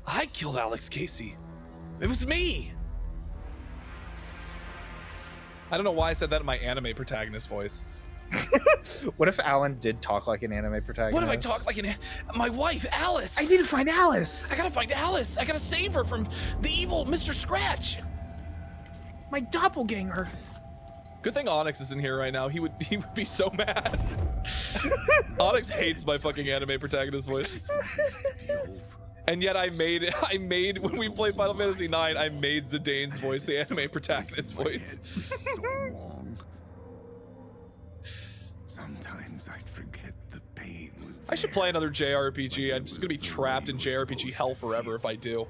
I killed Alex Casey. It was me. I don't know why I said that in my anime protagonist voice. What if Alan did talk like an anime protagonist? What if I talk like my wife, Alice? I need to find Alice! I gotta find Alice. I gotta save her from the evil Mr. Scratch. My doppelganger! Good thing Onyx is in here right now. He would be so mad. Onyx hates my fucking anime protagonist voice. And yet I made when we played Final Fantasy IX, I made Zidane's voice the anime protagonist voice. Sometimes I forget the pain was I should play another JRPG. I'm just gonna be trapped in JRPG hell forever if I do.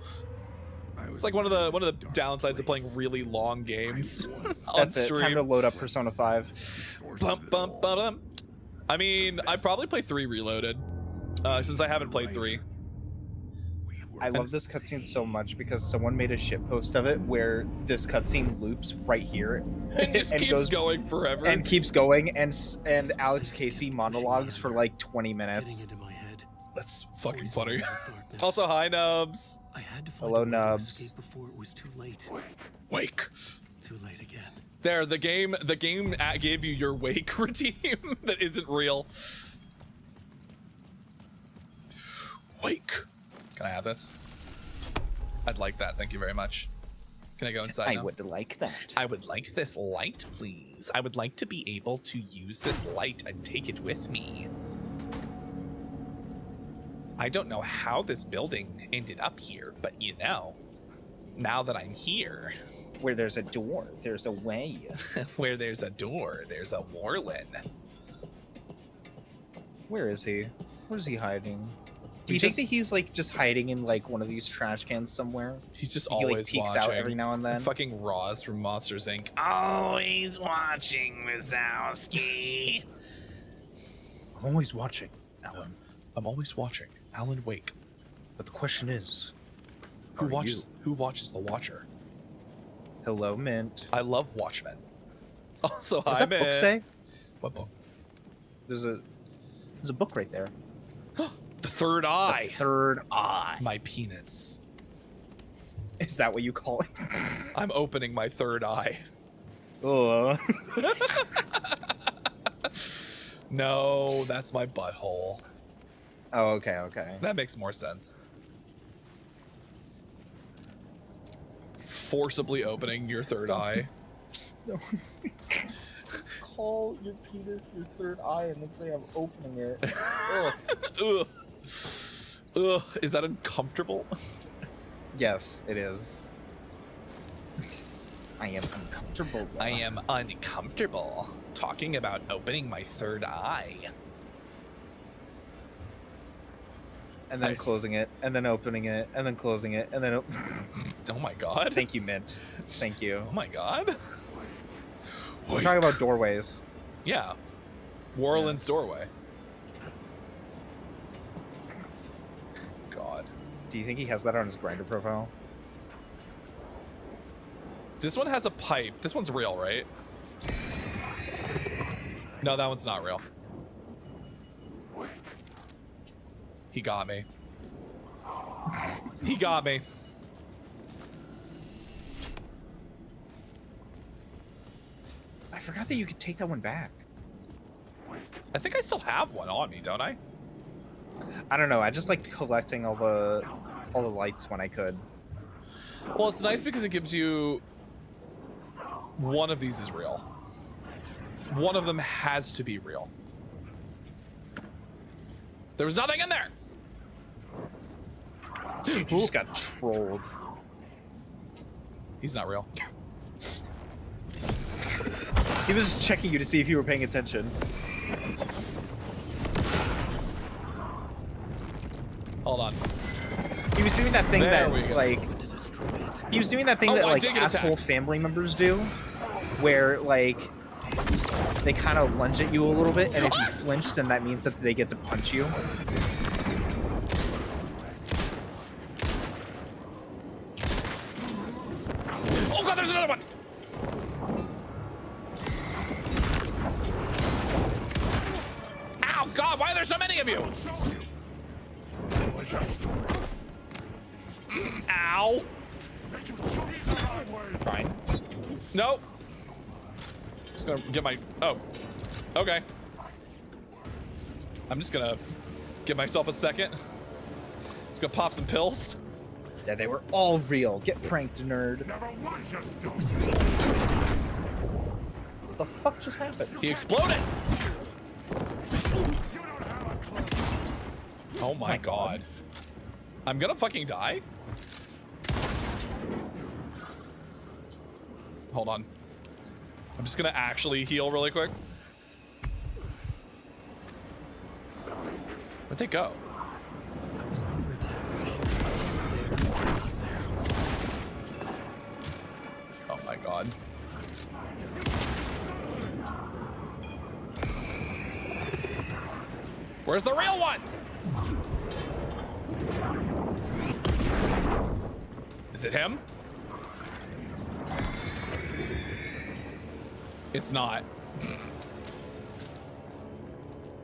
It's like one of the downsides of playing really long games on That's it. stream. Time to load up Persona 5. Bump, bump, bum. I mean, I'd probably play 3 Reloaded, since I haven't played 3. I love this cutscene so much because someone made a shitpost of it where this cutscene loops right here It just keeps goes going forever. and keeps going, and Alex Casey monologues for like 20 minutes. Getting into my head. That's fucking funny. Always in the darkness. Also, hi Nubs. I had to find Hello, a way to Nubs. escape before it was too late. Wake. Too late again. There, the game gave you your wake redeem that isn't real. Wake. Can I have this? I'd like that. Thank you very much. Can I go inside now? I would like that. I would like this light, please. I would like to be able to use this light and take it with me. I don't know how this building ended up here, but you know, now that I'm here, Where there's a door, there's a way. where there's a door, there's a Warlin. Where is he? Where's he hiding? Do He you think just- that he's like just hiding in like one of these trash cans somewhere? He's just He, like, always peeks watching. out every now and then. Fucking Roz from Monsters Inc. Always watching, Wazowski. I'm always watching, Alan. I'm always watching. Alan Wake. But the question is, Who Are watches? Who watches The Watcher? hello, Mint. I love Watchmen. Also, What's hi, that book man. say? What book? There's a book right there. The Third Eye. The Third Eye. My peanuts. Is that what you call it? I'm opening my third eye. Oh. No, that's my butthole. Oh, okay, okay. That makes more sense. Forcibly opening your third eye. Call your penis your third eye and then say I'm opening it. Ugh. Ugh. Is that uncomfortable? Yes, it is. I am uncomfortable. I am uncomfortable talking about opening my third eye. And then closing it, and then opening it, and then closing it, and then. Oh my god. Thank you, Mint. Thank you. Oh my god. We're talking about doorways. Yeah. Warland's doorway. God. Do you think he has that on his Grindr profile? This one has a pipe. This one's real, right? No, that one's not real. He got me. He got me. I forgot that you could take that one back. I think I still have one on me, don't I? I don't know. I just liked collecting all the lights when I could. Well, it's nice because it gives you... One of these is real. One of them has to be real. There was nothing in there! You just got trolled. He's not real. He was just checking you to see if you were paying attention. Hold on. He was doing that thing There we that, go. like... He was doing that thing Oh, that, I like, did get asshole attacked. family members do. Where, like... They kind of lunge at you a little bit, and if you flinch, then that means that they get to punch you. Oh god, there's another one! Ow, god, why are there so many of you? Ow! Fine. Nope. Just gonna get my... Oh. Okay. I'm just gonna give myself a second. Just gonna pop some pills. Yeah, they were all real. Get pranked, nerd. What the fuck just happened? He exploded! Oh my god. I'm gonna fucking die? Hold on. I'm just gonna actually heal really quick. Where'd they go? I was under attack. Oh my god. Where's the real one? Is it him? It's not.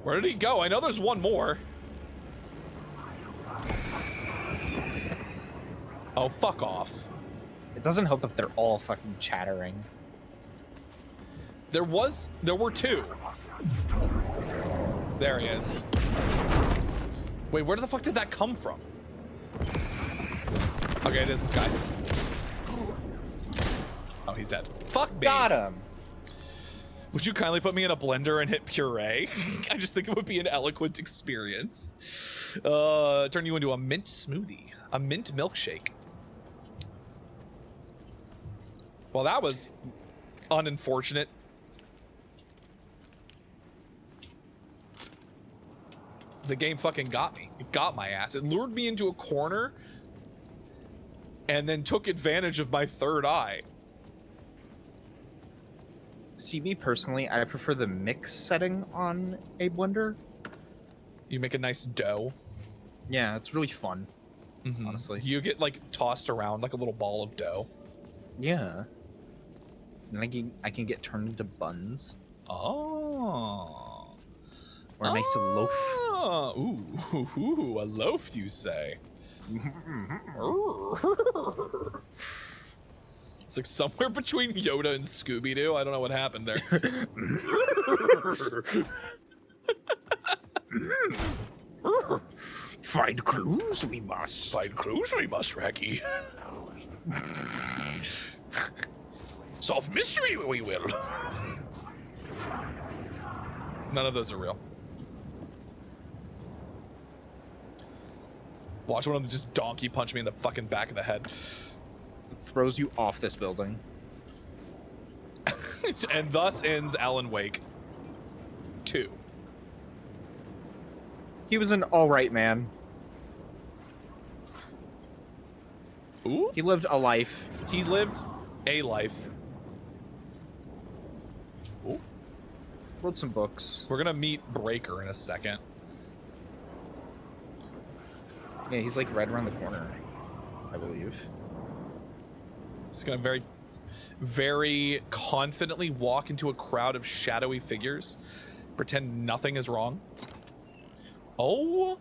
Where did he go? I know there's one more. Oh, fuck off. It doesn't help that they're all fucking chattering. There were two. There he is. Wait, where the fuck did that come from? Okay, it is this guy. Oh, he's dead. Fuck me. Got him. Would you kindly put me in a blender and hit puree? I just think it would be an eloquent experience. Turn you into a mint smoothie. A mint milkshake. Well, that was unfortunate. The game fucking got me. It got my ass. It lured me into a corner and then took advantage of my third eye. See, me personally, I prefer the mix setting on a blender. You make a nice dough. Yeah, it's really fun. Honestly. You get like tossed around like a little ball of dough. Yeah. And I can get turned into buns. Oh. Or a nice loaf. Ooh, a loaf, you say? It's like somewhere between Yoda and Scooby-Doo. I don't know what happened there. Find clues we must. Find clues we must, Raggy. Solve mystery we will. None of those are real. Watch one of them just donkey punch me in the fucking back of the head. Throws you off this building. And thus ends Alan Wake 2. He was an alright man. Ooh. He lived a life. He lived a life. Ooh. Wrote some books. We're gonna meet Breaker in a second. Yeah, he's like right around the corner, I believe. Just gonna very, very confidently walk into a crowd of shadowy figures, pretend nothing is wrong. Oh,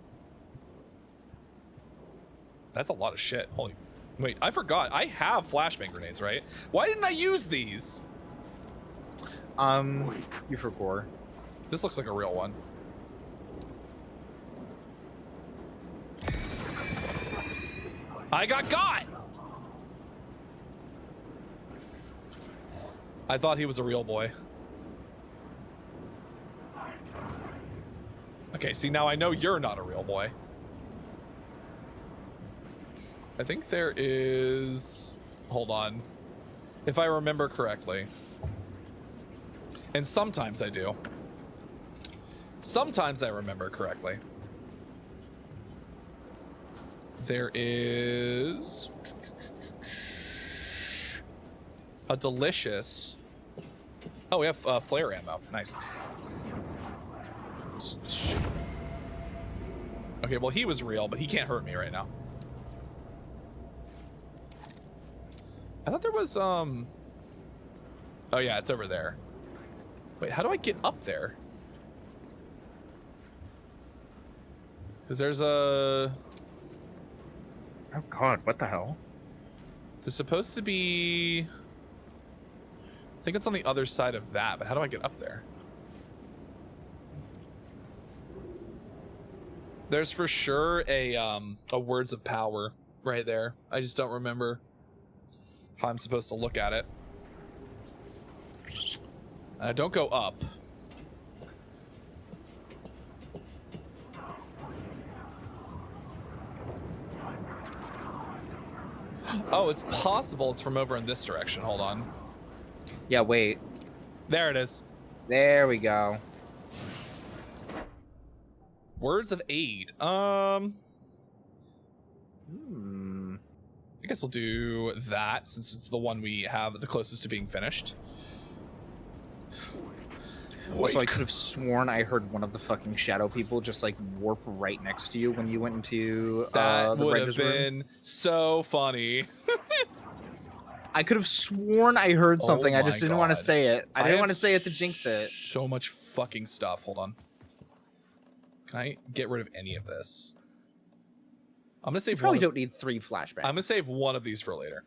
that's a lot of shit. Holy, wait, I forgot. I have flashbang grenades, right? Why didn't I use these? You forgot. This looks like a real one. I got! I thought he was a real boy. Okay, see, now I know you're not a real boy. I think there is... Hold on. If I remember correctly. And sometimes I do. Sometimes I remember correctly. There is... a delicious... Oh, we have flare ammo. Nice. Okay, well, he was real, but he can't hurt me right now. I thought there was, Oh, yeah, it's over there. Wait, how do I get up there? Because there's a... Oh god, what the hell? There's supposed to be... I think it's on the other side of that, but how do I get up there? There's for sure a Words of Power right there. I just don't remember how I'm supposed to look at it. Don't go up. Oh, it's possible it's from over in this direction. Hold on. Yeah, wait. There it is. There we go. Words of Aid. I guess we'll do that since it's the one we have the closest to being finished. Also, I could have sworn I heard one of the fucking shadow people just like warp right next to you when you went into that the would have writer's room. been so funny. I could have sworn I heard something. Oh I just didn't want to God. say it. I didn't have want to say it to jinx it. So much fucking stuff. Hold on. Can I get rid of any of this? I'm gonna save You probably one of- don't need 3 flashbacks. I'm gonna save one of these for later.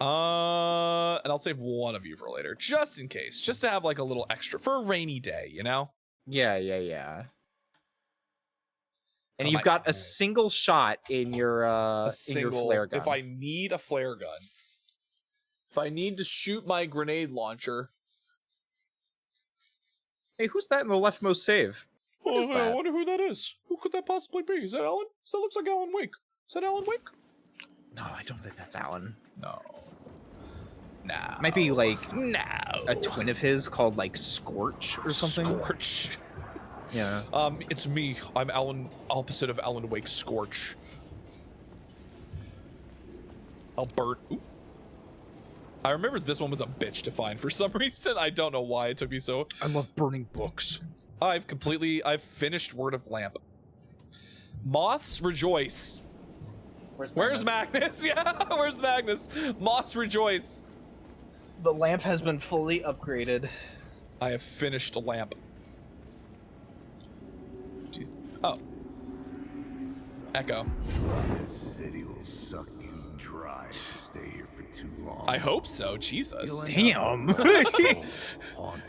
And I'll save one of you for later, just in case, just to have like a little extra for a rainy day, you know? Yeah. And Oh, you've my- got a single shot in your A in your single, flare gun. if I need a flare gun, if I need to shoot my grenade launcher. Hey, who's that in the leftmost save? What is I that? wonder who that is. Who could that possibly be? Is that Alan? That looks like Alan Wake. Is that Alan Wake? No, I don't think that's Alan. No. No. Might be like No. a twin of his called like Scorch or something. Scorch. Yeah. It's me. I'm Alan, opposite of Alan Wake, Scorch. Albert. Ooh. I remember this one was a bitch to find for some reason. I don't know why it took me so. I love burning books. I've finished Word of Lamp. Moths rejoice. Where's Magnus? Yeah, where's Magnus? Moths rejoice. The lamp has been fully upgraded. I have finished a lamp. Oh. Echo. This city will suck you dry if you stay here for too long. I hope so. Jesus. Damn.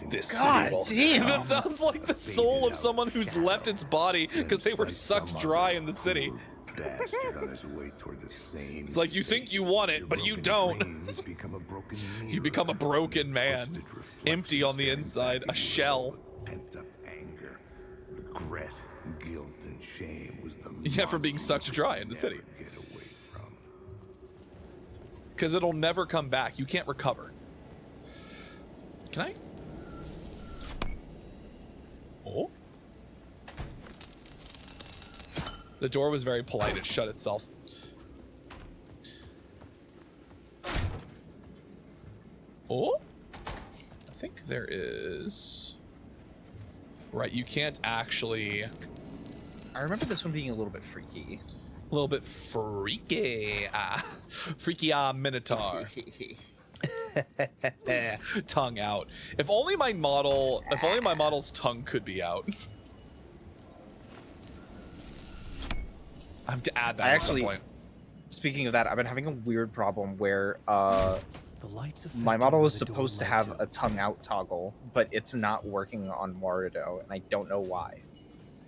This God city will... damn. That sounds like the soul of someone who's left its body because they were sucked dry in the city. Bastard on his way toward the same. It's like you think you want it, but you don't. Become a broken You become a broken man, empty on the inside, a shell. Pent up anger, regret, guilt, and shame was the Yeah, for being sucked dry in the city. Because it'll never come back. You can't recover. Can I? Oh. The door was very polite. It shut itself. Oh. I think there is... Right, you can't actually. I remember this one being a little bit freaky. A little bit freaky. Freaky Minotaur. Tongue out. If only my model's tongue could be out. I have to add that at some point. Speaking of that, I've been having a weird problem where The lights my affected model where is the door supposed to led have a tongue out toggle, but it's not working on Warudo, and I don't know why.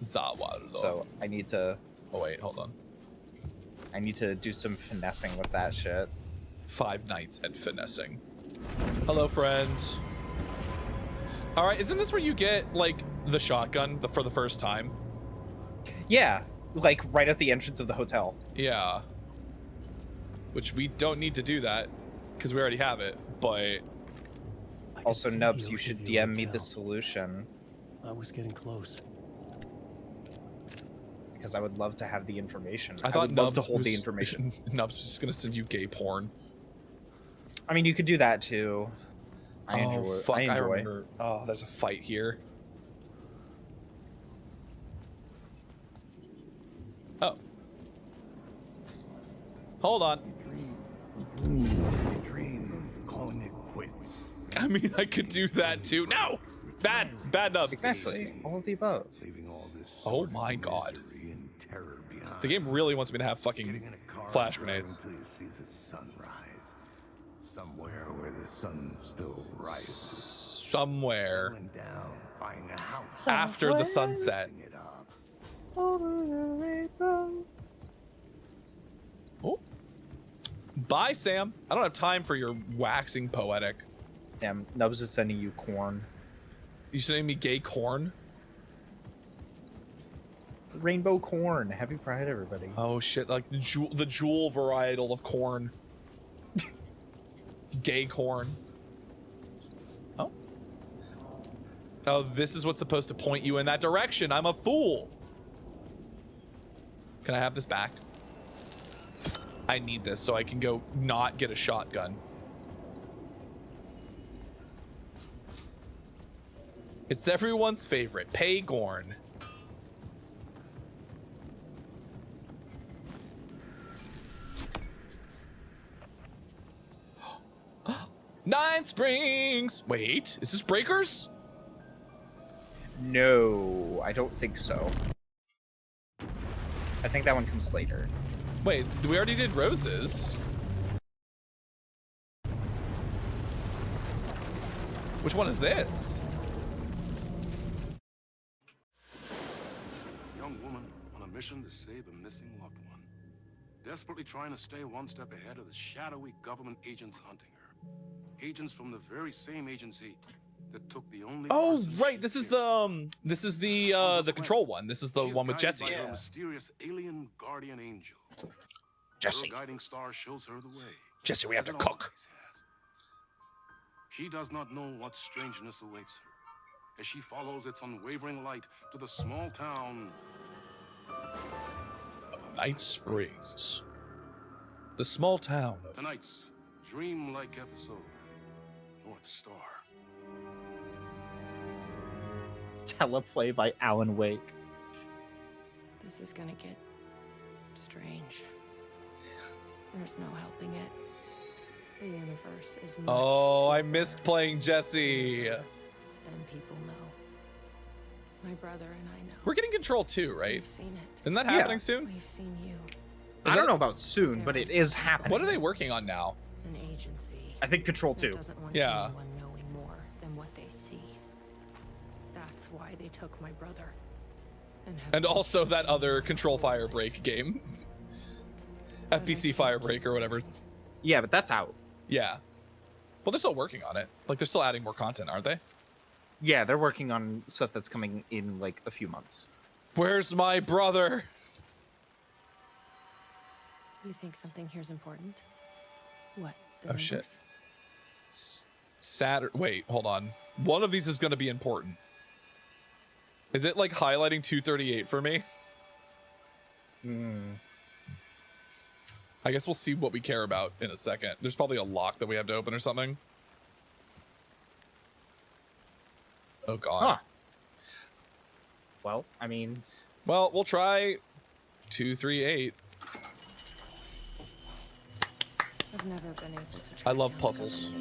Zawarudo. So I need to. Oh wait, hold on. I need to do some finessing with that shit. 5 nights at finessing. Hello, friend. All right, isn't this where you get like the shotgun for the first time? Yeah, like right at the entrance of the hotel. Yeah. Which we don't need to do that because we already have it. But Also, Nubs, you should DM me the solution. I was getting close. Because I would love to have the information. I thought would love Nubs to hold was, the information. Nubs was just gonna send you gay porn. I mean, you could do that too. I enjoy. Fuck, I enjoy. remember. Oh, there's a fight here. Oh. Hold on. I dream of calling it quits. I mean, I could do that too. No! Bad Nubs. Exactly. All of the above. Leaving all this Oh my god. misery and terror behind. The game really wants me to have fucking flash grenades. Until you see the sun rise. Somewhere where the sun still rises. Somewhere Settling down, buying a house. after the sunset. Fixing it up. Oh. Bye, Sam. I don't have time for your waxing poetic. Damn, Nubs is sending you corn. You sending me gay corn? Rainbow corn. Happy Pride, everybody. Oh shit! Like the jewel varietal of corn. Gay corn. Oh. Oh, this is what's supposed to point you in that direction. I'm a fool. Can I have this back? I need this so I can go not get a shotgun. It's everyone's favorite, Paygorn. Nine Springs! Wait, is this Breakers? No, I don't think so. I think that one comes later. Wait, we already did Roses. Which one is this? Young woman on a mission to save a missing loved one. Desperately trying to stay one step ahead of the shadowy government agents hunting her. Agents from the very same agency that took the only. Oh, person right. she This is feared. the control one. This is the She's one with guided Jesse. by her mysterious alien guardian angel. Jesse. Her guiding star shows her the way. Jesse, we have as to it cook. always has. She does not know what strangeness awaits her as she follows its unwavering light to the small town. Night Springs. The small town of... Tonight's dreamlike episode, North Star. Teleplay by Alan Wake. This is gonna get strange. There's no helping it. The universe is much Oh, I deeper missed playing Jesse. than people know. My brother and I know. We're getting Control 2, right? We've seen it. Isn't that Yeah. happening soon? We've seen you. I don't know about soon, but it is happening. What are they working on now? An agency. I think Control that 2. doesn't want Yeah. anyone knowing more than what they see. That's why they took my brother. And also that other Control Firebreak game. FPC Firebreak or whatever. Yeah, but that's out. Yeah. Well, they're still working on it. Like, they're still adding more content, aren't they? Yeah, they're working on stuff that's coming in like a few months. Where's my brother? You think something here's important? What? Oh, shit. Saturn. Wait, hold on. One of these is going to be important. Is it like highlighting 238 for me? I guess we'll see what we care about in a second. There's probably a lock that we have to open or something. Oh, God. Huh. Well, I mean, Well, we'll try 238. I've never been able to. I love puzzles.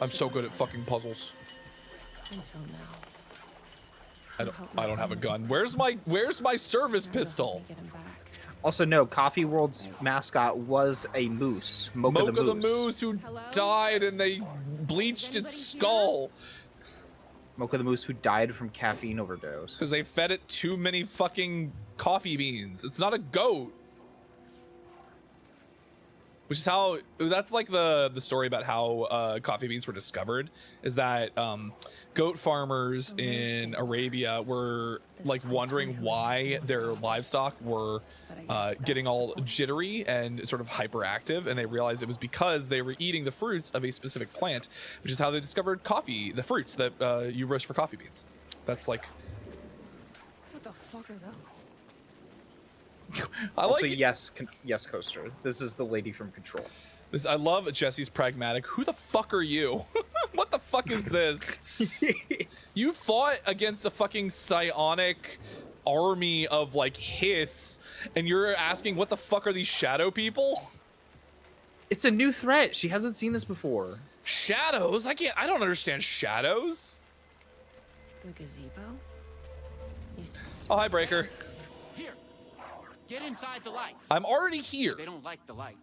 I'm so good at fucking puzzles. Until now. I don't have a gun. Where's my service pistol? also no, Coffee World's mascot was a moose. Mocha the moose who died and they bleached its skull. Mocha the moose who died from caffeine overdose. Because they fed it too many fucking coffee beans. It's not a goat. Which is how, that's like the story about how coffee beans were discovered, is that goat farmers in Arabia were like wondering why their livestock were getting all jittery and sort of hyperactive, and they realized it was because they were eating the fruits of a specific plant, which is how they discovered coffee, the fruits that you roast for coffee beans. That's like... What the fuck are those? I also, like yes, Coaster. This is the lady from Control. I love Jesse's pragmatic. Who the fuck are you? What the fuck is this? You fought against a fucking psionic army of like hiss, and you're asking what the fuck are these shadow people? It's a new threat. She hasn't seen this before. Shadows? I don't understand shadows. The gazebo? Oh, hi, Breaker. Here, get inside the light. I'm already here. They don't like the light.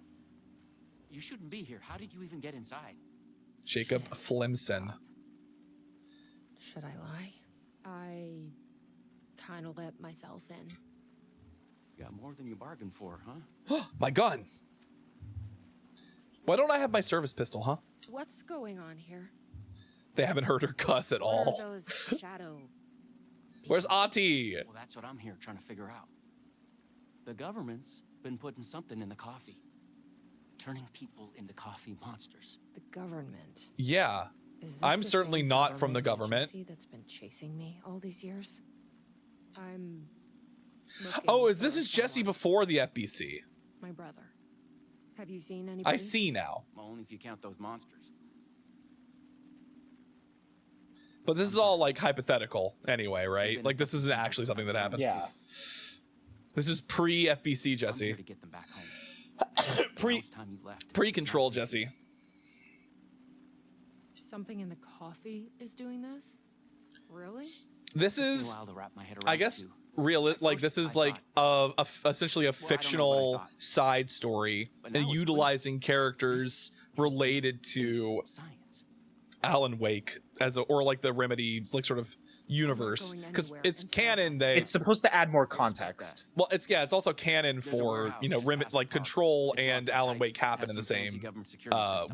You shouldn't be here. How did you even get inside? Jacob Flemson. Should I lie? I kind of let myself in. You got more than you bargained for, huh? My gun. Why don't I have my service pistol, huh? What's going on here? They haven't heard her cuss at all. What are those shadow? Where's Ati? Well, that's what I'm here trying to figure out. The government's been putting something in the coffee. Turning people into coffee monsters. The government? Yeah. I'm certainly not from the government. That's been chasing me all these years. I'm... Oh, this is Jesse before the FBC. My brother. Have you seen anybody? I see now. Well, only if you count those monsters. But this is all like hypothetical anyway, right? Like this isn't actually something that happened. Yeah. This is pre-FBC, Jesse. To get them back home. Pre-control, Jesse. Something in the coffee is doing this? Really? This is, I guess, real. Like this is like essentially a fictional side story, utilizing characters related to Alan Wake or like the Remedy like sort of universe, because it's canon. It's supposed to add more context. Well, it's also canon for, you know, like Control and Alan Wake happen in the same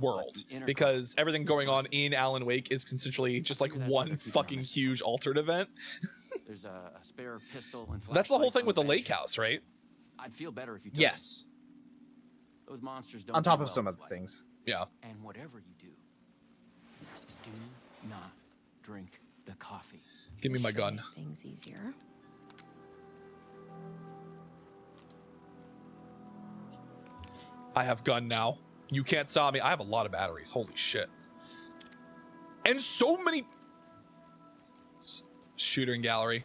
world, because everything going on in Alan Wake is consensually just like one fucking huge altered event. There's a spare pistol and that's the whole thing with the lake house, right? I'd feel better if you yes. Those monsters don't on top of some other things. Yeah. And whatever you do not drink the coffee. Give me my gun. Things easier. I have gun now. You can't stop me. I have a lot of batteries. Holy shit. And so many... Shooting gallery.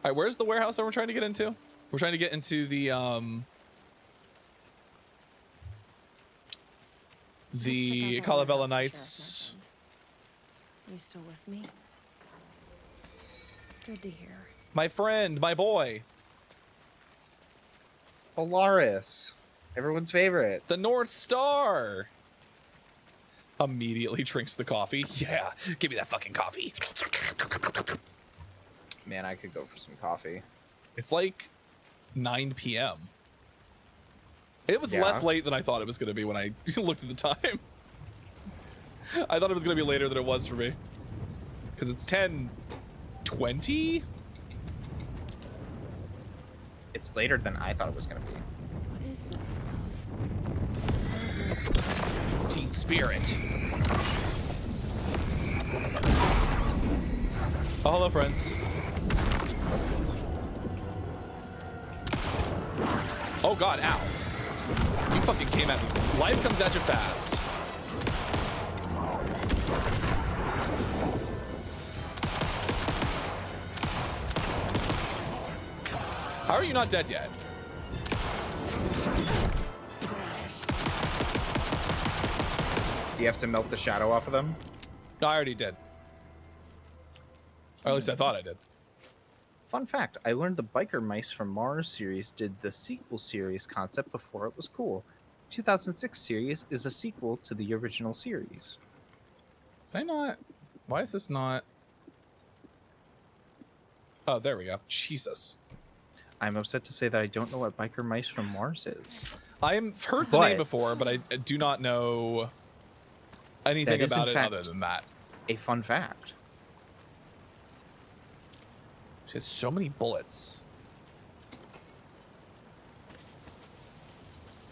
All right, where's the warehouse that we're trying to get into? We're trying to get into the Calavella Knights. You still with me? Good to hear. My friend, my boy. Polaris. Everyone's favorite. The North Star. Immediately drinks the coffee. Yeah, give me that fucking coffee. Man, I could go for some coffee. It's like 9 p.m. It was less late than I thought it was going to be when I looked at the time. I thought it was going to be later than it was for me. Because it's 10:20? It's later than I thought it was going to be. What is this stuff? Teen Spirit. Oh, hello, friends. Oh, God, ow. You fucking came at me. Life comes at you fast. How are you not dead yet? Do you have to melt the shadow off of them? No, I already did. Or at least I thought I did. Fun fact, I learned the Biker Mice from Mars series did the sequel series concept before it was cool. 2006 series is a sequel to the original series. Did I not? Why is this not? Oh, there we go. Jesus. I'm upset to say that I don't know what Biker Mice from Mars is. I've heard the name before, but I do not know anything That is, about in it fact, other than that. A fun fact. She has so many bullets.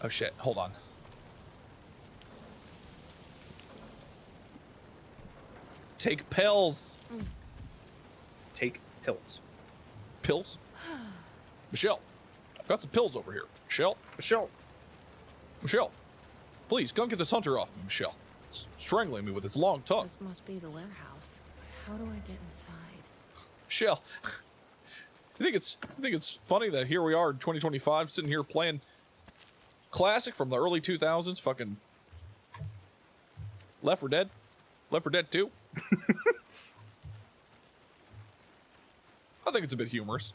Oh shit, hold on. Take pills. Take pills. Pills? Michelle, I've got some pills over here. Michelle? Michelle, please come get this hunter off me, Michelle. It's strangling me with its long tongue. This must be the warehouse. How do I get inside? Michelle, I think it's funny that here we are in 2025 sitting here playing classic from the early 2000s, fucking Left 4 Dead 2. I think it's a bit humorous.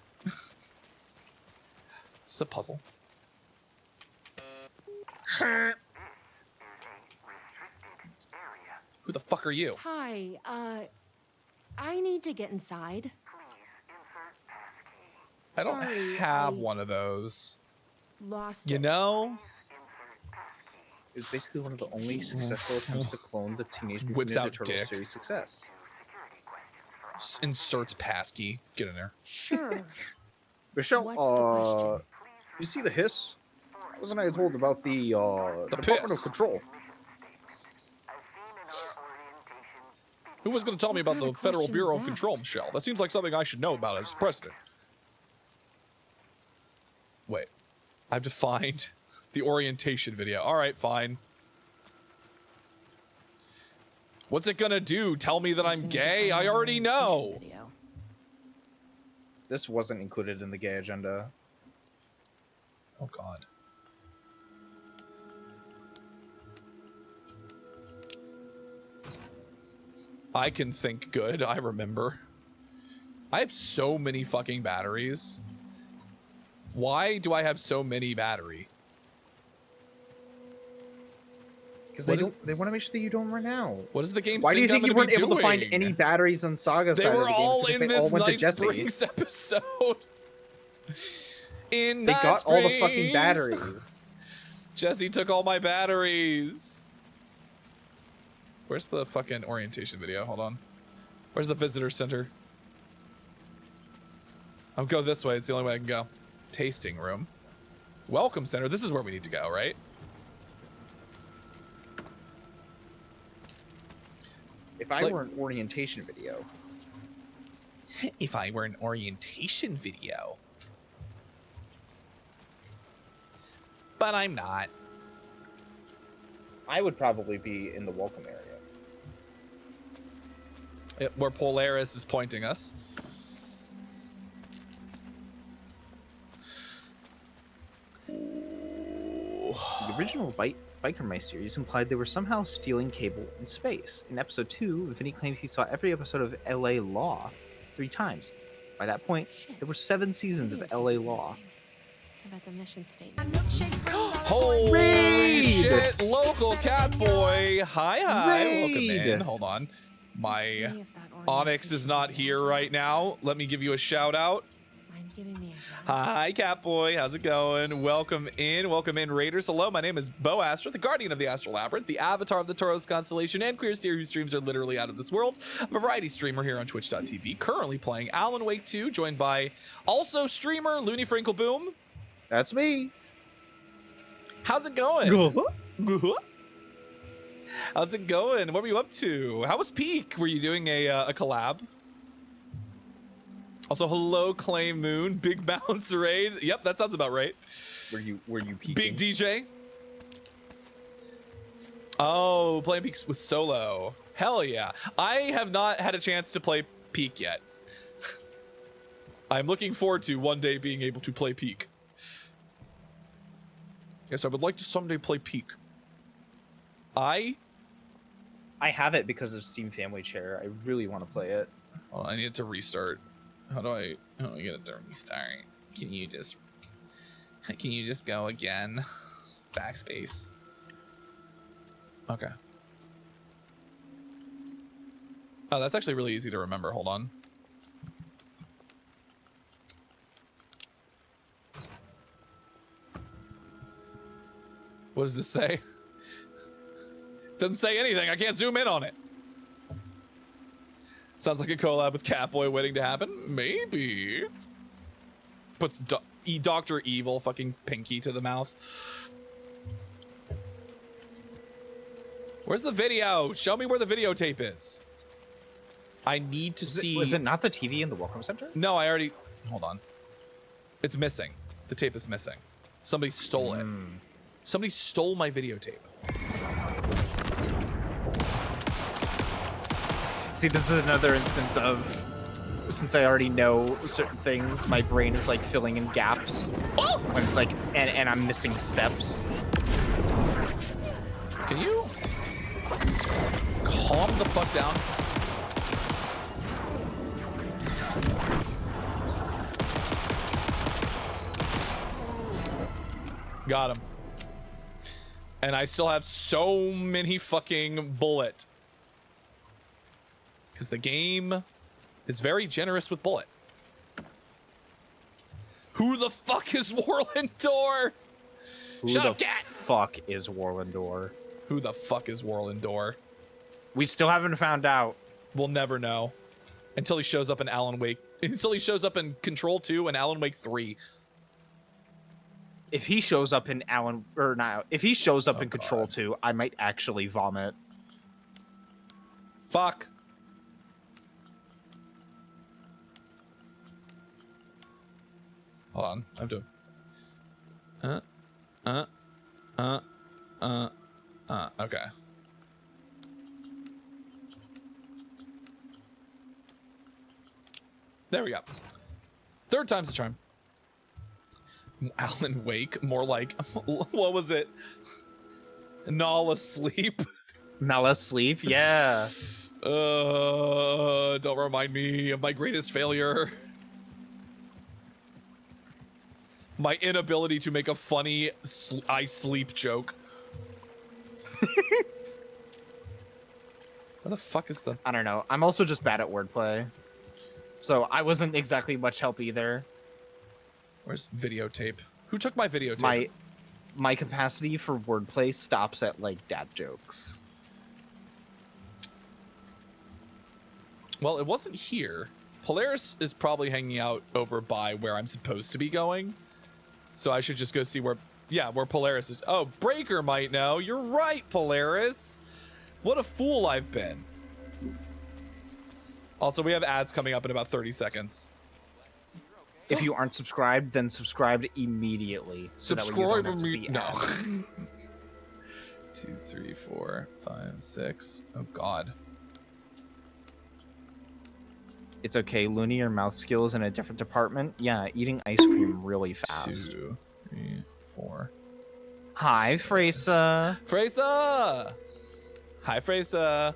It's a puzzle. Who the fuck are you? Hi, I need to get inside. I don't Sorry, have I one of those. Lost You it. know? It's basically one of the only successful attempts to clone the Teenage Mutant Whips Ninja out Turtles dick. series success. Inserts passkey. Get in there. Sure. Michelle, What's the question? you see the hiss? Wasn't I told about the Department piss. of Control? Who was going to tell me about kind the of Federal question is Bureau of that? Control, Michelle? That seems like something I should know about as president. Wait. I have to find the orientation video. All right, fine. What's it gonna do? Tell me that I'm gay? I already know. Video. This wasn't included in the gay agenda. Oh, God. I can think good. I remember. I have so many fucking batteries. Why do I have so many battery? Because they want to make sure that you don't run out. What does the game Why do you think I'm you gonna weren't be able to find doing? any batteries on Saga They side were of the game? all Because in they all this went to Night Jesse. Springs episode. In They Night got all the fucking Springs. batteries. Jesse took all my batteries. Where's the fucking orientation video? Hold on. Where's the visitor center? I'll go this way. It's the only way I can go. Tasting room. Welcome center. This is where we need to go, right? If It's I like- were an orientation video, If I were an orientation video. But I'm not. I would probably be in the welcome area. Where Polaris is pointing us. The original Biker Mice series implied they were somehow stealing cable in space. In episode 2, Vinny claims he saw every episode of LA Law 3 times. By that point, there were 7 seasons of LA Law. How about the mission statement? Holy Raid! shit, local cat boy. Hi. Welcome Raid! in. Hold on. My See if that Onyx is not here right now. Let me give you a shout out. Mind giving me a hand? Hi, Catboy. How's it going? Welcome in, Raiders. Hello, my name is Bo Astra, the guardian of the Astral Labyrinth, the avatar of the Taurus constellation, and Queer Steer, whose streams are literally out of this world. I'm a variety streamer here on Twitch.tv, currently playing Alan Wake 2, joined by also streamer Looney Frinkle Boom. That's me. How's it going? How's it going? What were you up to? How was Peak? Were you doing a collab? Also, hello, Clay Moon, Big Bounce Raid. Yep, that sounds about right. Were you peeking? Big DJ. Oh, playing Peak with Solo. Hell yeah. I have not had a chance to play Peak yet. I'm looking forward to one day being able to play Peak. Yes, I would like to someday play Peak. I have it because of Steam Family Share. I really want to play it. Oh, I need it to restart. How do I get it to restart? Can you just go again? Backspace. Okay. Oh, that's actually really easy to remember. Hold on. What does this say? Doesn't say anything. I can't zoom in on it. Sounds like a collab with Catboy waiting to happen. Maybe. Puts Dr. Evil fucking pinky to the mouth. Where's the video? Show me where the videotape is. I need to see. Was it not the TV in the Welcome Center? No, I already. Hold on. It's missing. The tape is missing. Somebody stole it. Somebody stole my videotape. See, this is another instance of, since I already know certain things, my brain is like filling in gaps. Oh! When it's like, and I'm missing steps. Can you calm the fuck down? Got him. And I still have so many fucking bullet. Because the game is very generous with bullet. Who the fuck is Warlindor? Shut up, cat! Fuck is Warlindor? Who the fuck is Warlindor? We still haven't found out. We'll never know. Until he shows up in Alan Wake. Until he shows up in Control 2 and Alan Wake 3. If he shows up in if he shows up in Control 2, I might actually vomit. Fuck. Hold on, I have to. Okay. There we go. Third time's the charm. Alan Wake, more like, what was it? Nala Sleep. Nala Sleep, yeah. Don't remind me of my greatest failure. My inability to make a funny I sleep joke. Where the fuck is the... I don't know. I'm also just bad at wordplay. So I wasn't exactly much help either. Where's videotape? Who took my videotape? My capacity for wordplay stops at like dad jokes. Well, it wasn't here. Polaris is probably hanging out over by where I'm supposed to be going. So I should just go see where Polaris is. Oh, Breaker might know. You're right, Polaris. What a fool I've been. Also, we have ads coming up in about 30 seconds. If you aren't subscribed, then subscribe immediately. So Subscribe that way you don't have to see no. ads. 2, 3, 4, 5, 6. Oh God. It's okay, Looney. Your mouth skill is in a different department. Yeah, eating ice cream really fast. 2, 3, 4. Hi, Freysa. Freysa! Hi, Freysa.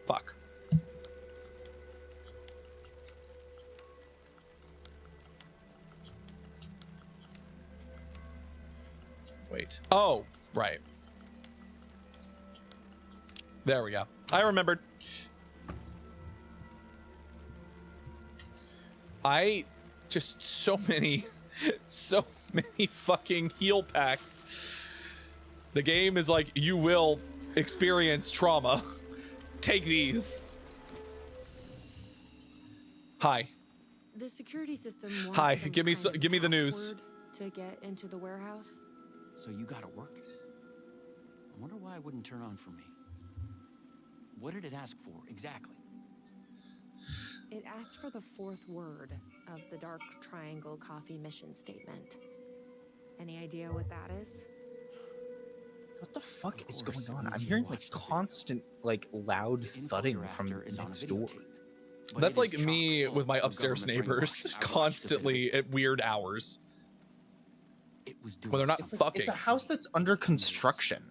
Fuck. Wait. Oh, right. There we go. I remembered. I just so many fucking heal packs. The game is like, you will experience trauma. Take these. Hi. The security system wants Hi, some give me kind of give me the news. password to get into the warehouse. So you gotta work it. I wonder why it wouldn't turn on for me. What did it ask for, exactly? It asked for the fourth word of the Dark Triangle Coffee mission statement. Any idea what that is? What the fuck is going on? I'm hearing like constant, like loud thudding from next door. But That's it like is chock me full with my of upstairs government neighbors brainwashing. I watched a bit of constantly at weird hours It was doing when they're not something. fucking. It's a house that's under construction.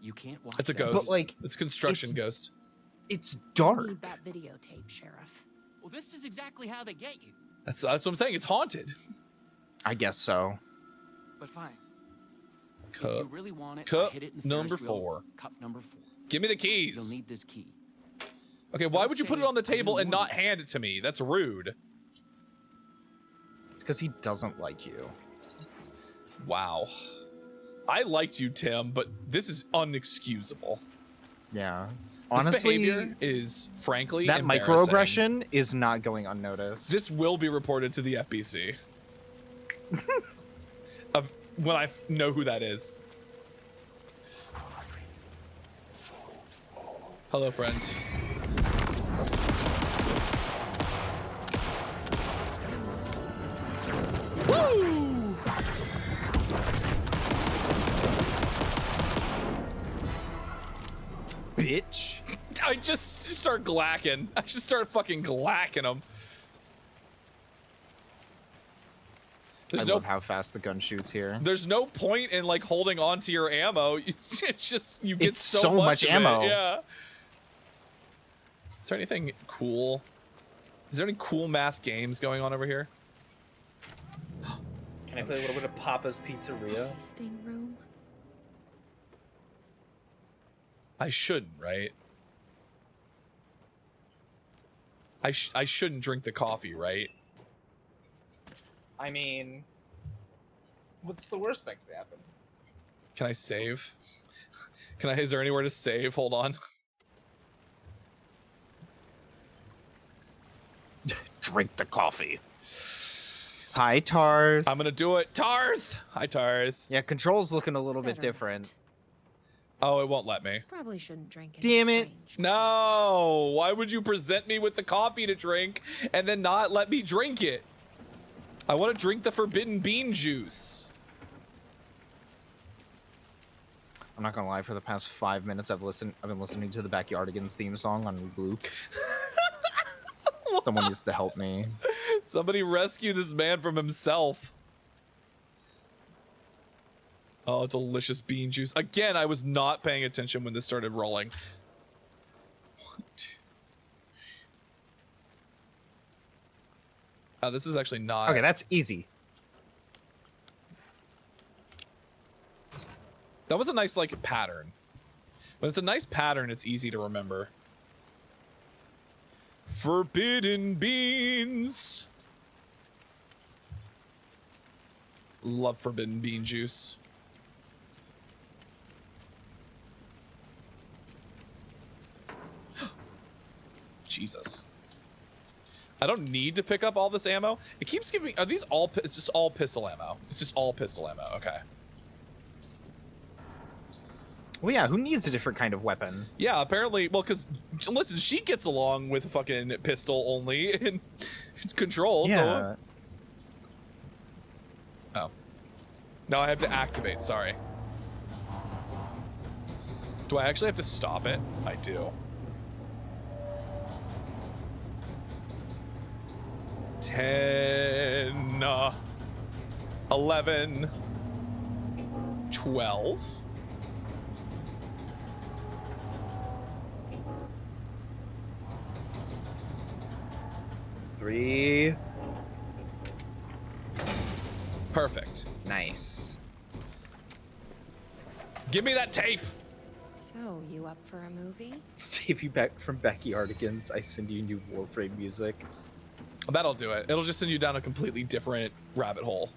You can't watch It's a that. ghost. like, It's construction it's- ghost. It's dark. Need that videotape, Sheriff. Well, this is exactly how they get you. That's what I'm saying. It's haunted. I guess so. But fine. If Cup. you really want it, Cup I hit it in the number Ferris wheel. 4. Cup number 4. Give me the You'll keys. need this key. Okay, why Don't would you put say it on the I didn't table and warn not you. hand it to me? That's rude. It's because he doesn't like you. Wow. I liked you, Tim, but this is unexcusable. Yeah. This Honestly, behavior is frankly that embarrassing. microaggression is not going unnoticed. This will be reported to the FBC. Of when I know who that is. Hello, friend. Woo! Bitch. I just start glacking. I just start fucking glacking them. I love how fast the gun shoots here. There's no point in like holding on to your ammo. It's just you get It's so, so much of it. ammo. Yeah. Is there anything cool? Is there any cool math games going on over here? Can I play a little bit of Papa's Pizzeria? Tasting room. I shouldn't, right? I shouldn't drink the coffee, right? I mean, what's the worst that could happen? Can I save? Can I? Is there anywhere to save? Hold on. Drink the coffee. Hi, Tarth. I'm gonna do it. Tarth! Hi, Tarth. Yeah, control's looking a little bit Better different. Oh, it won't let me. Probably shouldn't drink it. Damn it. No! Why would you present me with the coffee to drink and then not let me drink it? I want to drink the forbidden bean juice. I'm not gonna lie, for the past 5 minutes I've been listening to the Backyardigans theme song on loop. Someone needs to help me. Somebody rescue this man from himself. Oh, delicious bean juice. Again, I was not paying attention when this started rolling. What? Oh, this is actually not. Okay, that's easy. That was a nice, like, pattern. When it's a nice pattern, it's easy to remember. Forbidden beans. Love forbidden bean juice. Jesus. I don't need to pick up all this ammo. It keeps giving. Are these all? It's just all pistol ammo. It's just all pistol ammo. Okay. Well, yeah, who needs a different kind of weapon? Yeah, apparently. Well, because listen, she gets along with a fucking pistol only in Control. Yeah. So. Oh. Now I have to activate. Sorry. Do I actually have to stop it? I do. 10, 11, 12. Three. Perfect. Nice. Give me that tape. So, you up for a movie? Save you back from Backyardigans. I send you new Warframe music. That'll do it. It'll just send you down a completely different rabbit hole.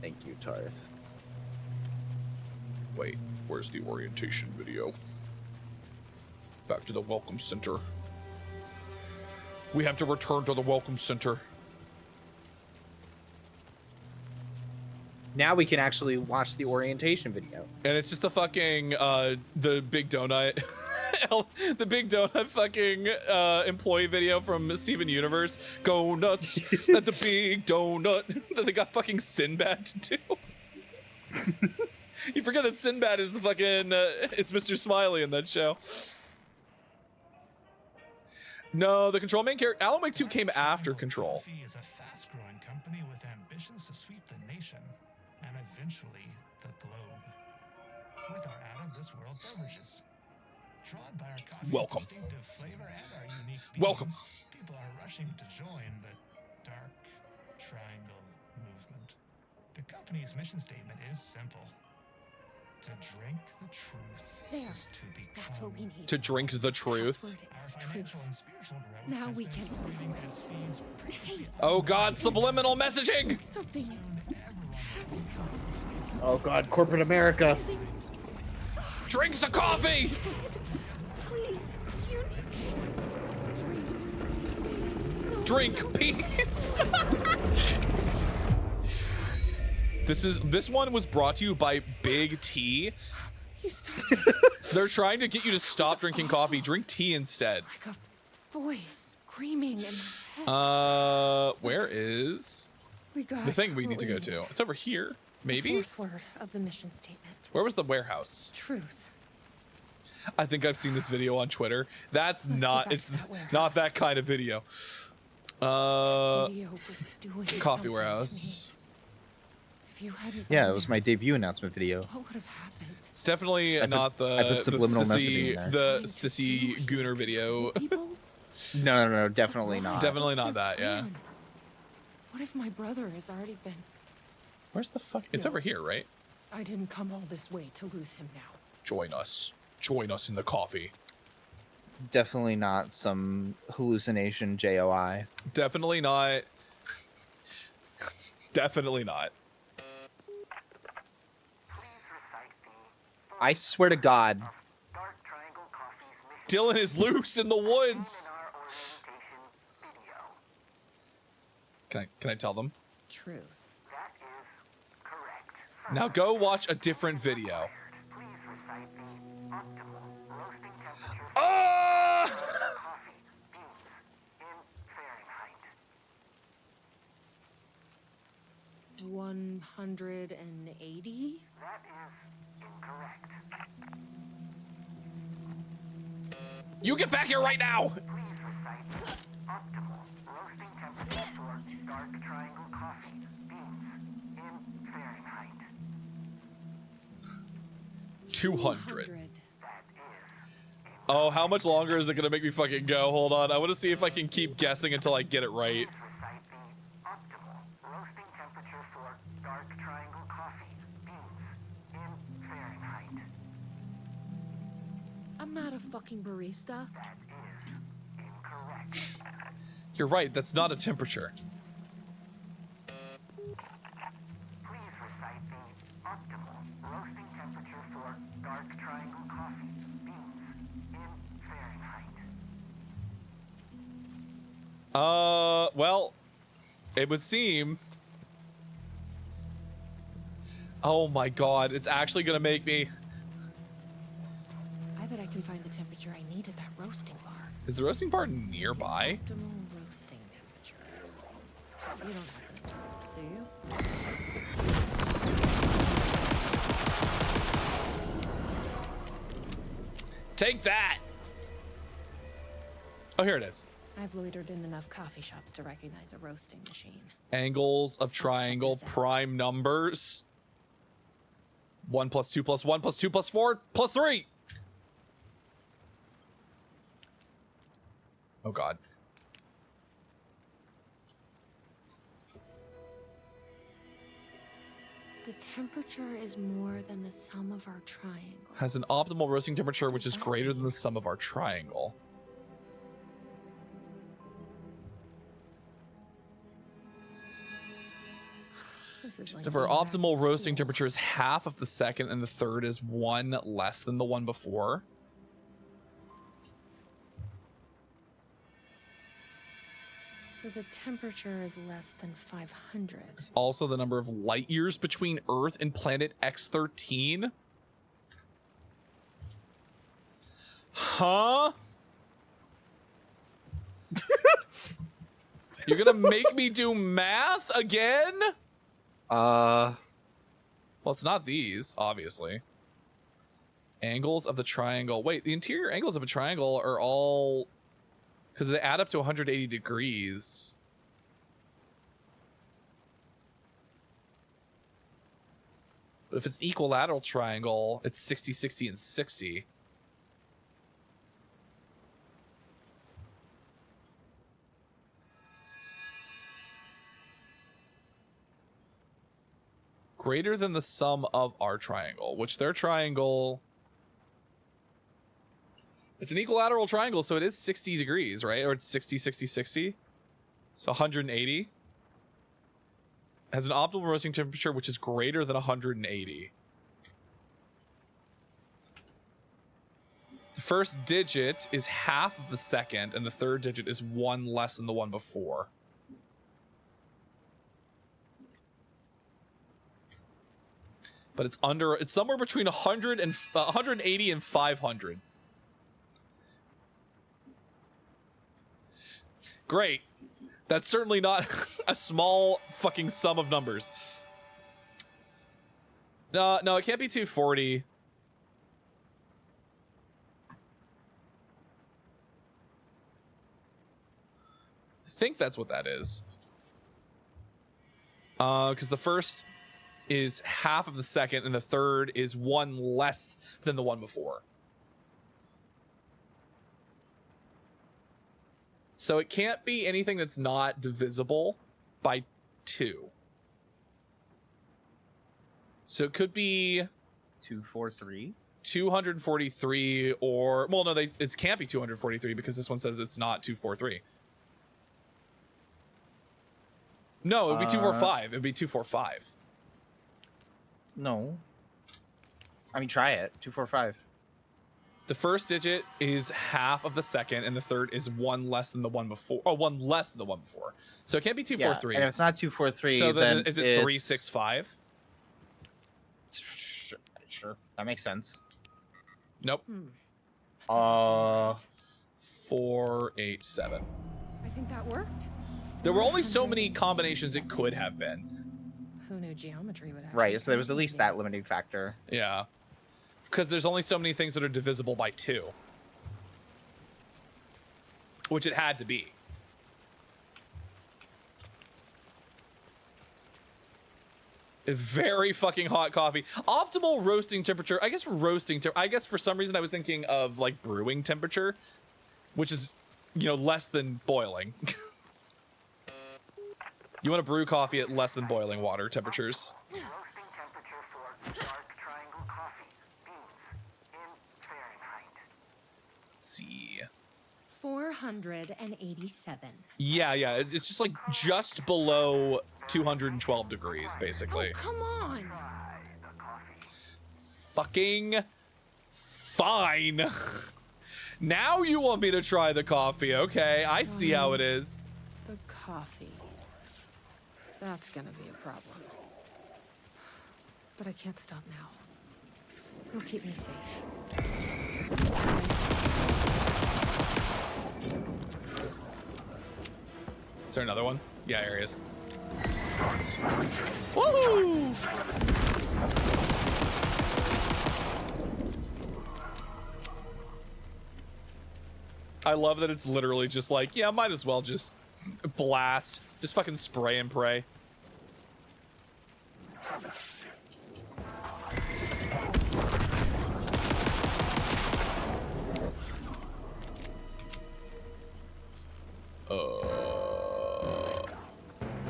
Thank you, Tarth. Wait, where's the orientation video? Back to the Welcome Center. We have to return to the Welcome Center. Now we can actually watch the orientation video. And it's just the fucking, the Big Donut, the Big Donut fucking employee video from Steven Universe. Go nuts at the Big Donut. That they got fucking Sinbad to do. You forget that Sinbad is the fucking, it's Mr. Smiley in that show. No, the Control main character, Alan Wake 2 came after Control. Coffee is a fast-growing company with ambitions to sweep the nation and eventually the globe with our out-of-this-world beverages. Drawn by our coffee's Welcome. distinctive flavor and our unique Welcome. beans, people are rushing to join the Dark Triangle movement. The company's mission statement is simple: to drink the truth. There. Is to become. That's what we need. To drink the truth. Password Our is financial truth. and spiritual growth Now has we been can accelerating at speeds previously Oh God, subliminal messaging. Something is Oh God, corporate America. Drink the coffee. Please, you need Drink peace. This one was brought to you by Big T. You stopped They're trying to get you to stop drinking coffee. Drink tea instead. like a voice screaming in my head. Where is We got the thing we what need to go to? It's over here, maybe? The fourth word of the mission statement. Where was the warehouse? Truth. I think I've seen this video on Twitter. That's Let's not, go back it's to that warehouse. not that kind of video. Video was doing Coffee something to warehouse. me. If you hadn't Yeah, done it was my debut announcement video. what would have happened? It's definitely I put- not the I put subliminal the messaging sissy, there. the sissy Gooner video. People? No, definitely not. Definitely What's not their that, yeah. plan? What if my brother has already been... Where's the fuck? It's No. over here, right? I didn't come all this way to lose him now. Join us. Join us in the coffee. Definitely not some hallucination JOI. Definitely not. Definitely not. I swear to God. Dylan is loose in the woods. Can I tell them? Truth. Now go watch a different video. Ah! 180? You get back here right now. 200. Oh, how much longer is it gonna make me fucking go? Hold on, I want to see if I can keep guessing until I get it right. I'm not a fucking barista. You're right, that's not a temperature. Well, it would seem. Oh my god, it's actually gonna make me. I bet I can find the temperature I need at that roasting bar. Is the roasting bar nearby? Optimal roasting temperature. You don't happen to know, do you? Take that! Oh, here it is. I've loitered in enough coffee shops to recognize a roasting machine. Angles of triangle, prime numbers. 1 + 2 + 1 + 2 + 4 + 3. Oh god. The temperature is more than the sum of our triangle. Has an optimal roasting temperature which is greater than the sum of our triangle. This is like If our being back optimal in roasting school. temperature is half of the second and the third is 1 less than the one before. So the temperature is less than 500. It's also the number of light years between Earth and planet X13. Huh? You're gonna make me do math again? Well, it's not these, obviously. Angles of the triangle. Wait, the interior angles of a triangle are all Because they add up to 180 degrees. But if it's equilateral triangle, it's 60, 60, and 60. Greater than the sum of our triangle, which their triangle... It's an equilateral triangle, so it is 60 degrees, right? Or it's 60, 60, 60. So 180. It has an optimal roasting temperature, which is greater than 180. The first digit is half of the second, and the third digit is one less than the one before. But it's somewhere between 100 and 180 and 500. Great. That's certainly not a small fucking sum of numbers. No, it can't be 240. I think that's what that is. Because the first is half of the second, and the third is one less than the one before. So it can't be anything that's not divisible by 2. So it could be 243, 243, or well, no, it can't be 243 because this one says it's not 243. No, it would be 245. It would be 245. No. I mean, try it. 245. The first digit is half of the second, and the third is one less than the one before. Oh, one less than the one before. So it can't be 243. Yeah, and if it's not 243, so then then is it 365? Sure. That makes sense. Nope. 487. I think that worked. There were only so many combinations it could have been. Who knew geometry would actually... Right, so there was at least that limiting factor. Yeah. Because there's only so many things that are divisible by 2. Which it had to be. A very fucking hot coffee. Optimal roasting temperature. I guess for some reason I was thinking of like brewing temperature, which is, less than boiling. You want to brew coffee at less than boiling water temperatures. Roasting temperature for dark triangle coffee. Beans in Fahrenheit. Let's see. 487. Yeah. It's just like just below 212 degrees, basically. Oh, come on. Fucking fine. Now you want me to try the coffee. Okay, I see how it is. The coffee. That's gonna be a problem. But I can't stop now. You'll keep me safe. Is there another one? Yeah, here he is. Woo! I love that it's literally just like, yeah, might as well just blast. Just fucking spray and pray.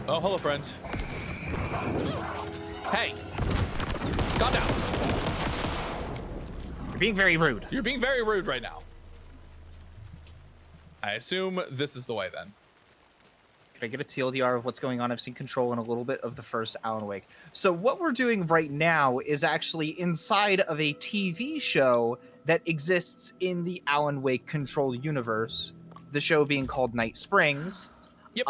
Oh, hello, friend. Hey! Calm down. You're being very rude. You're being very rude right now. I assume this is the way then. Can I get a TLDR of what's going on? I've seen Control in a little bit of the first Alan Wake. So what we're doing right now is actually inside of a TV show that exists in the Alan Wake Control universe. The show being called Night Springs. Yep.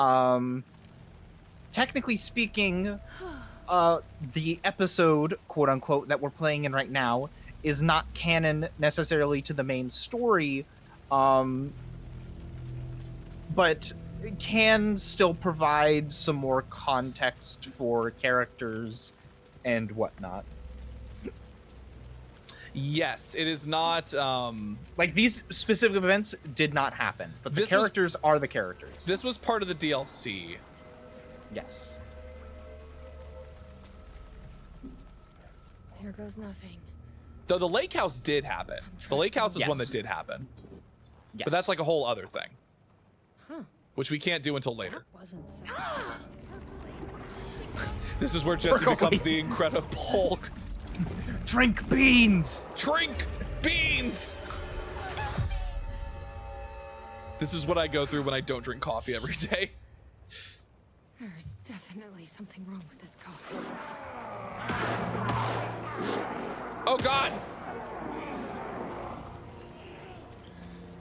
Technically speaking, the episode, quote unquote, that we're playing in right now is not canon necessarily to the main story, but can still provide some more context for characters and whatnot. Yes, it is not. Like these specific events did not happen, but the This was- characters are the characters. This was part of the DLC. Yes. Here goes nothing. Though the lake house did happen. The lake house is one that Yes. did happen. Yes. But that's like a whole other thing. Huh. Which we can't do until later. Wasn't so. This is where Jesse becomes the Incredible Hulk. Drink beans. Drink beans. This is what I go through when I don't drink coffee every day. There's definitely something wrong with this coffee. Oh God.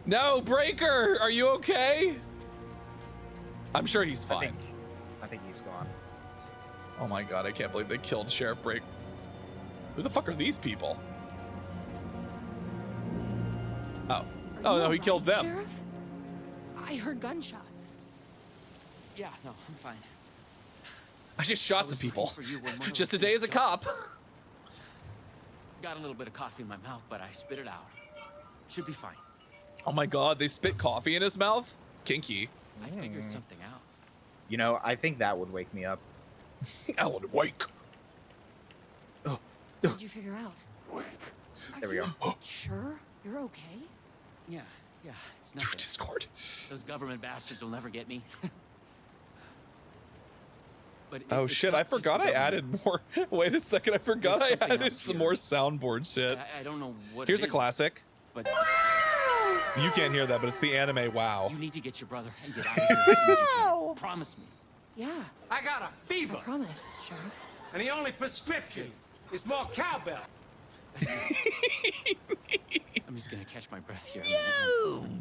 No, Breaker, are you okay? I'm sure he's fine. I think he's gone. Oh my God, I can't believe they killed Sheriff Break. Who the fuck are these people? Oh. Oh no, he killed them. Sheriff? I heard gunshots. Yeah, no, I'm fine. I just shot some people. For you when one of Just those today as a things jumped. cop. Got a little bit of coffee in my mouth, but I spit it out. Should be fine. Oh my God, they spit coffee in his mouth? Kinky. I figured something out. You know, I think that would wake me up. Alan, wake. What did you figure out? There we go. Sure? You're okay? Yeah, it's nothing. Discord. Those government bastards will never get me. But Oh it's shit, not I just the forgot I government. added more. Wait a second, I forgot There's I something added else some here. more soundboard shit. I don't know what Here's it a is, classic. But You can't hear that, but it's the anime WoW. you need to get your brother and get out of here as soon as you can. Promise me. Yeah. I got a fever. I promise, Sheriff. And the only prescription is more cowbell. I'm just gonna catch my breath here.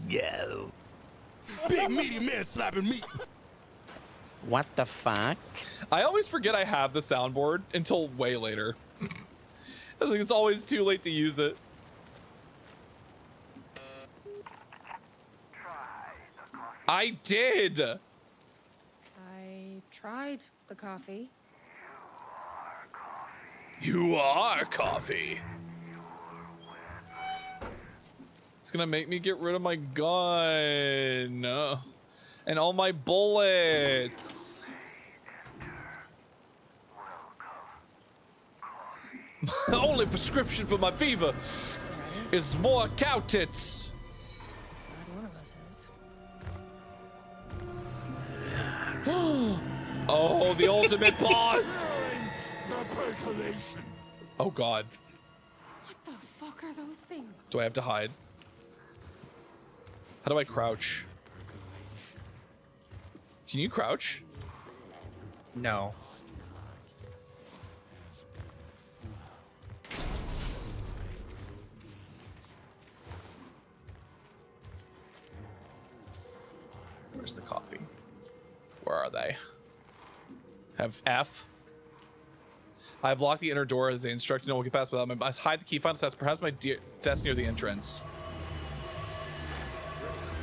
No. Big meaty man slapping meat. What the fuck? I always forget I have the soundboard until way later. I think it's always too late to use it. I did. I tried the coffee. You are coffee. It's gonna make me get rid of my gun. And all my bullets. My only prescription for my fever is more cow tits. Glad one of us is. Oh, the ultimate boss. The percolation. Oh God. What the fuck are those things? Do I have to hide? How do I crouch? Can you crouch? No. Where's the coffee? Where are they? Have F. I have locked the inner door. They instructed no one can pass without my. Hide the key. Find that's perhaps my desk near the entrance.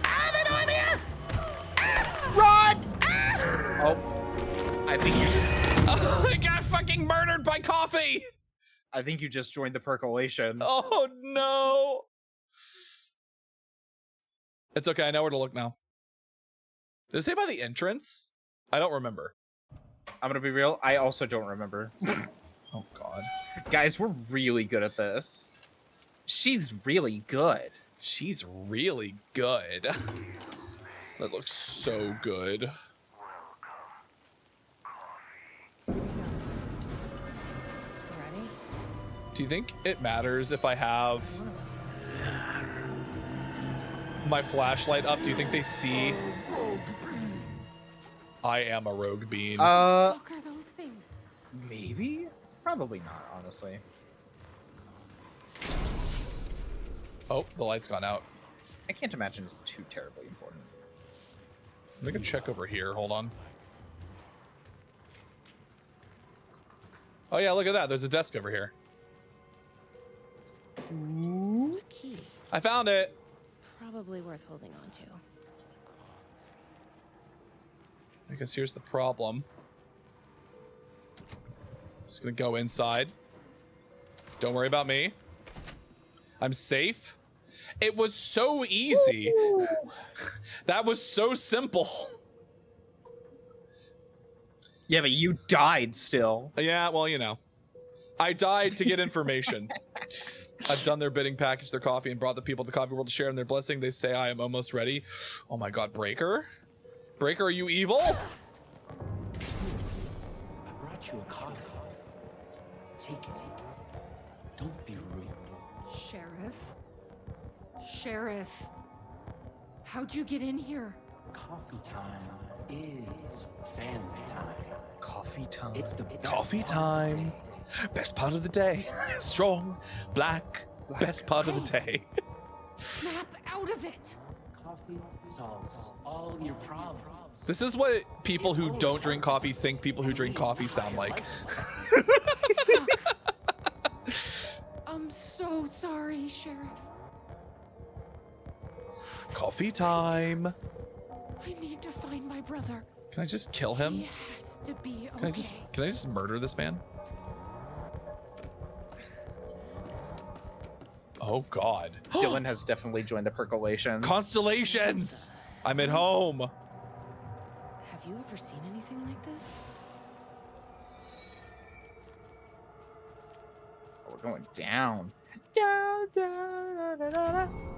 Ah, they know I'm here! Run! Oh, I think you just. I got fucking murdered by coffee. I think you just joined the percolation. Oh no! It's okay. I know where to look now. Did it say by the entrance? I don't remember. I'm gonna be real. I also don't remember. Oh God. Guys, we're really good at this. She's really good. She's really good. That looks so good. Ready? Do you think it matters if I have One of us is. my flashlight up? Do you think they see? I am a rogue bean. What the fuck are those things? Maybe? Probably not, honestly. Oh, the light's gone out. I can't imagine it's too terribly important. Let me go check over here. Hold on. Oh yeah, look at that. There's a desk over here. A key. I found it. Probably worth holding on to. I guess here's the problem. Just gonna go inside. Don't worry about me. I'm safe. It was so easy. That was so simple. Yeah, but you died still. Yeah, well, you know. I died to get information. I've done their bidding, packaged their coffee, and brought the people to the coffee world to share in their blessing. They say I am almost ready. Oh my god, Breaker? Breaker, are you evil? I brought you a coffee. Take it. Don't be rude. Sheriff. How'd you get in here? Coffee time is family time. Coffee time. It's the best Coffee part of the time. day. Best part of the day. Strong, black, best part of the day. Snap out of it! Coffee solves all your problems. This is what people who don't drink coffee think people who drink coffee sound like. I'm so sorry, Sheriff. Coffee time. I need to find my brother. Can I just kill him? He has to be okay. Can I just murder this man? Oh god. Dylan has definitely joined the percolation. Constellations! I'm at home. Have you ever seen anything like this? We're going down. Down, down, down, down.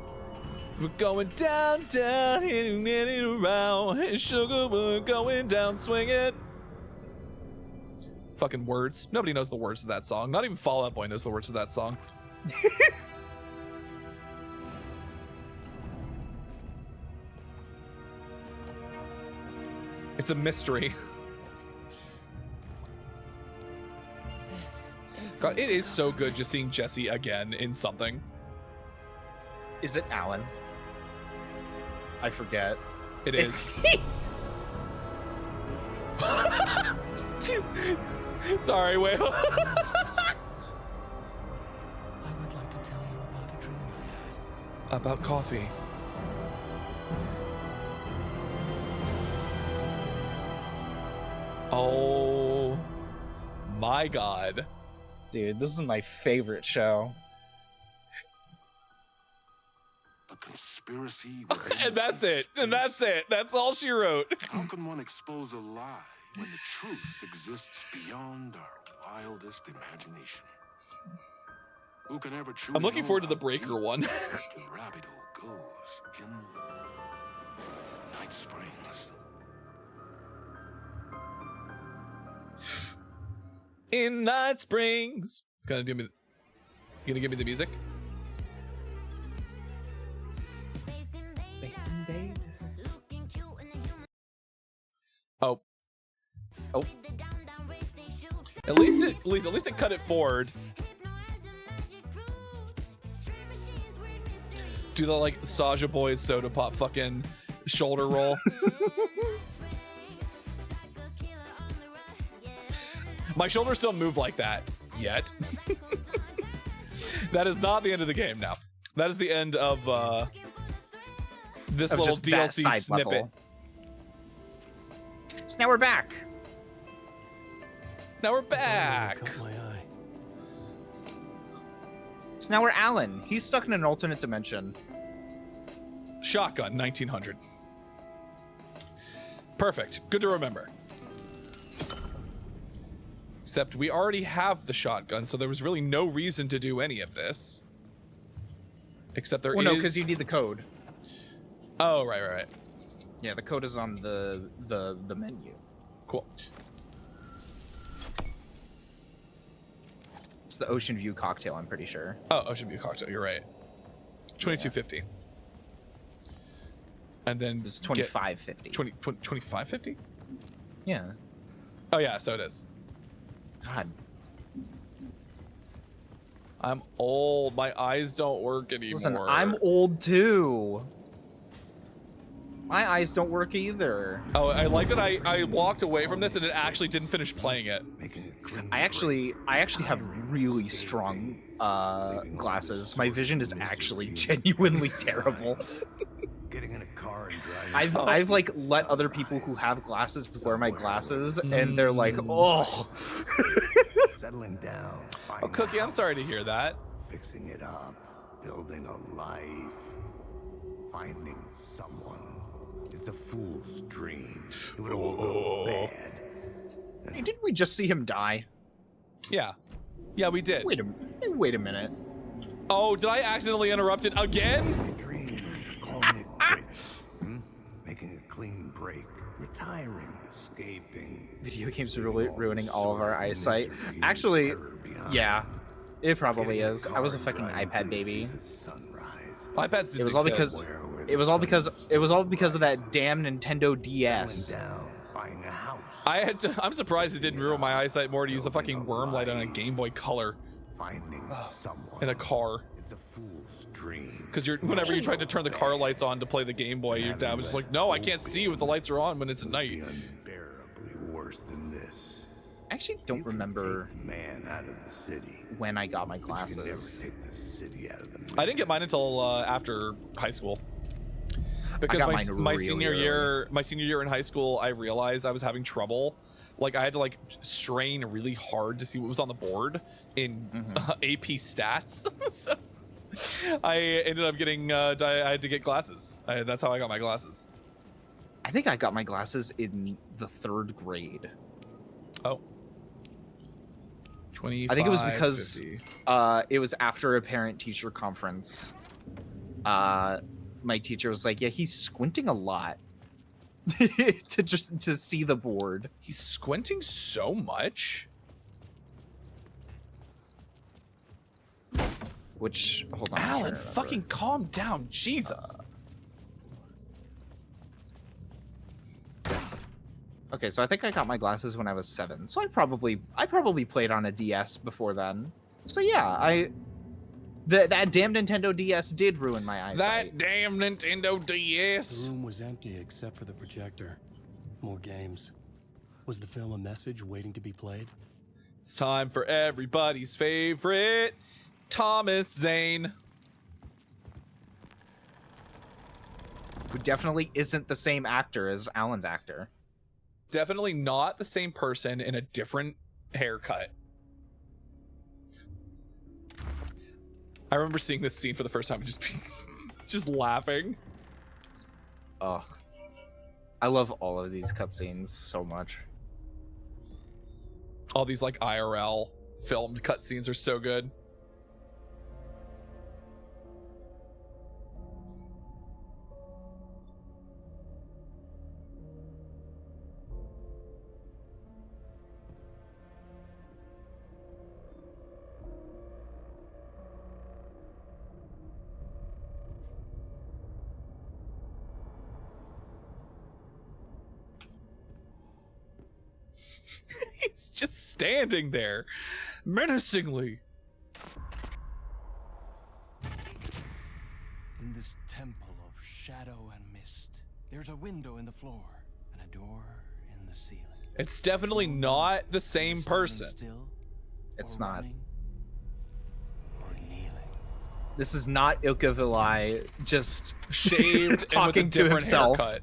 We're going down, down, hitting it around. Hey, sugar, we're going down, swing it. Fucking words. Nobody knows the words of that song. Not even Fall Out Boy knows the words of that song. It's a mystery. God, it is so good just seeing Jesse again in something. Is it Alan? I forget. It is. Sorry, wait. I would like to tell you about a dream I had. About coffee. Oh my god. Dude, this is my favorite show. A conspiracy. And that's it. And that's it. That's all she wrote. How can one expose a lie when the truth exists beyond our wildest imagination? Who can ever truly I'm looking know forward to the how Breaker deep one. the rabbit hole goes in Night Springs. In Night Springs. It's gonna do me. You gonna give me the music? Space Invade. Oh. Oh. At least it cut it forward. Do the like Saja Boys soda pop fucking shoulder roll. My shoulders don't move like that yet. That is not the end of the game now. That is the end of this Of little just that DLC side snippet. level. So now we're back. Now we're back. Caught my eye. So now we're Alan. He's stuck in an alternate dimension. Shotgun 1900. Perfect. Good to remember. Except we already have the shotgun, so there was really no reason to do any of this. Except there is. Well, no, because you need the code. Oh, right. Yeah, the code is on the menu. Cool. It's the Ocean View cocktail, I'm pretty sure. Oh, Ocean View cocktail. You're right. 2250. And then it's 2550. 2550? Yeah. Oh yeah, so it is. God. I'm old. My eyes don't work anymore. Listen, I'm old too. My eyes don't work either. Oh, I like that I walked away from this and it actually didn't finish playing it. I actually have really strong glasses. My vision is actually genuinely terrible. Getting in a car and driving. I've like let other people who have glasses wear my glasses, and they're like, oh. Settling down. Oh, Cookie, I'm sorry to hear that. Fixing it up. building a life, finding someone. It's a fool's dream. It would all go bad. Hey, didn't we just see him die? Yeah. Yeah, we did. Wait a minute. Oh, did I accidentally interrupt it again? Calling it quits. Making a clean break. Retiring. Escaping. Video games are really ruining all of our eyesight. Actually, yeah. It probably is. I was a fucking iPad baby. iPads didn't It was all exist. because it was all because of that damn Nintendo DS. I'm surprised it didn't ruin my eyesight more to use a fucking worm light on a Game Boy Color in a car. It's a fool's dream. Because whenever you tried to turn the car lights on to play the Game Boy, your dad was just like, "No, I can't see what the lights are on when it's at night." Unbearably worse than this. I actually don't remember Man out of the city. when I got my You can never glasses. take the city out of the I didn't get mine until after high school. Because got my mine really senior early. year in high school, I realized I was having trouble. Like I had to like strain really hard to see what was on the board in AP stats. So I ended up getting I had to get glasses. That's how I got my glasses. I think I got my glasses in the 3rd grade. Oh. 25, I think it was because 50. it was after a parent-teacher conference. My teacher was like, "Yeah, he's squinting a lot to see the board." He's squinting so much. Which, hold on. Alan, fucking calm down, Jesus. Okay, so I think I got my glasses when I was 7. So I probably played on a DS before then. So yeah, that damn Nintendo DS did ruin my eyesight. That damn Nintendo DS. The room was empty except for the projector. More games. Was the film a message waiting to be played? It's time for everybody's favorite, Thomas Zane. Who definitely isn't the same actor as Alan's actor. Definitely not the same person in a different haircut. I remember seeing this scene for the first time and just laughing. Oh, I love all of these cutscenes so much. All these like IRL filmed cutscenes are so good. He's just standing there menacingly. In this temple of shadow and mist, there's a window in the floor and a door in the ceiling. It's definitely not the same person. It's not. This is not Ilka Vilai just Shaved talking and with a to different himself. haircut.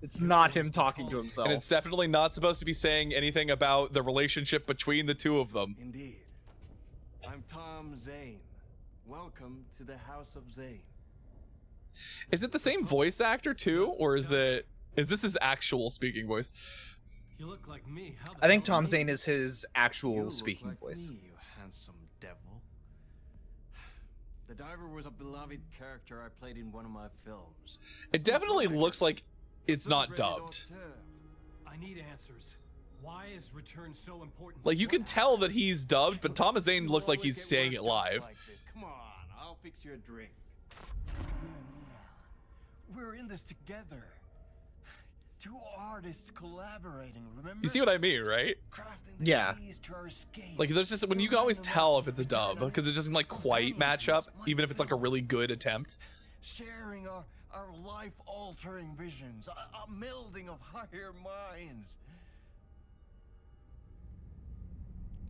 It's not him talking to himself. And it's definitely not supposed to be saying anything about the relationship between the two of them. Indeed. I'm Tom Zane. Welcome to the House of Zane. Is it the same voice actor too, or is this his actual speaking voice? You look like me. How I think Tom Zane is his actual you speaking look like voice. Me, you handsome devil. The diver was a beloved character I played in one of my films. It definitely looks like it's not dubbed. I need answers. Why is return so important? Like you can tell that he's dubbed, but Thomas Zane looks like he's saying it live. Like this. Come on, I'll fix you a drink. We're in this together. Two artists collaborating, remember? You see what I mean, right? Yeah. Like there's just when you can always tell if it's a dub because it doesn't like quite match up, even if it's like a really good attempt. Sharing our life-altering visions, a melding of higher minds.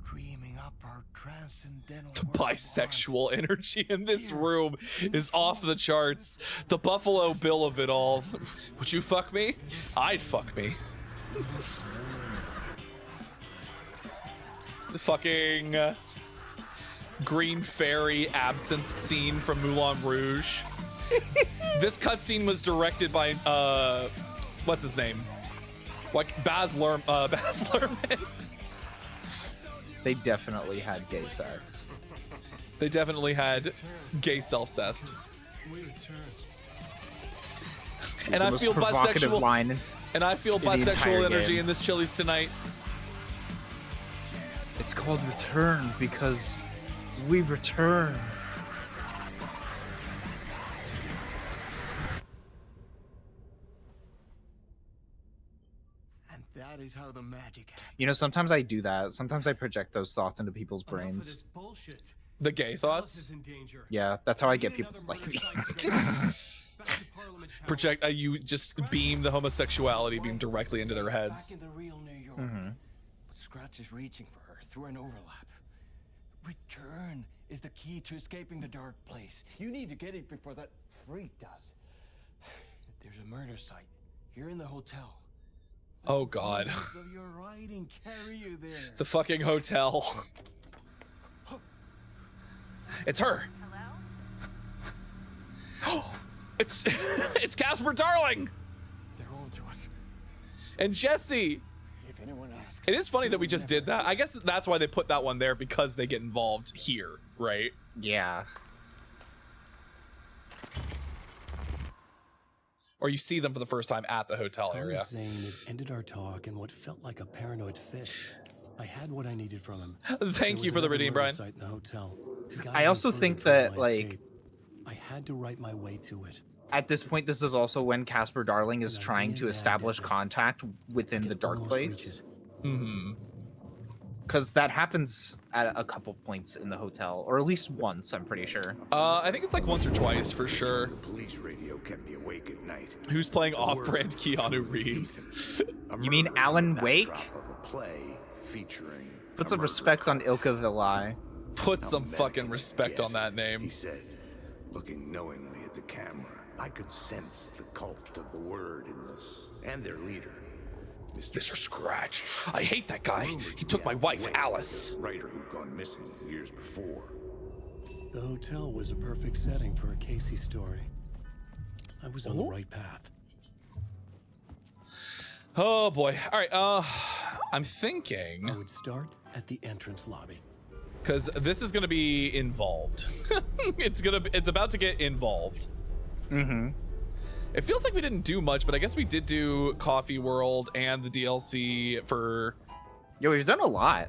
Dreaming up our transcendental The bisexual energy in this room is off the charts. The Buffalo Bill of it all. Would you fuck me? I'd fuck me. The fucking green fairy absinthe scene from Moulin Rouge. This cutscene was directed by what's his name? Like Baz Luhrmann. They definitely had gay sex. They definitely had gay self-cessed. And I feel bisexual line and I feel in the entire bisexual energy game. in this Chili's tonight. It's called Return because we return. And that is how the magic happens. You know, sometimes I do that. Sometimes I project those thoughts into people's brains. The gay thoughts. Yeah, that's how I get people to like me. Project you just beam the homosexuality beam directly into their heads. Back in the real New York. But Scratch is reaching for her through an overlap. Return is the key to escaping the dark place. You need to get it before that freak does. There's a murder site here in the hotel. Oh god. Of your writing carry you there. The fucking hotel. It's her. Hello? It's Casper Darling. They're all yours. And Jesse. If anyone asks. It is funny that we just did that. I guess that's why they put that one there, because they get involved here, right? Yeah. Or you see them for the first time at the hotel area. Zane has ended our talk in what felt like a paranoid fit. I had what I needed from him. Thank you for the redeem, Brian. In the hotel to guide I me also further think toward that, my like, escape. I had to write my way to it. at this point, this is also when Casper Darling is trying to establish contact within the dark place. Because that happens at a couple points in the hotel, or at least once, I'm pretty sure. I think it's like once or twice for sure. The police radio kept me awake at night. Who's playing off-brand Keanu Reeves? You mean Alan Wake? Of a play featuring Put some respect on Ilka Vilai. Put some fucking respect on that name. He said, looking knowingly at the camera, I could sense the cult of the word in this, and their leader, Mr. Scratch. I hate that guy. He took my wife, Alice. Writer who'd gone missing years before. The hotel was a perfect setting for a Casey story. I was on the right path. Oh boy. All right. I'm thinking I would start at the entrance lobby. because this is gonna be involved. It's about to get involved. It feels like we didn't do much, but I guess we did do Coffee World and the DLC for. Yo, we've done a lot.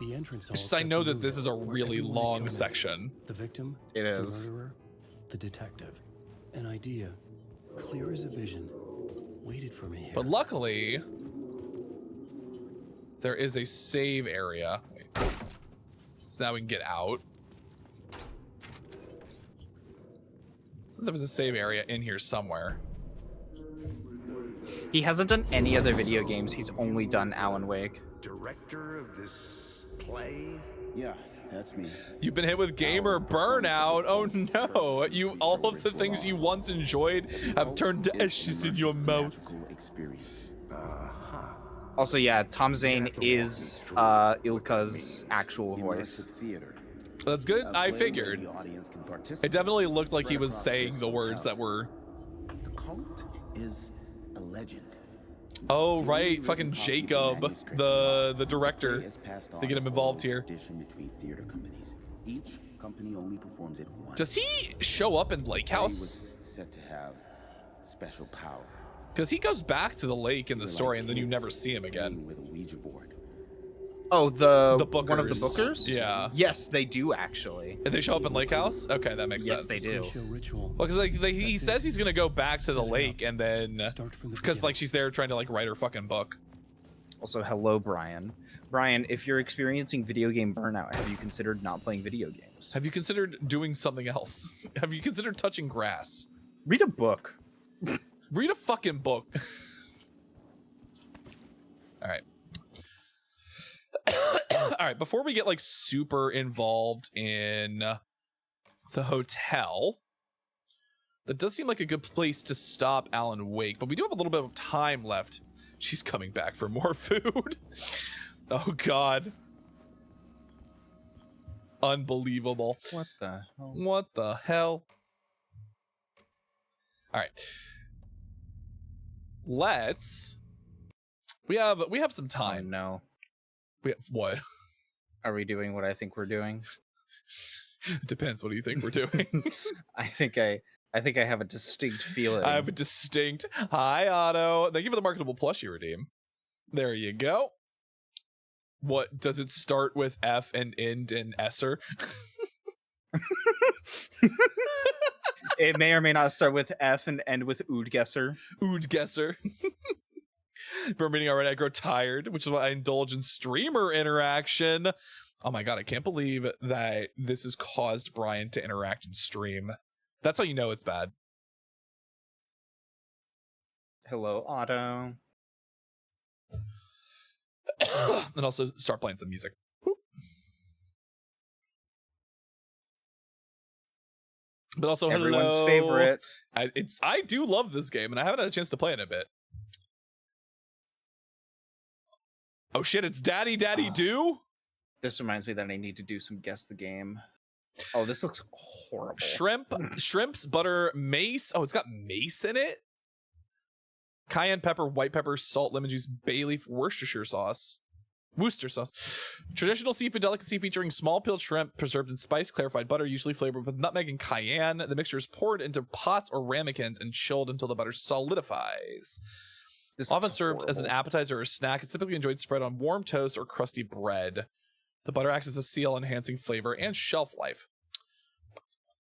The entrance hall. It's just I know that this is a really long section. The victim, It is. the murderer, the detective. An idea, clear as a vision, waited for me here. But luckily, there is a save area. Wait. So now we can get out. There was a save area in here somewhere. He hasn't done any other video games. He's only done Alan Wake. Director of this play? Yeah, that's me. You've been hit with gamer burnout. Oh no! All of the things you once enjoyed have turned to ashes in your mouth. Experience. Also, yeah, Tom Zane is Ilka's actual voice. Theater. That's good. I Play where figured. the audience can It participate. definitely looked like he Spread was across saying this the words hotel. that were. The cult is a legend. Oh right, fucking Jacob, the director. They get him involved here. Tradition between theater companies. Each company only performs it once. Does he show up in Lake He House? was said to have special power. Because he goes back to the lake in the story, and then you never see him again. With a Ouija board. Oh, The one of the Bookers. bookers? Yeah. Yes, they do actually. And they show up in Lake House? Okay, that makes Yes, sense. they do. Ritual. Well, because he says he's gonna go back to the lake, and then because like she's there trying to like write her fucking book. Also, hello, Brian. Brian, if you're experiencing video game burnout, have you considered not playing video games? Have you considered doing something else? Have you considered touching grass? Read a book. Read a fucking book. All right. All right, before we get like super involved in the hotel, that does seem like a good place to stop Alan Wake, but we do have a little bit of time left. She's coming back for more food. Oh god. Unbelievable. What the hell? What the hell? All right. We have some time. Oh, no. We have what? Are we doing what I think we're doing? Depends. What do you think we're doing? I think I have a distinct feeling. I have a distinct. Hi, Otto. Thank you for the marketable plush you redeem. There you go. What does it start with? F and end and esser? It may or may not start with F and end with Oodgesser. Oodgesser. For meeting already, I grow tired, which is why I indulge in streamer interaction. Oh my god, I can't believe that this has caused Brian to interact and stream. That's how you know it's bad. Hello, Otto. And also start playing some music. But also, everyone's hello. favorite. I do love this game, and I haven't had a chance to play it in a bit. Oh shit! It's Daddy Do. This reminds me that I need to do some guess the game. Oh, this looks horrible. Shrimps, butter, mace. Oh, it's got mace in it. Cayenne pepper, white pepper, salt, lemon juice, bay leaf, Worcestershire sauce. Traditional seafood delicacy featuring small peeled shrimp preserved in spice, clarified butter, usually flavored with nutmeg and cayenne. The mixture is poured into pots or ramekins and chilled until the butter solidifies. This Often served as an horrible. appetizer or snack, it's typically enjoyed spread on warm toast or crusty bread. The butter acts as a seal, enhancing flavor and shelf life.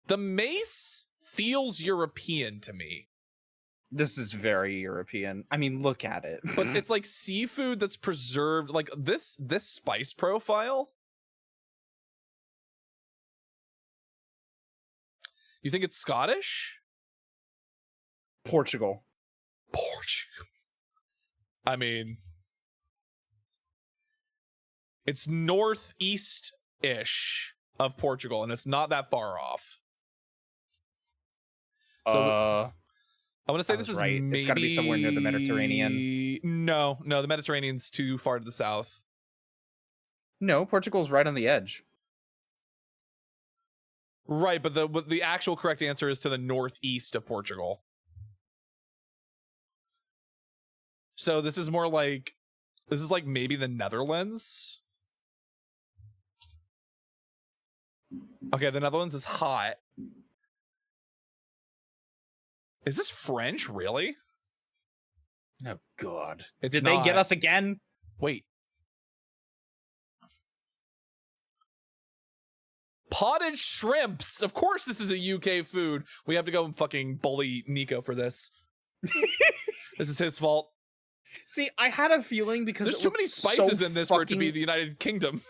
The mace feels European to me. This is very European. I mean, look at it. But it's like seafood that's preserved. Like this spice profile. You think it's Scottish? Portugal. I mean, it's northeast-ish of Portugal, and it's not that far off. So I want to say this is right. maybe... It's got to be somewhere near the Mediterranean. No, the Mediterranean's too far to the south. No, Portugal's right on the edge. Right, but the actual correct answer is to the northeast of Portugal. So this is more like... This is like maybe the Netherlands. Okay, the Netherlands is hot. Is this French, really? Oh, God. It's Did not. they get us again? Wait. Potted shrimps. Of course this is a UK food. We have to go and fucking bully Nico for this. This is his fault. See, I had a feeling because there's too many spices in this for it to be the United Kingdom.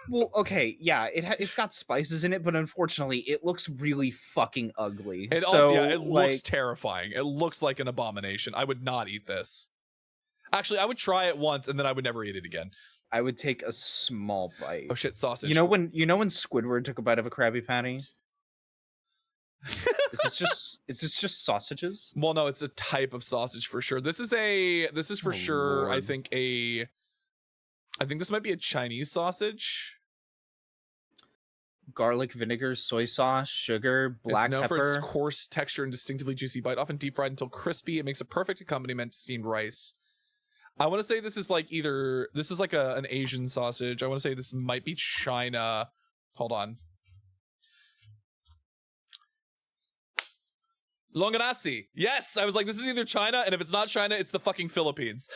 Well, okay, yeah, it's got spices in it, but unfortunately, it looks really fucking ugly. It also, yeah, it looks terrifying. It looks like an abomination. I would not eat this. Actually, I would try it once and then I would never eat it again. I would take a small bite. Oh shit, sausage. You know when Squidward took a bite of a Krabby Patty? Is this just sausages? Well, no, it's a type of sausage for sure. This is for sure. Lord. I think this might be a Chinese sausage. Garlic, vinegar, soy sauce, sugar, black it's known pepper. for its coarse texture and distinctively juicy bite, often deep fried until crispy. It makes a perfect accompaniment to steamed rice. I want to say this is like an Asian sausage. I want to say this might be China. Hold on. Longanasi. Yes, I was like, this is either China, and if it's not China, it's the fucking Philippines.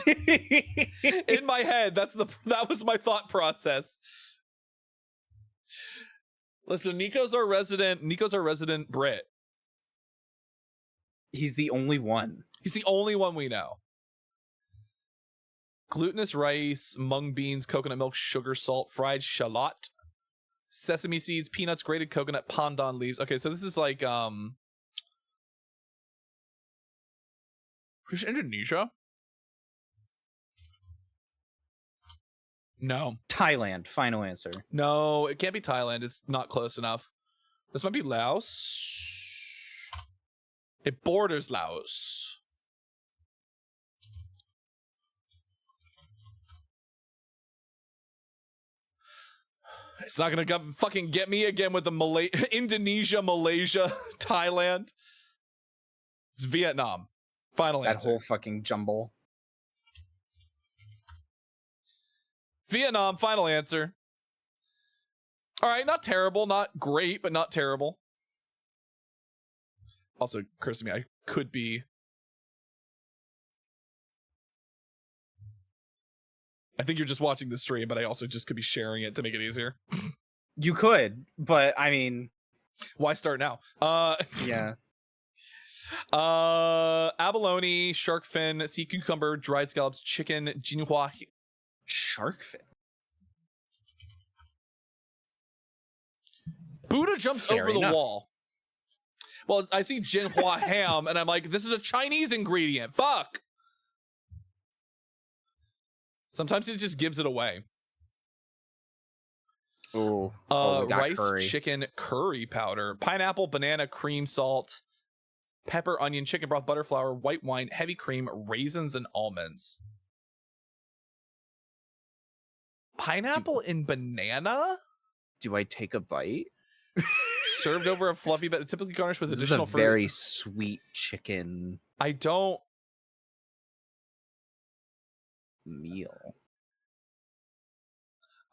In my head, that was my thought process. Listen, Nico's our resident Brit. He's the only one. He's the only one we know. Glutinous rice, mung beans, coconut milk, sugar, salt, fried shallot, sesame seeds, peanuts, grated coconut, pandan leaves. Okay, so this is like is Indonesia? No. Thailand, final answer. No, it can't be Thailand. It's not close enough. This might be Laos. It borders Laos. It's not gonna fucking get me again with the Indonesia, Malaysia, Thailand. It's Vietnam. Final That answer. whole fucking jumble. Vietnam, final answer. All right, not terrible, not great, but not terrible. Also, occurs to me, I could be... I think you're just watching the stream, but I also just could be sharing it to make it easier. You could, but I mean... Why start now? Yeah. Abalone, shark fin, sea cucumber, dried scallops, chicken, jinhua. Shark fin? Buddha jumps Fair over the enough. wall. Well, I see jinhua ham, and I'm like, this is a Chinese ingredient. Fuck. Sometimes it just gives it away. Ooh. We got Rice, curry. chicken, curry powder, pineapple, banana, cream, salt, pepper, onion, chicken broth, butter, flour, white wine, heavy cream, raisins, and almonds. Pineapple and banana? Do I take a bite? Served over a fluffy bed, typically garnished with This is additional a fruit. very sweet chicken I don't... meal.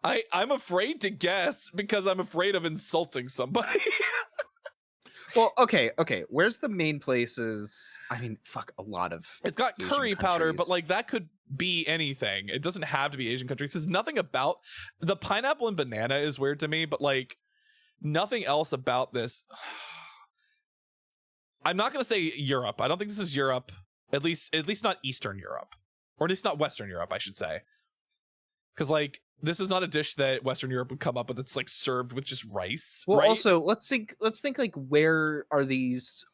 I'm afraid to guess because I'm afraid of insulting somebody. Well, okay. Where's the main places? I mean, fuck, a lot of. It's got Asian curry powder, but countries. like that could be anything. It doesn't have to be Asian countries because nothing about the pineapple and banana is weird to me, but like nothing else about this. I'm not going to say Europe. I don't think this is Europe. At least not Eastern Europe, or at least not Western Europe, I should say. Because like this is not a dish that Western Europe would come up with. It's like served with just rice. Well, right? also let's think like where are these?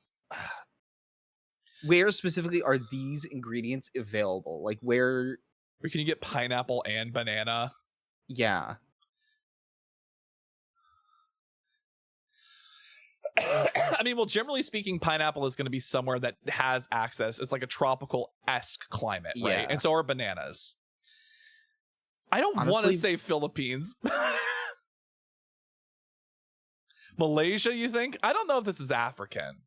Where specifically are these ingredients available? Like where? Where can you get pineapple and banana? Yeah. I mean, well, generally speaking, pineapple is going to be somewhere that has access. It's like a tropical-esque climate, right? Yeah. And so are bananas. I don't want to Honestly- say Philippines. Malaysia, you think? I don't know if this is African.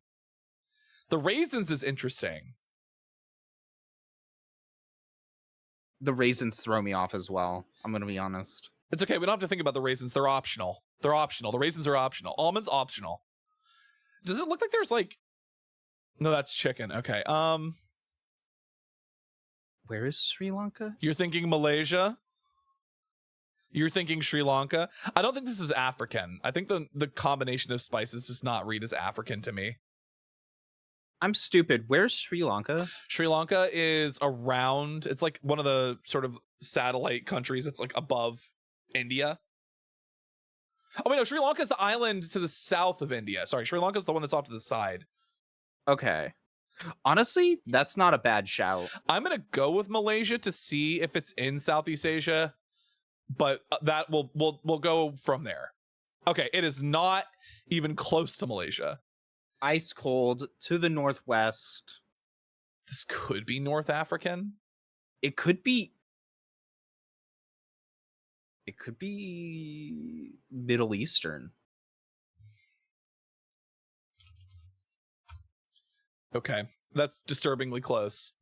The raisins is interesting. The raisins throw me off as well. I'm gonna be honest. It's okay. We don't have to think about the raisins. They're optional. They're optional. The raisins are optional. Almonds optional. Does it look like there's like... No, that's chicken. Okay. Where is Sri Lanka? You're thinking Malaysia? You're thinking Sri Lanka? I don't think this is African. I think the combination of spices does not read as African to me. I'm stupid. Where's Sri Lanka? Sri Lanka is around... It's like one of the sort of satellite countries. It's like above India. Oh, wait, no. Sri Lanka is the island to the south of India. Sorry, Sri Lanka is the one that's off to the side. Okay. Honestly, that's not a bad shout. I'm going to go with Malaysia to see if it's in Southeast Asia, but that we'll go from there. Okay, it is not even close to Malaysia. Ice cold to the northwest. This could be North African. It could be. It could be Middle Eastern. Okay, that's disturbingly close.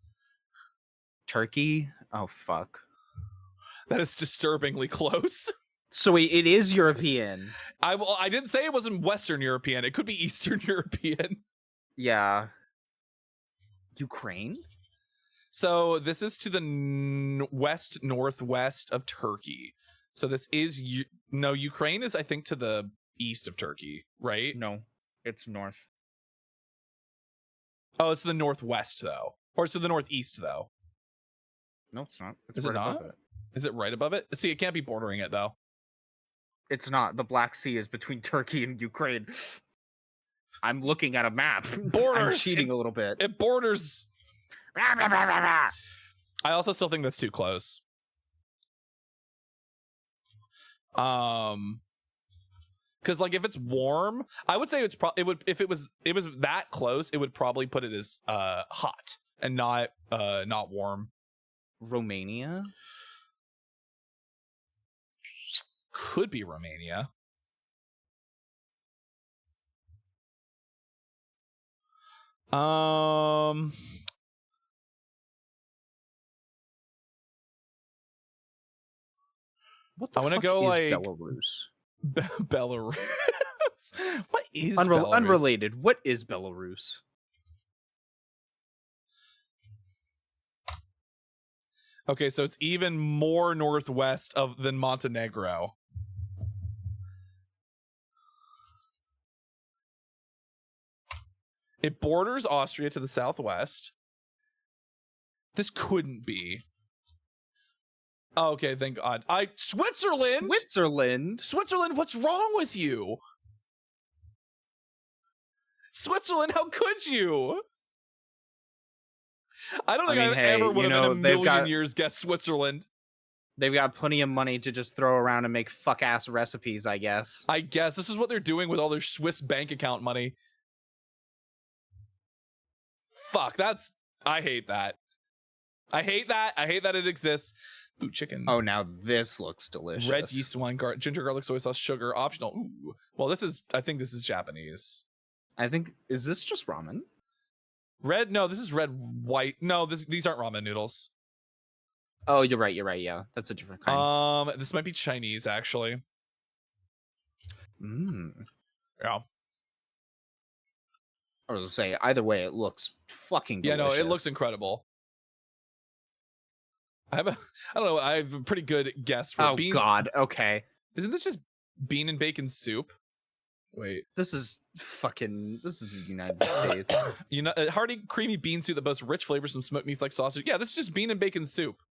Turkey? Oh, fuck. That is disturbingly close. So wait, it is European. I didn't say it wasn't Western European. It could be Eastern European. Yeah. Ukraine? So this is to the west northwest of Turkey. So this is no, Ukraine is I think to the east of Turkey, right? No, it's north. Oh, it's to the northwest though, or it's to the northeast though. No, it's not. It's Is it right not? above it. Is it right above it? See, it can't be bordering it though. It's not. The Black Sea is between Turkey and Ukraine. I'm looking at a map. Borders. I'm cheating a little bit. It borders. I also still think that's too close. Because like if it's warm, I would say it's probably if it was that close, it would probably put it as hot and not warm. Romania? could be Romania. What the I want to fuck go is like Belarus? Belarus. What is Belarus? Unrelated. What is Belarus? Okay, so it's even more northwest than Montenegro. It borders Austria to the southwest. This couldn't be. Oh, okay, thank God. Switzerland. Switzerland. What's wrong with you? Switzerland. How could you? I don't think I ever would have in a million years guessed Switzerland. They've got plenty of money to just throw around and make fuck-ass recipes, I guess. I guess this is what they're doing with all their Swiss bank account money. Fuck, I hate that. I hate that. I hate that it exists. Ooh, chicken. Oh, now this looks delicious. Red yeast wine, ginger, garlic, soy sauce, sugar, optional. Ooh. Well, I think this is Japanese. Is this just ramen? Red? No, this is red, white. No, these aren't ramen noodles. Oh, you're right. Yeah, that's a different kind. This might be Chinese, actually. Yeah. I was gonna say, either way, it looks fucking delicious. Yeah, no, it looks incredible. I don't know, I have a pretty good guess for beans. Oh God, okay. Isn't this just bean and bacon soup? Wait. This is the United States. Hearty, creamy bean soup that boasts rich flavors from smoked meats like sausage. Yeah, this is just bean and bacon soup.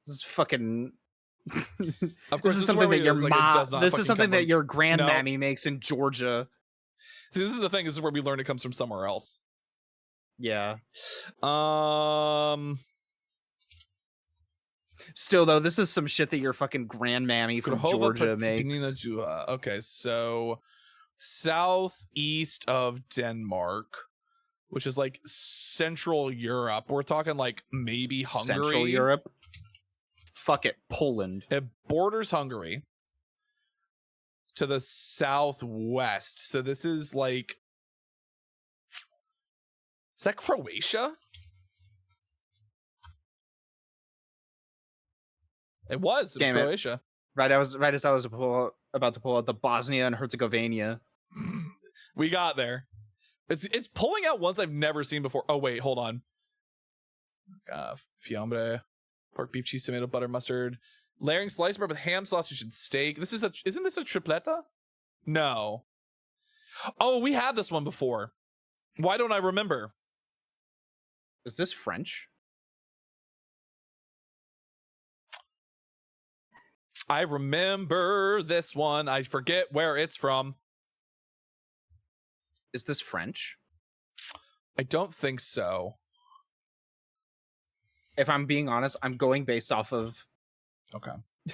This is fucking... Of course, this is something that your mom... This is something that your grandmammy makes in Georgia. See, this is the thing. This is where we learn it comes from somewhere else. Yeah. Still, though, this is some shit that your fucking grandmammy from Georgia makes. Okay, so southeast of Denmark, which is like Central Europe. We're talking like maybe Hungary. Central Europe? Fuck it, Poland. It borders Hungary to the southwest. So this is like... Is that Croatia? It was Croatia. Right as I was about to pull out the Bosnia and Herzegovina. We got there. It's pulling out ones I've never seen before. Oh wait, hold on. Fiambre, pork, beef, cheese, tomato, butter, mustard, layering sliced bread with ham, sausage, and steak. Isn't this a tripleta? No. Oh, we had this one before. Why don't I remember? Is this French? I remember this one. I forget where it's from. Is this French? I don't think so. If I'm being honest, I'm going based off of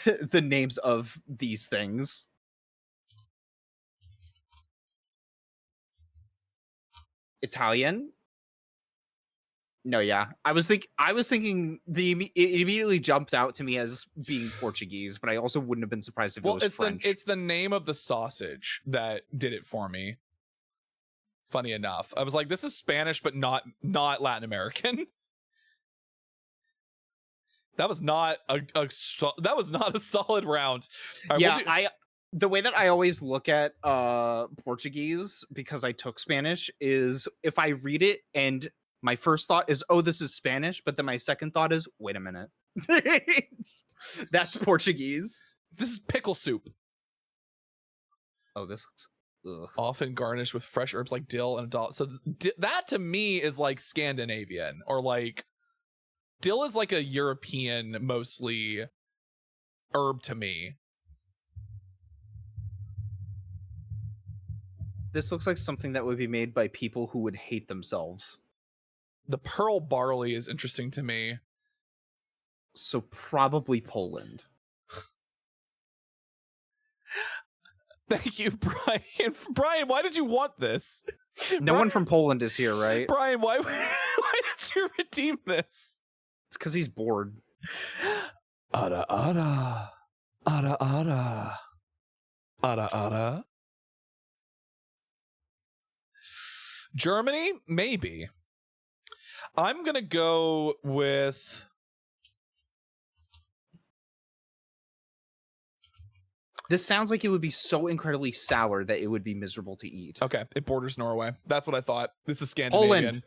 the names of these things. Italian? No, yeah. I was thinking it immediately jumped out to me as being Portuguese, but I also wouldn't have been surprised if it was French. It's the name of the sausage that did it for me. Funny enough. I was like, this is Spanish, but not Latin American. That was not a solid round. Right, the way that I always look at Portuguese, because I took Spanish, is if I read it and my first thought is, oh, this is Spanish, but then my second thought is, wait a minute. That's Portuguese. This is pickle soup. Oh, this looks... Ugh. Often garnished with fresh herbs like dill and adult. So that to me is like Scandinavian, or like dill is like a European mostly herb to me. This looks like something that would be made by people who would hate themselves. The pearl barley is interesting to me. So probably Poland. Thank you, Brian. Brian, why did you want this? No one from Poland is here, right? Brian, why did you redeem this? It's because he's bored. Ada. Ada ada. Ada ada. Germany? Maybe. I'm gonna go with... This sounds like it would be so incredibly sour that it would be miserable to eat. Okay, it borders Norway. That's what I thought. This is Scandinavian.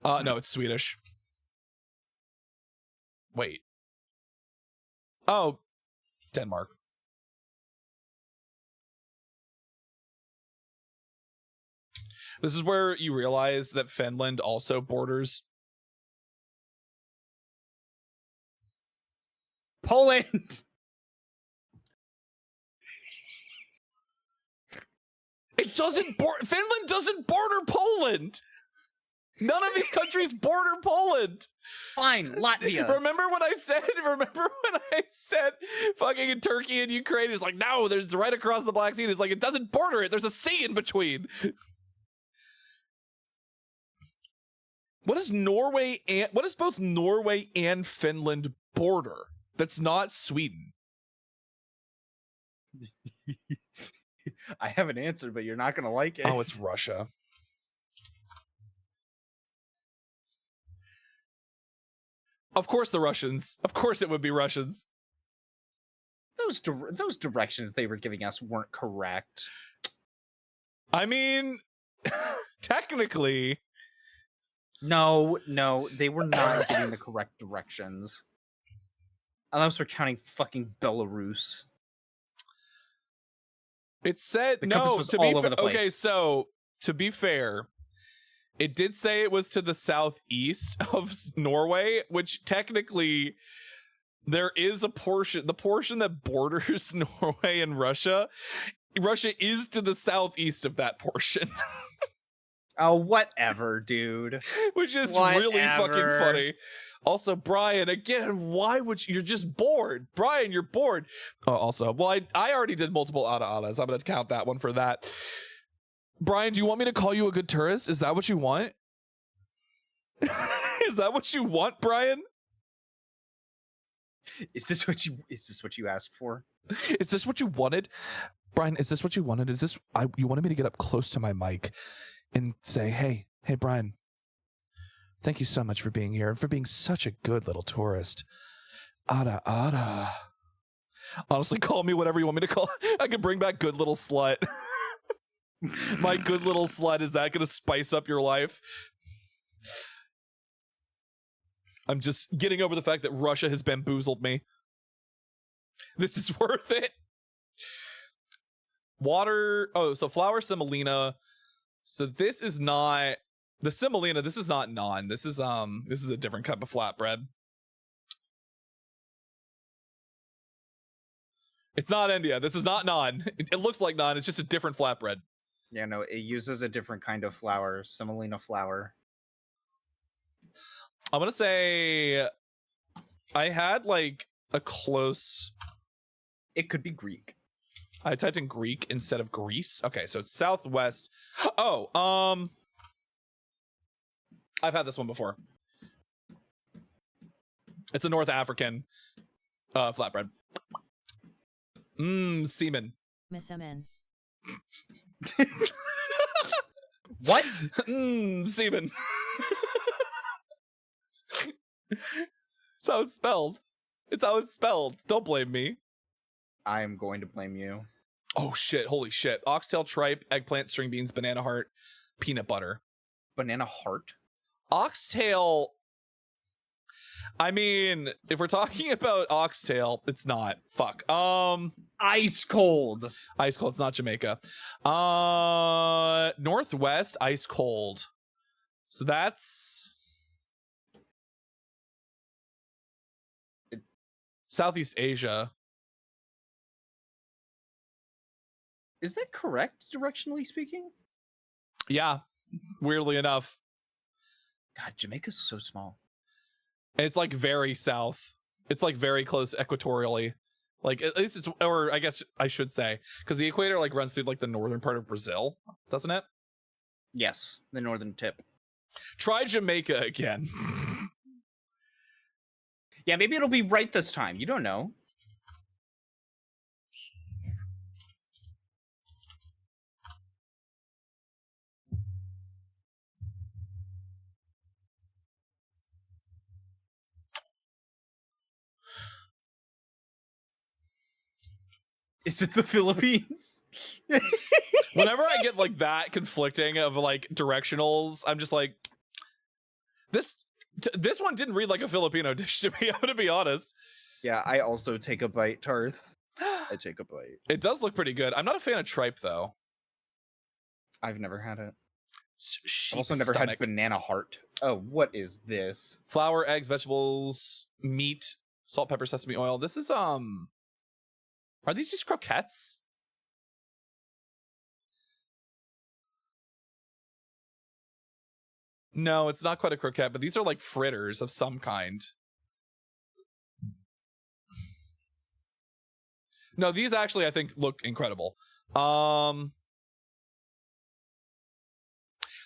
Poland. No, it's Swedish. Wait. Oh, Denmark. This is where you realize that Finland also borders Poland. It doesn't Finland doesn't border Poland. None of these countries border Poland. Fine, Latvia. Remember when I said fucking in Turkey and Ukraine? It's like, no, there's right across the Black Sea. It's like, it doesn't border it. There's a sea in between. What is both Norway and Finland border? That's not Sweden. I have an answer, but you're not going to like it. Oh, it's Russia. Of course the Russians. Of course it would be Russians. Those directions they were giving us weren't correct. I mean, technically. No, they were not giving the correct directions. Unless we're counting fucking Belarus. It said The compass was to all be over the place. Okay, so to be fair, it did say it was to the southeast of Norway, which technically there is a portion, the portion that borders Norway and Russia. Russia is to the southeast of that portion. Oh, whatever, dude. Which is really fucking funny. Also, Brian, again, why would you're just bored. Brian, you're bored. Oh, also, well, I already did multiple Ada-Adas. I'm going to count that one for that. Brian, do you want me to call you a good tourist? Is that what you want? Is that what you want, Brian? Is this what you asked for? Is this what you wanted? Brian, is this what you wanted? Is this you wanted me to get up close to my mic and say, hey, Brian, thank you so much for being here and for being such a good little tourist. Ada. Honestly, call me whatever you want me to call. I could bring back good little slut. My good little slut, is that going to spice up your life? I'm just getting over the fact that Russia has bamboozled me. This is worth it. Water. Oh, so flour semolina. So this is not the semolina. This is not naan. This is a different type of flatbread. It's not India. This is not naan. It looks like naan. It's just a different flatbread. Yeah, no, it uses a different kind of flour, semolina flour. I'm gonna say I had like a close. It could be Greek. I typed in Greek instead of Greece. Okay, so it's southwest. Oh, I've had this one before. It's a North African flatbread. Semen. Semen. What? Semen. It's how it's spelled. It's how it's spelled. Don't blame me. I am going to blame you. Oh shit, holy shit. Oxtail, tripe, eggplant, string beans, banana heart, peanut butter. Banana heart? Oxtail. I mean, if we're talking about oxtail, it's not. Fuck. Ice cold. Ice cold. It's not Jamaica. Northwest, ice cold. So that's Southeast Asia. Is that correct, directionally speaking? Yeah, weirdly enough. God, Jamaica's so small. And it's like very south. It's like very close equatorially. Like at least it's, or I guess I should say, because the equator like runs through like the northern part of Brazil, doesn't it? Yes, the northern tip. Try Jamaica again. Yeah, maybe it'll be right this time. You don't know. Is it the Philippines? Whenever I get like that conflicting of like directionals, I'm just like, this one didn't read like a Filipino dish to me. I'm gonna be honest. Yeah, I also take a bite, Tarth. I take a bite. It does look pretty good. I'm not a fan of tripe though. I've never had it. Sheep's I've also never stomach. had banana heart. Oh, what is this? Flour, eggs, vegetables, meat, salt, pepper, sesame oil. This is are these just croquettes? No, it's not quite a croquette, but these are like fritters of some kind. No, these actually I think look incredible. The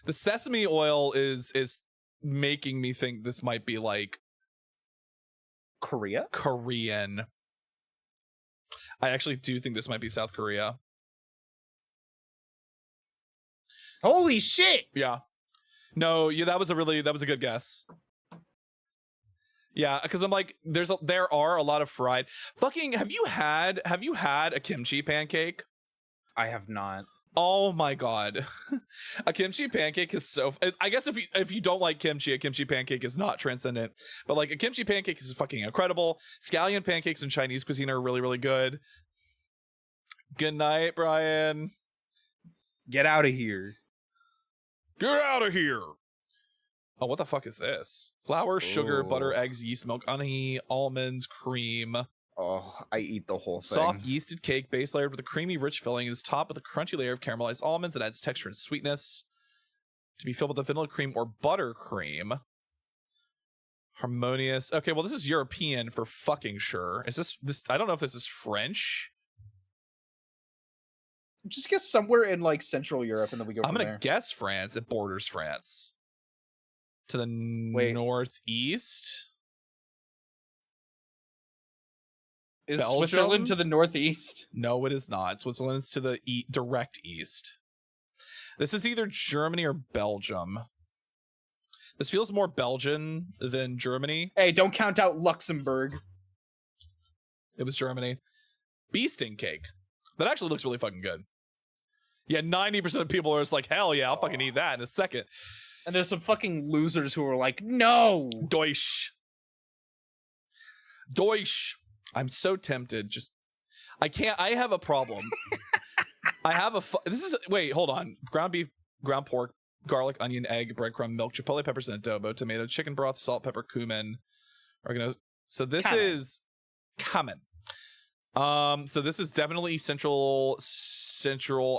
sesame oil is making me think this might be like Korean. I actually do think this might be South Korea. Holy shit! Yeah. No, yeah, that was a good guess. Yeah, because I'm like, there are a lot of fried. Fucking, have you had a kimchi pancake? I have not. Oh my god, a kimchi pancake is so. I guess if you don't like kimchi, a kimchi pancake is not transcendent. But like a kimchi pancake is fucking incredible. Scallion pancakes in Chinese cuisine are really, really good. Good night, Brian. Get out of here. Get out of here. Oh, what the fuck is this? Flour, sugar, butter, Oh. eggs, yeast, milk, honey, almonds, cream. Oh, I eat the whole thing. Soft yeasted cake, base layered with a creamy, rich filling, is topped with a crunchy layer of caramelized almonds that adds texture and sweetness. To be filled with a vanilla cream or buttercream. Harmonious. Okay, well, this is European for fucking sure. Is this? I don't know if this is French. Just guess somewhere in like Central Europe, and then we go. I'm from gonna there. guess France. It borders France. To the northeast. Is Belgium? Switzerland to the northeast? No, it is not. Switzerland is to the direct east. This is either Germany or Belgium. This feels more Belgian than Germany. Hey, don't count out Luxembourg. It was Germany. Bee sting cake. That actually looks really fucking good. Yeah, 90% of people are just like, hell yeah, I'll fucking eat that in a second. And there's some fucking losers who are like, no! Deutsch. Deutsch. I'm so tempted. Just, I can't, I have a problem. I have a, wait, hold on. Ground beef, ground pork, garlic, onion, egg, breadcrumb, milk, chipotle peppers, and adobo, tomato, chicken broth, salt, pepper, cumin. So this is cumin. So this is definitely central.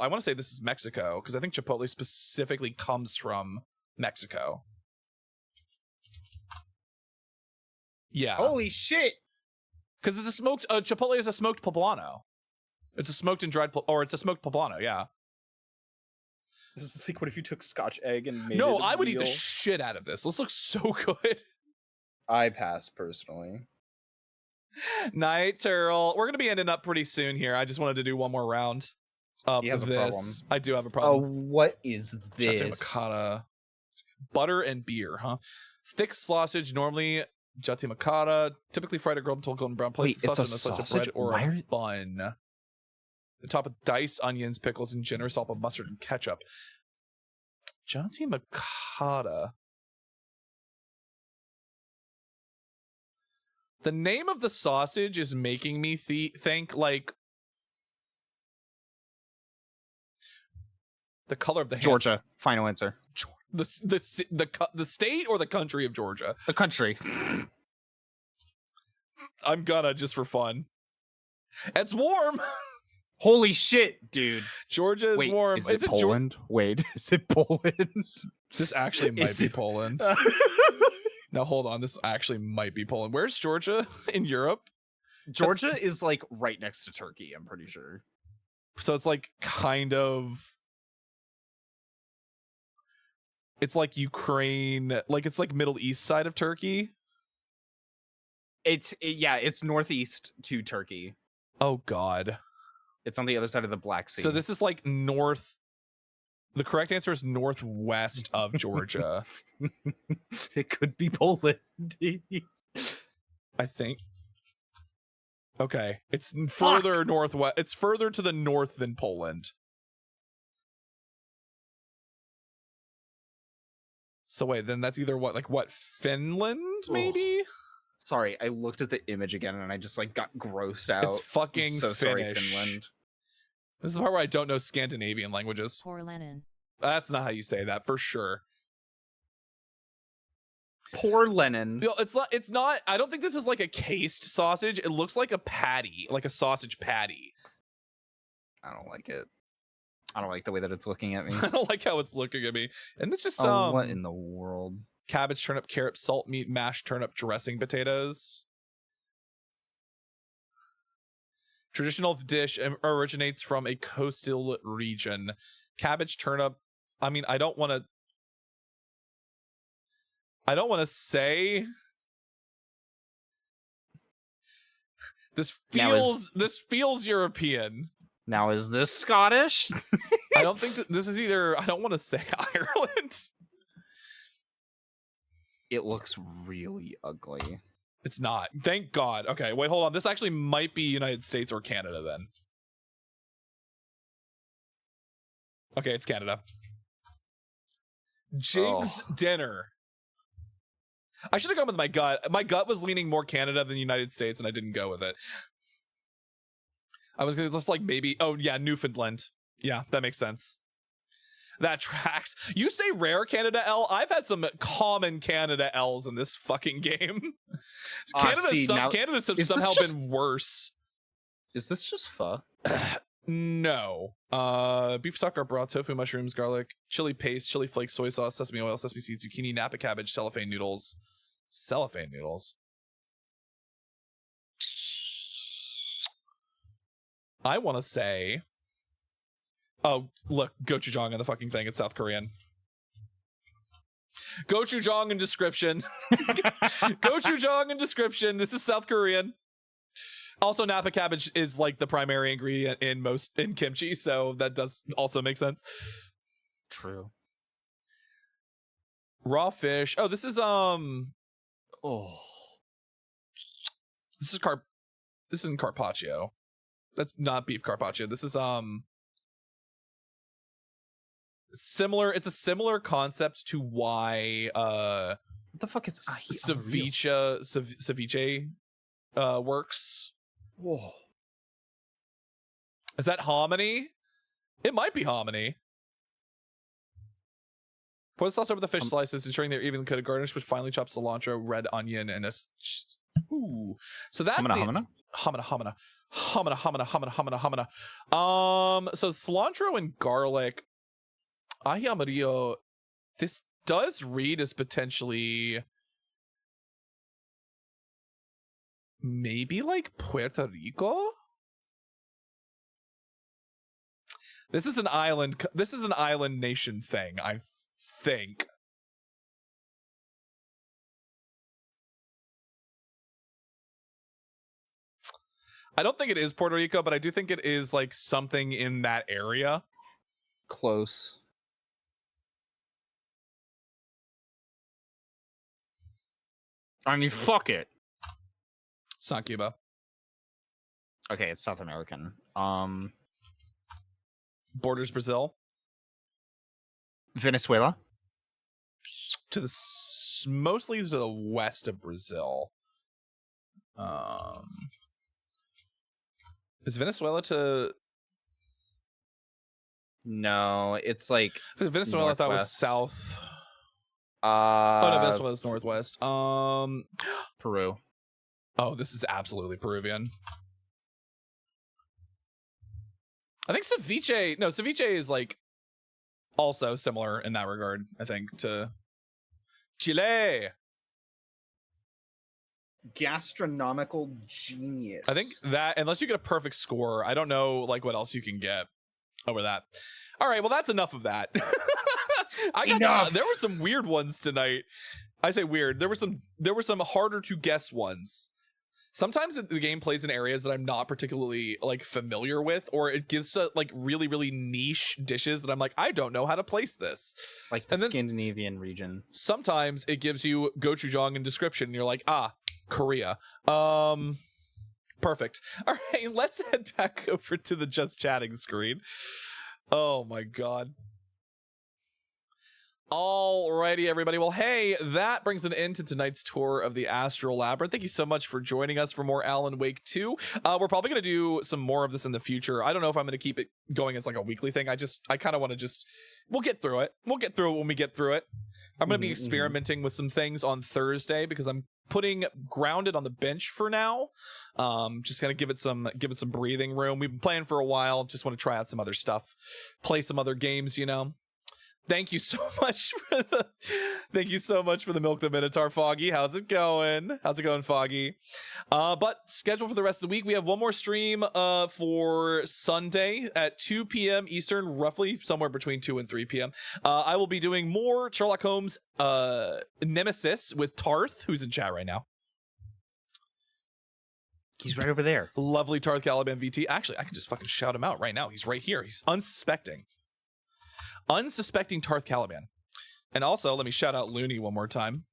I want to say this is Mexico because I think chipotle specifically comes from Mexico. Yeah. Holy shit! Because it's a smoked. Chipotle is a smoked poblano. It's a smoked and dried, or it's a smoked poblano. Yeah. This is like, what if you took Scotch egg and made No, it a I would eat the meal? shit out of this. This looks so good. I pass personally. Night, Terrell. We're gonna be ending up pretty soon here. I just wanted to do one more round of He has a this. problem. I do have a Oh, problem. what is this? Jate Makata. Butter and beer, huh? Thick sausage, normally jate makata, typically fried or grilled until golden brown. Place Wait, the it's a sausage in a slice of sausage? bread or Why a are- bun. The top of diced onions, pickles, and generous salt of mustard and ketchup. Jate makata. The name of the sausage is making me think like the color of the hands. Georgia. Final answer. The state or the country of Georgia? The country. I'm gonna just for fun. It's warm. Holy shit, dude. Georgia is Wait, warm. Is it Poland? Wait, is it Poland? This actually might Is be it- Poland. Now hold on, this actually might be Poland. Where's Georgia in Europe? Georgia is like right next to Turkey, I'm pretty sure. So it's like kind of. It's like Ukraine, like it's like Middle East side of Turkey. It's northeast to Turkey. Oh God. It's on the other side of the Black Sea. So this is like north. The correct answer is northwest of Georgia. It could be Poland. I think. Okay, it's further northwest. It's further to the north than Poland. So wait, then that's either what Finland maybe? Sorry, I looked at the image again and I just like got grossed out. It's fucking so sorry, Finnish. Finland. This is the part where I don't know Scandinavian languages. Poor Lenin. That's not how you say that for sure. Poor Lenin. It's not. I don't think this is like a cased sausage. It looks like a patty, like a sausage patty. I don't like it. I don't like the way that it's looking at me. I don't like how it's looking at me. And it's just what in the world? Cabbage, turnip, carrot, salt meat, mashed turnip, dressing potatoes. Traditional dish originates from a coastal region. Cabbage, turnip. I mean, I don't want to say this feels European. Now is this Scottish? I don't think that this is either. I don't want to say Ireland. It looks really ugly. It's not. Thank God. Okay, wait, hold on. This actually might be United States or Canada then. Okay, it's Canada. Jig's dinner. I should have gone with my gut. My gut was leaning more Canada than the United States, and I didn't go with it. I was gonna just like maybe. Oh yeah, Newfoundland. Yeah, that makes sense. That tracks. You say rare Canada L. I've had some common Canada L's in this fucking game. Canada's somehow been worse. Is this just pho? No. Beef stock, broth, tofu, mushrooms, garlic, chili paste, chili flakes, soy sauce, sesame oil, sesame seeds, zucchini, napa cabbage, cellophane noodles. Cellophane noodles. I want to say... Oh, look, gochujang on the fucking thing. It's South Korean. Gochujang in description. Gochujang in description. This is South Korean. Also, napa cabbage is like the primary ingredient in kimchi, so that does also make sense. True. Raw fish. Oh, this is This isn't carpaccio. That's not beef carpaccio. This is similar. It's a similar concept to why what the fuck is ceviche works. Whoa. Is that hominy? It might be hominy. Pour the sauce over the fish slices, ensuring they're evenly coated. Garnish with finely chopped cilantro, red onion, and a. Ooh. So that's Hamina. So cilantro and garlic. Ají amarillo. This does read as potentially maybe like Puerto Rico. This is an island. This is an island nation thing, I think. I don't think it is Puerto Rico, but I do think it is like something in that area. Close. I mean, fuck it. It's not Cuba. Okay, it's South American. Borders Brazil. Venezuela. To the mostly to the west of Brazil. Is Venezuela to? No, it's like Venezuela. northwest. I thought was south. Oh no, Venezuela's northwest. Peru. Oh, this is absolutely Peruvian. I think ceviche. No, ceviche is like also similar in that regard. I think to Chile. Gastronomical genius. I think that unless you get a perfect score, I don't know like what else you can get over that. All right, well that's enough of that. There were some weird ones tonight. I say weird. There were some harder to guess ones. Sometimes the game plays in areas that I'm not particularly like familiar with, or it gives like really, really niche dishes that I'm like, I don't know how to place this. Like the Scandinavian region. Sometimes it gives you gochujang in description, and you're like, Korea. Perfect. All right, let's head back over to the just chatting screen. Oh my god. Alrighty, everybody. Well, hey, that brings an end to tonight's tour of the Astral Labyrinth. Thank you so much for joining us for more Alan Wake 2. We're probably going to do some more of this in the future. I don't know if I'm going to keep it going as like a weekly thing. I kind of want to we'll get through it. We'll get through it when we get through it. I'm going to be experimenting with some things on Thursday because I'm putting Grounded on the bench for now. Just gonna give it some breathing room. We've been playing for a while. Just want to try out some other stuff, play some other games, you know. Thank you so much for the Milk the Minotaur, Foggy. How's it going? How's it going, Foggy? But scheduled for the rest of the week, we have one more stream for Sunday at 2 p.m. Eastern, roughly somewhere between 2 and 3 p.m. I will be doing more Sherlock Holmes Nemesis with Tarth, who's in chat right now. He's right over there. Lovely Tarth Caliban VT. Actually, I can just fucking shout him out right now. He's right here. He's unsuspecting Tarth Caliban. And also, let me shout out Looney one more time.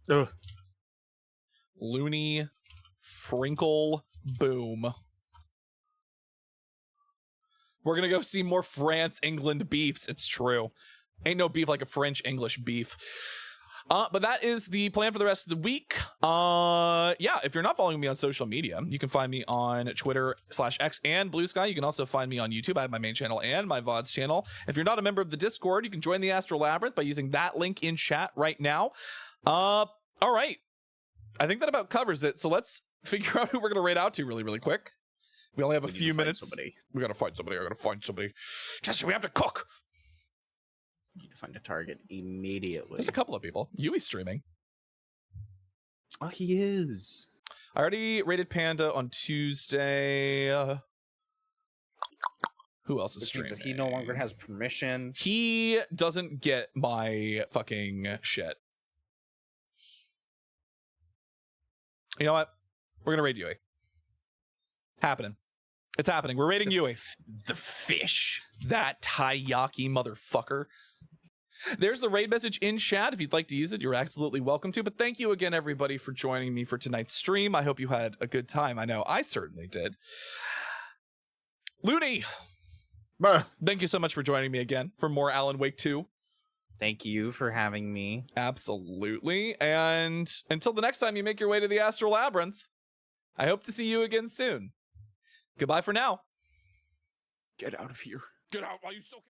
Ugh. Looney Frinkle Boom. We're gonna go see more France-England beefs. It's true. Ain't no beef like a French-English beef. But that is the plan for the rest of the week. Yeah, if you're not following me on social media, you can find me on Twitter/X and Blue Sky. You can also find me on YouTube. I have my main channel and my VODs channel. If you're not a member of the Discord, you can join the Astral Labyrinth by using that link in chat right now. All right. I think that about covers it. So let's figure out who we're going to raid out to really, really quick. We only have a few minutes. We got to find somebody. I got to find somebody. Jesse, we have to cook. Need to find a target immediately. There's a couple of people. Yui's streaming. Oh, he is. I already rated Panda on Tuesday. Who else is streaming? He no longer has permission. He doesn't get my fucking shit. You know what? We're gonna raid Yui. Happening. It's happening. We're raiding Yui. The fish. That taiyaki motherfucker. There's the raid message in chat. If you'd like to use it, you're absolutely welcome to. But thank you again, everybody, for joining me for tonight's stream. I hope you had a good time. I know I certainly did. Looney, thank you so much for joining me again for more Alan Wake 2. Thank you for having me. Absolutely. And until the next time you make your way to the Astral Labyrinth, I hope to see you again soon. Goodbye for now. Get out of here. Get out while you still can.